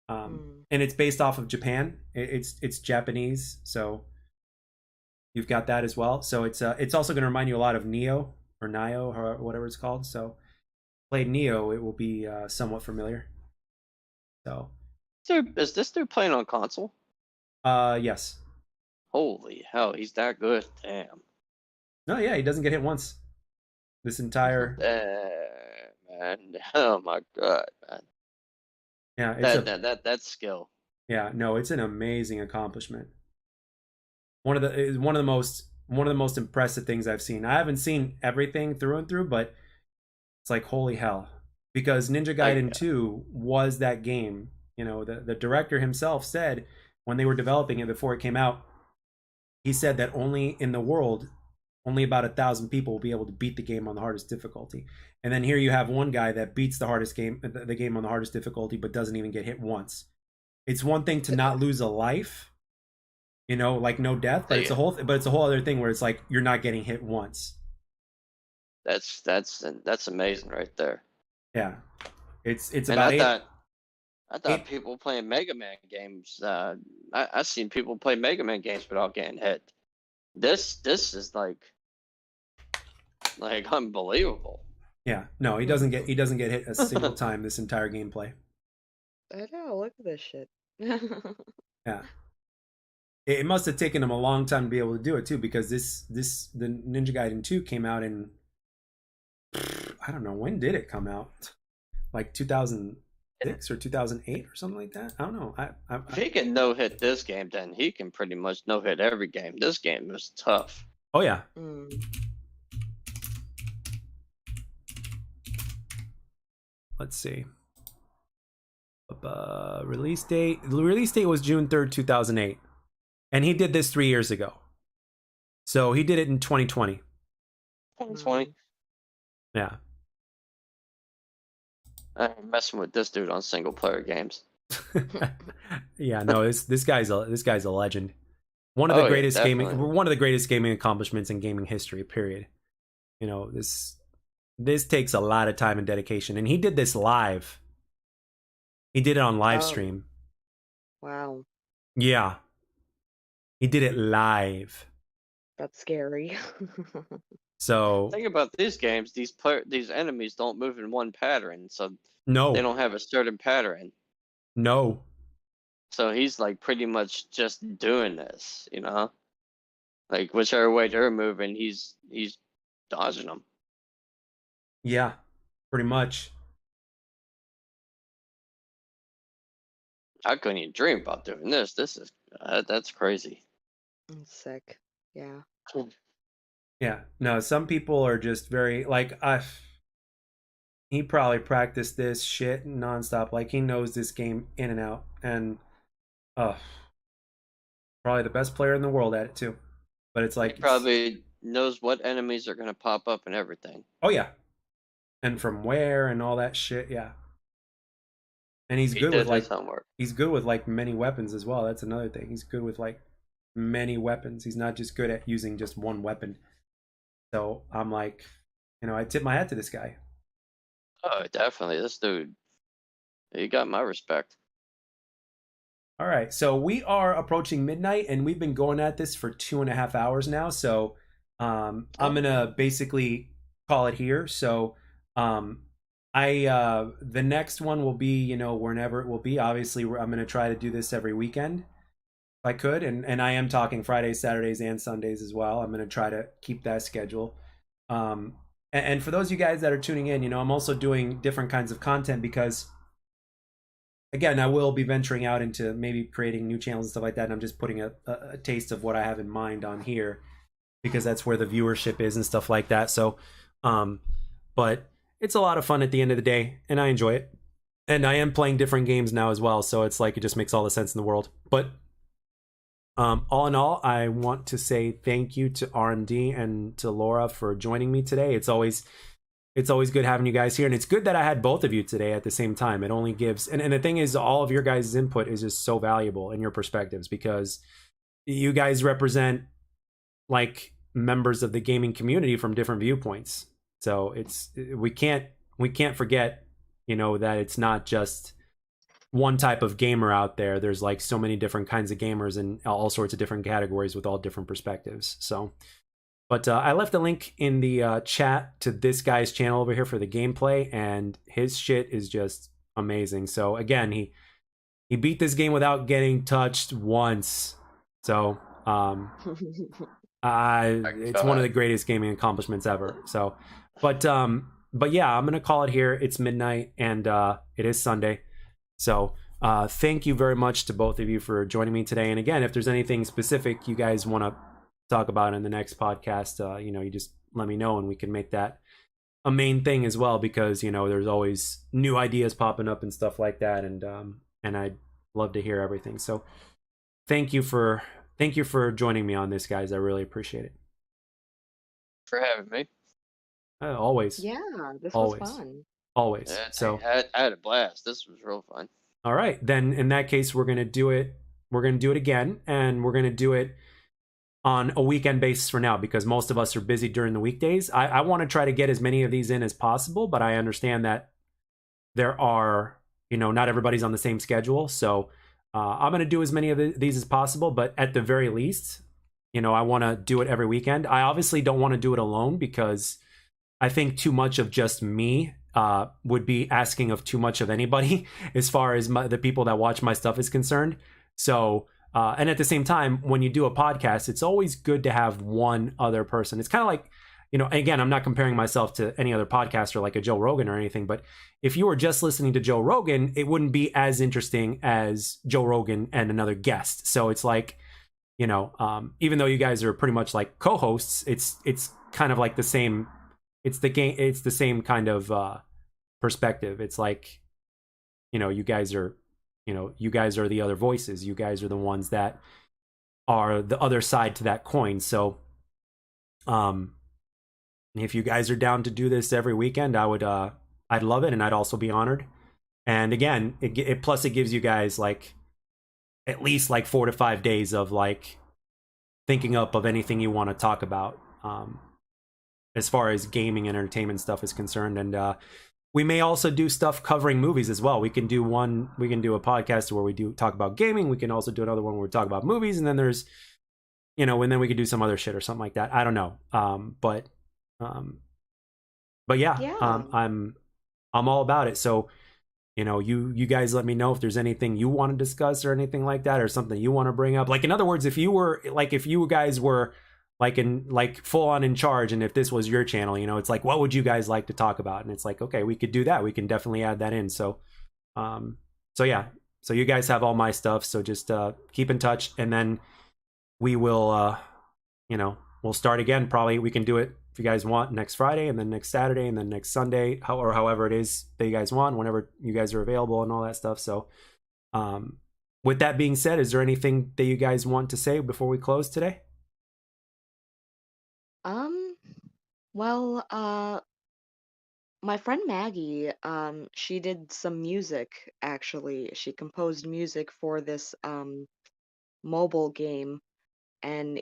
And it's based off of Japan. It's Japanese, so you've got that as well. So it's also going to remind you a lot of Neo or whatever it's called. So played Neo, it will be somewhat familiar. So is this dude playing on console? Yes. Holy hell, he's that good. Damn. No, yeah, he doesn't get hit once. This entire man. Oh my God, man. Yeah, that's skill. Yeah, no, it's an amazing accomplishment. One of the most impressive things I've seen. I haven't seen everything through and through, but it's like holy hell. Because Ninja Gaiden 2 was that game. The director himself said when they were developing it before it came out, he said that only in the world, only about 1,000 people will be able to beat the game on the hardest difficulty. And then here you have one guy that beats the game on the hardest difficulty, but doesn't even get hit once. It's one thing to not lose a life, like no death, but it's a whole other thing where it's like you're not getting hit once. That's amazing right there. Yeah, it's and about I thought people playing Mega Man games. I've seen people play Mega Man games without getting hit. This is like like unbelievable. Yeah, no, he doesn't get hit a single time this entire gameplay. I know, look at this shit. Yeah, it must have taken him a long time to be able to do it too, because the Ninja Gaiden 2 came out in, I don't know, when did it come out? Like 2006 or 2008 or something like that. I don't know. If he can no hit this game, then he can pretty much no hit every game. This game was tough. Oh yeah. Mm. Let's see. Release date. The release date was June 3rd, 2008, and he did this 3 years ago. So he did it in 2020. 2020. Yeah. I ain't messing with this dude on single player games. Yeah, no, this guy's a legend. One of the greatest gaming accomplishments in gaming history, period. You know, this takes a lot of time and dedication, and he did this live. He did it on live stream. Wow. Yeah. He did it live. That's scary. So think about these games. These enemies don't move in one pattern, so no, they don't have a certain pattern. No. So he's like pretty much just doing this, you know, like whichever way they're moving, he's dodging them. Yeah, pretty much. I couldn't even dream about doing this. This is that's crazy. I'm sick. Yeah. Yeah. No, some people are just very like he probably practiced this shit nonstop. Like he knows this game in and out, and probably the best player in the world at it too. But it's like he probably knows what enemies are gonna pop up and everything. Oh yeah, and from where and all that shit. Yeah. And he's good with like homework. He's good with like many weapons as well. That's another thing. He's good with like many weapons. He's not just good at using just one weapon. So I'm like, you know, I tip my hat to this guy. Oh, definitely. This dude, he got my respect. All right. So we are approaching midnight, and we've been going at this for 2.5 hours now. So I'm going to basically call it here. So the next one will be, you know, whenever it will be. Obviously, I'm going to try to do this every weekend if I could. And I am talking Fridays, Saturdays, and Sundays as well. I'm going to try to keep that schedule. And for those of you guys that are tuning in, you know, I'm also doing different kinds of content because, again, I will be venturing out into maybe creating new channels and stuff like that. And I'm just putting a taste of what I have in mind on here because that's where the viewership is and stuff like that. So, but it's a lot of fun at the end of the day, and I enjoy it. And I am playing different games now as well, so it's like it just makes all the sense in the world. But all in all, I want to say thank you to RMD and to Laura for joining me today. It's always good having you guys here, and it's good that I had both of you today at the same time. It only gives, and the thing is, all of your guys' input is just so valuable in your perspectives because you guys represent like members of the gaming community from different viewpoints. So we can't forget, you know, that it's not just one type of gamer out there. There's like so many different kinds of gamers in all sorts of different categories with all different perspectives. So, but I left a link in the chat to this guy's channel over here for the gameplay, and his shit is just amazing. So again, he beat this game without getting touched once. So it's one of the greatest gaming accomplishments ever. So, but yeah, I'm gonna call it here. It's midnight, and it is Sunday. So thank you very much to both of you for joining me today. And again, if there's anything specific you guys want to talk about in the next podcast, you know, you just let me know and we can make that a main thing as well, because, you know, there's always new ideas popping up and stuff like that. And I'd love to hear everything. So thank you for joining me on this, guys. I really appreciate it. For having me. Always. Yeah, this always. was fun. Always. Yeah, so I had a blast. This was real fun. All right, then in that case, we're gonna do it again, and we're gonna do it on a weekend basis for now because most of us are busy during the weekdays. I want to try to get as many of these in as possible, but I understand that there are, you know, not everybody's on the same schedule. So I'm gonna do as many of these as possible, but at the very least, you know, I want to do it every weekend. I obviously don't want to do it alone because I think too much of just me would be asking of too much of anybody as far as the people that watch my stuff is concerned. So, and at the same time, when you do a podcast, it's always good to have one other person. It's kind of like, again, I'm not comparing myself to any other podcaster like a Joe Rogan or anything, but if you were just listening to Joe Rogan, it wouldn't be as interesting as Joe Rogan and another guest. So it's like, even though you guys are pretty much like co-hosts, it's kind of like the same. It's the same kind of perspective. It's like, you guys are the other voices. You guys are the ones that are the other side to that coin. So, if you guys are down to do this every weekend, I'd love it, and I'd also be honored. And again, it plus it gives you guys like at least like 4 to 5 days of like thinking up of anything you want to talk about, as far as gaming and entertainment stuff is concerned. And we may also do stuff covering movies as well. We can do a podcast where we do talk about gaming. We can also do another one where we talk about movies, and then there's, and then we could do some other shit or something like that. I don't know. But yeah, Yeah. I'm all about it. So, you guys let me know if there's anything you want to discuss or anything like that, or something you want to bring up. Like, in other words, if you guys were like full on in charge, and if this was your channel, it's like, what would you guys like to talk about? And it's like, okay, we could do that. We can definitely add that in. So, yeah. So you guys have all my stuff. So just keep in touch, and then we will, we'll start again. Probably we can do it if you guys want next Friday, and then next Saturday, and then next Sunday, or however it is that you guys want, whenever you guys are available and all that stuff. So, with that being said, is there anything that you guys want to say before we close today? Well, my friend Maggie, she did some music actually. She composed music for this mobile game, and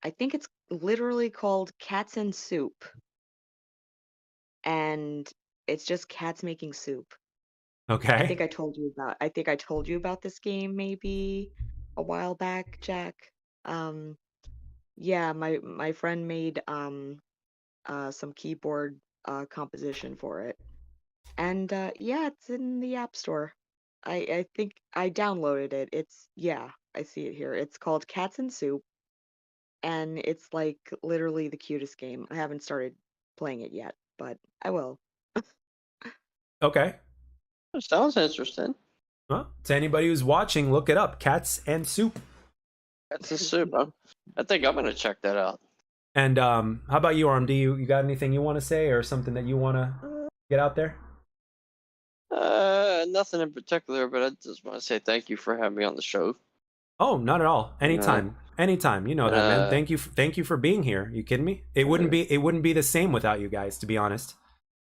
I think it's literally called Cats and Soup, and it's just cats making soup. I Okay. think I told you about this game maybe a while back, Jack. Um, yeah, my friend made some keyboard composition for it. And yeah, it's in the App Store. I think I downloaded it. Yeah, I see it here. It's called Cats and Soup, and it's like literally the cutest game. I haven't started playing it yet, but I will. Okay. Sounds interesting. Well, to anybody who's watching, look it up. Cats and Soup. That's a soup. I think I'm gonna check that out. And how about you, Arm? Do you got anything you want to say, or something that you want to get out there? Nothing in particular, but I just want to say thank you for having me on the show. Oh, not at all. Anytime. Anytime. You know that, man. Thank you for being here. You kidding me? It wouldn't be the same without you guys, to be honest.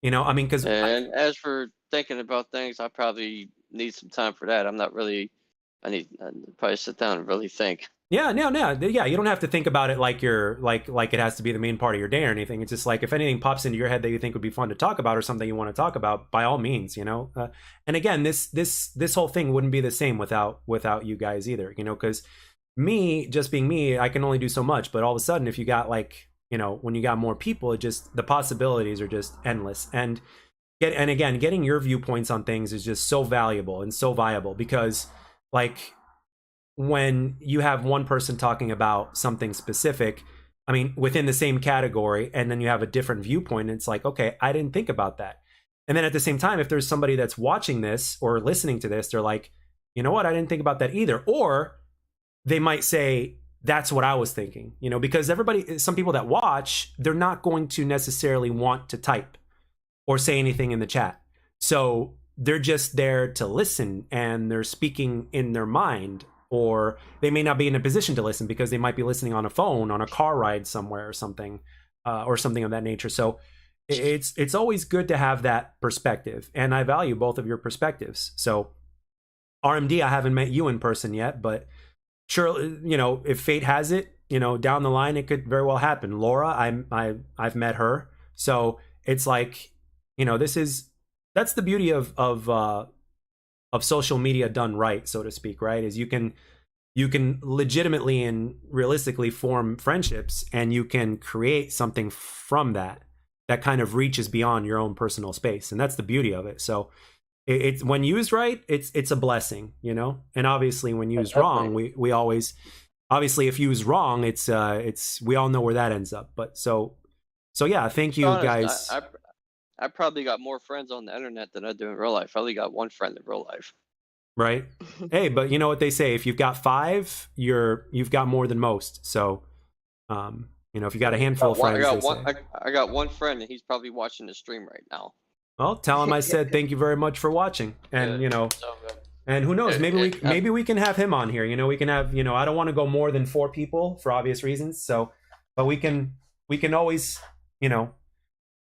I mean, because And as for thinking about things, I probably need some time for that. I'm not really. I'd probably sit down and really think. yeah, no, yeah. You don't have to think about it like you're like it has to be the main part of your day or anything. It's just like if anything pops into your head that you think would be fun to talk about, or something you want to talk about, by all means, and again, this whole thing wouldn't be the same without you guys either, because me just being me, I can only do so much. But all of a sudden, if you got like, when you got more people, it just, the possibilities are just endless. And again, getting your viewpoints on things is just so valuable and so viable, because like, when you have one person talking about something specific, I mean, within the same category, and then you have a different viewpoint, it's like, okay, I didn't think about that. And then at the same time, if there's somebody that's watching this or listening to this, they're like, you know what, I didn't think about that either. Or they might say, that's what I was thinking, because some people that watch, they're not going to necessarily want to type or say anything in the chat. So they're just there to listen, and they're speaking in their mind, or they may not be in a position to listen because they might be listening on a phone, on a car ride somewhere, or something of that nature. So it's always good to have that perspective, and I value both of your perspectives. So RMD, I haven't met you in person yet, but sure, if fate has it, down the line, it could very well happen. Laura, I've met her, so it's like, that's the beauty of social media done right, so to speak, right? Is you can legitimately and realistically form friendships, and you can create something from that. that kind of reaches beyond your own personal space, and that's the beauty of it. So it's when used right, it's a blessing, you know. And obviously, when used wrong, we always obviously if used wrong, it's we all know where that ends up. But so yeah, thank you Honest, guys. I probably got more friends on the internet than I do in real life. I only got one friend in real life. Right? Hey, but you know what they say: if you've got five, you've got more than most. So, you know, if you got a handful of friends, I got one friend, and he's probably watching the stream right now. well, tell him I said thank you very much for watching, and you know, and who knows, maybe we can have him on here. You know, we can have, you know, I don't want to go more than 4 people for obvious reasons. So, but we can always, you know,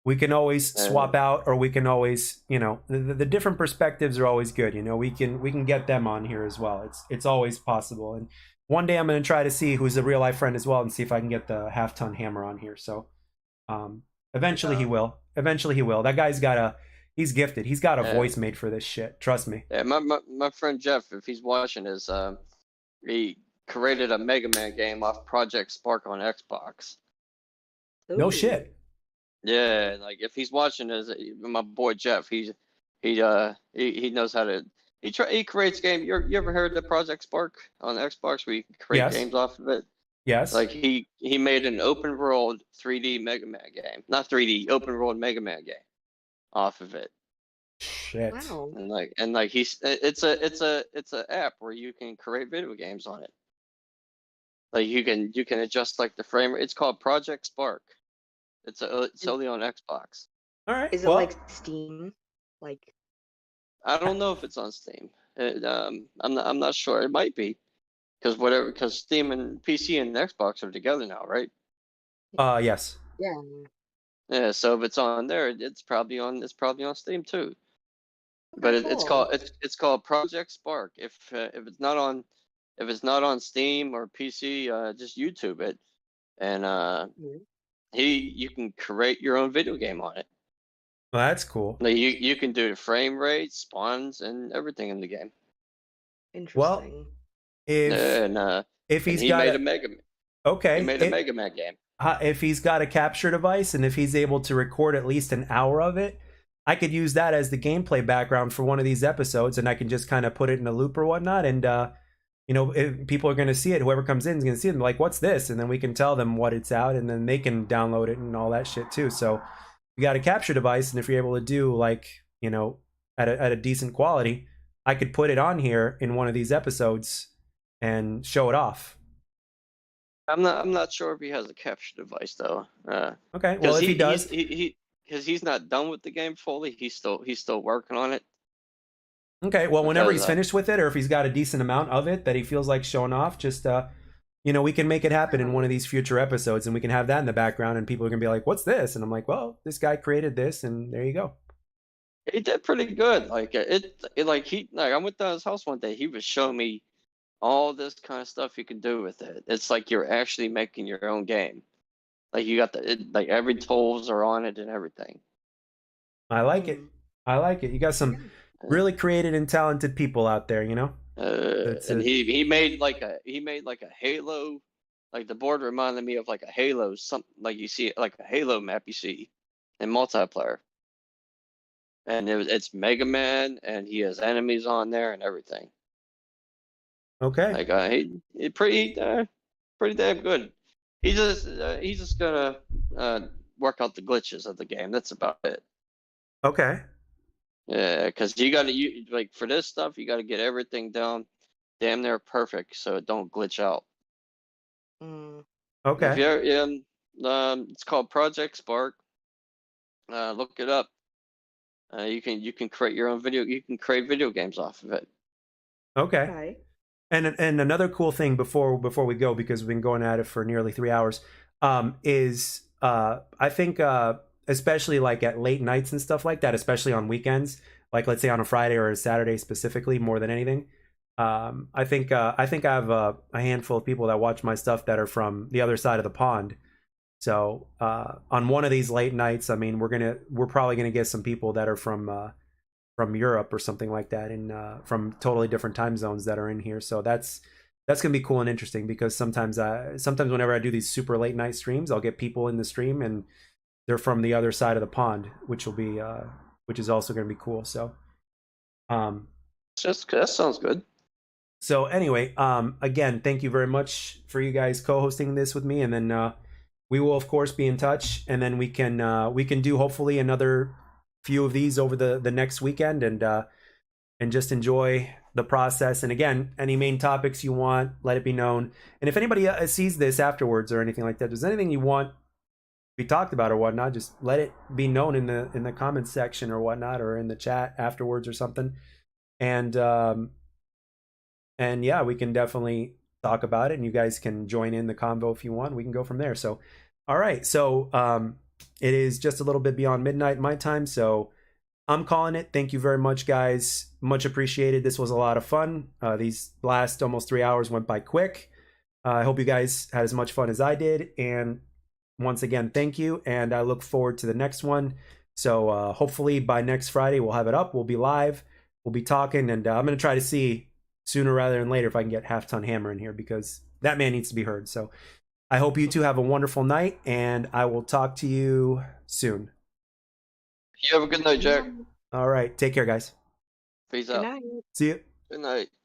we can always swap out, or we can always, you know, the different perspectives are always good. You know, we can get them on here as well. It's always possible. And one day I'm going to try to see who's a real life friend as well, and see if I can get the half-ton hammer on here. So eventually he will. Eventually he will. That guy's he's gifted. He's got a voice made for this shit. Trust me. Yeah, my friend Jeff, if he's watching, he created a Mega Man game off Project Spark on Xbox. No shit. Yeah, like if he's watching this, my boy Jeff, he knows how to. He creates game. You ever heard of Project Spark on Xbox where you can create games off of it? Yes. Like he made an open world 3D Mega Man game, not 3D, open world Mega Man game off of it. Shit. Wow. And like it's a app where you can create video games on it. Like you can adjust like the frame rate. It's called Project Spark. It's only on Xbox. All right. Is it like Steam? Like I don't know if it's on Steam. I'm not sure. It might be because Steam and PC and Xbox are together now, right? Yes. Yeah. Yeah. So if it's on there, it's probably on Steam too. But it's called Project Spark. If it's not on Steam or PC, just YouTube it, and you can create your own video game on it. Well, that's cool. Like you can do the frame rate, spawns, and everything in the game. Interesting. Well, if he's got made a Mega Man. Okay. He made a Mega Man game. If he's got a capture device and if he's able to record at least an hour of it, I could use that as the gameplay background for one of these episodes, and I can just kind of put it in a loop or whatnot, and you know, if people are going to see it, whoever comes in is going to see it, and like, what's this? And then we can tell them what it's out, and then they can download it and all that shit too. So you got a capture device, and if you're able to do like, you know, at a decent quality, I could put it on here in one of these episodes and show it off. I'm not sure if he has a capture device though. Okay, well if he does, because he's not done with the game fully. He's still working on it. Okay, well whenever he's finished with it, or if he's got a decent amount of it that he feels like showing off, just you know, we can make it happen in one of these future episodes, and we can have that in the background, and people are gonna be like, "What's this?" And I'm like, "Well, this guy created this, and there you go." He did pretty good. Like I went down his house one day. He was showing me all this kind of stuff you can do with it. It's like you're actually making your own game. Like you got like every tools are on it and everything. I like it. I like it. You got some really creative and talented people out there, you know. And he made like a Halo. Like the board reminded me of like a Halo, something like you see like a Halo map you see in multiplayer. And it's Mega Man, and he has enemies on there and everything. Okay. Like he pretty damn good. He's just gonna work out the glitches of the game. That's about it. Okay. Yeah, because like for this stuff, you got to get everything down, damn near perfect, so it don't glitch out. Okay. If you're it's called Project Spark. Look it up. You can create your own video. You can create video games off of it. Okay. And another cool thing before we go, because we've been going at it for nearly 3 hours, is I think especially like at late nights and stuff like that, especially on weekends, like let's say on a Friday or a Saturday specifically, more than anything. I think I have a handful of people that watch my stuff that are from the other side of the pond. So on one of these late nights, I mean, we're probably gonna get some people that are from Europe or something like that, and from totally different time zones that are in here. So that's gonna be cool and interesting, because sometimes whenever I do these super late night streams, I'll get people in the stream, and they're from the other side of the pond, which is also going to be cool. So, that sounds good. so anyway, again, thank you very much for you guys co-hosting this with me, and then we will of course be in touch, and then we can do hopefully another few of these over the next weekend, and just enjoy the process. And again, any main topics you want, let it be known. And if anybody sees this afterwards or anything like that, there's anything you want to be talked about or whatnot, just let it be known in the comments section or whatnot, or in the chat afterwards or something. And yeah, we can definitely talk about it, and you guys can join in the convo if you want. We can go from there. So, all right. So it is just a little bit beyond midnight my time, so I'm calling it. Thank you very much, guys. Much appreciated. This was a lot of fun. These last almost 3 hours went by quick. I hope you guys had as much fun as I did. And once again, thank you. And I look forward to the next one. So hopefully by next Friday, we'll have it up. We'll be live. We'll be talking. And I'm going to try to see sooner rather than later if I can get Half Ton Hammer in here, because that man needs to be heard. So I hope you two have a wonderful night, and I will talk to you soon. You have a good night, Jack. All right. Take care, guys. Peace Good out. night. See you. Good night.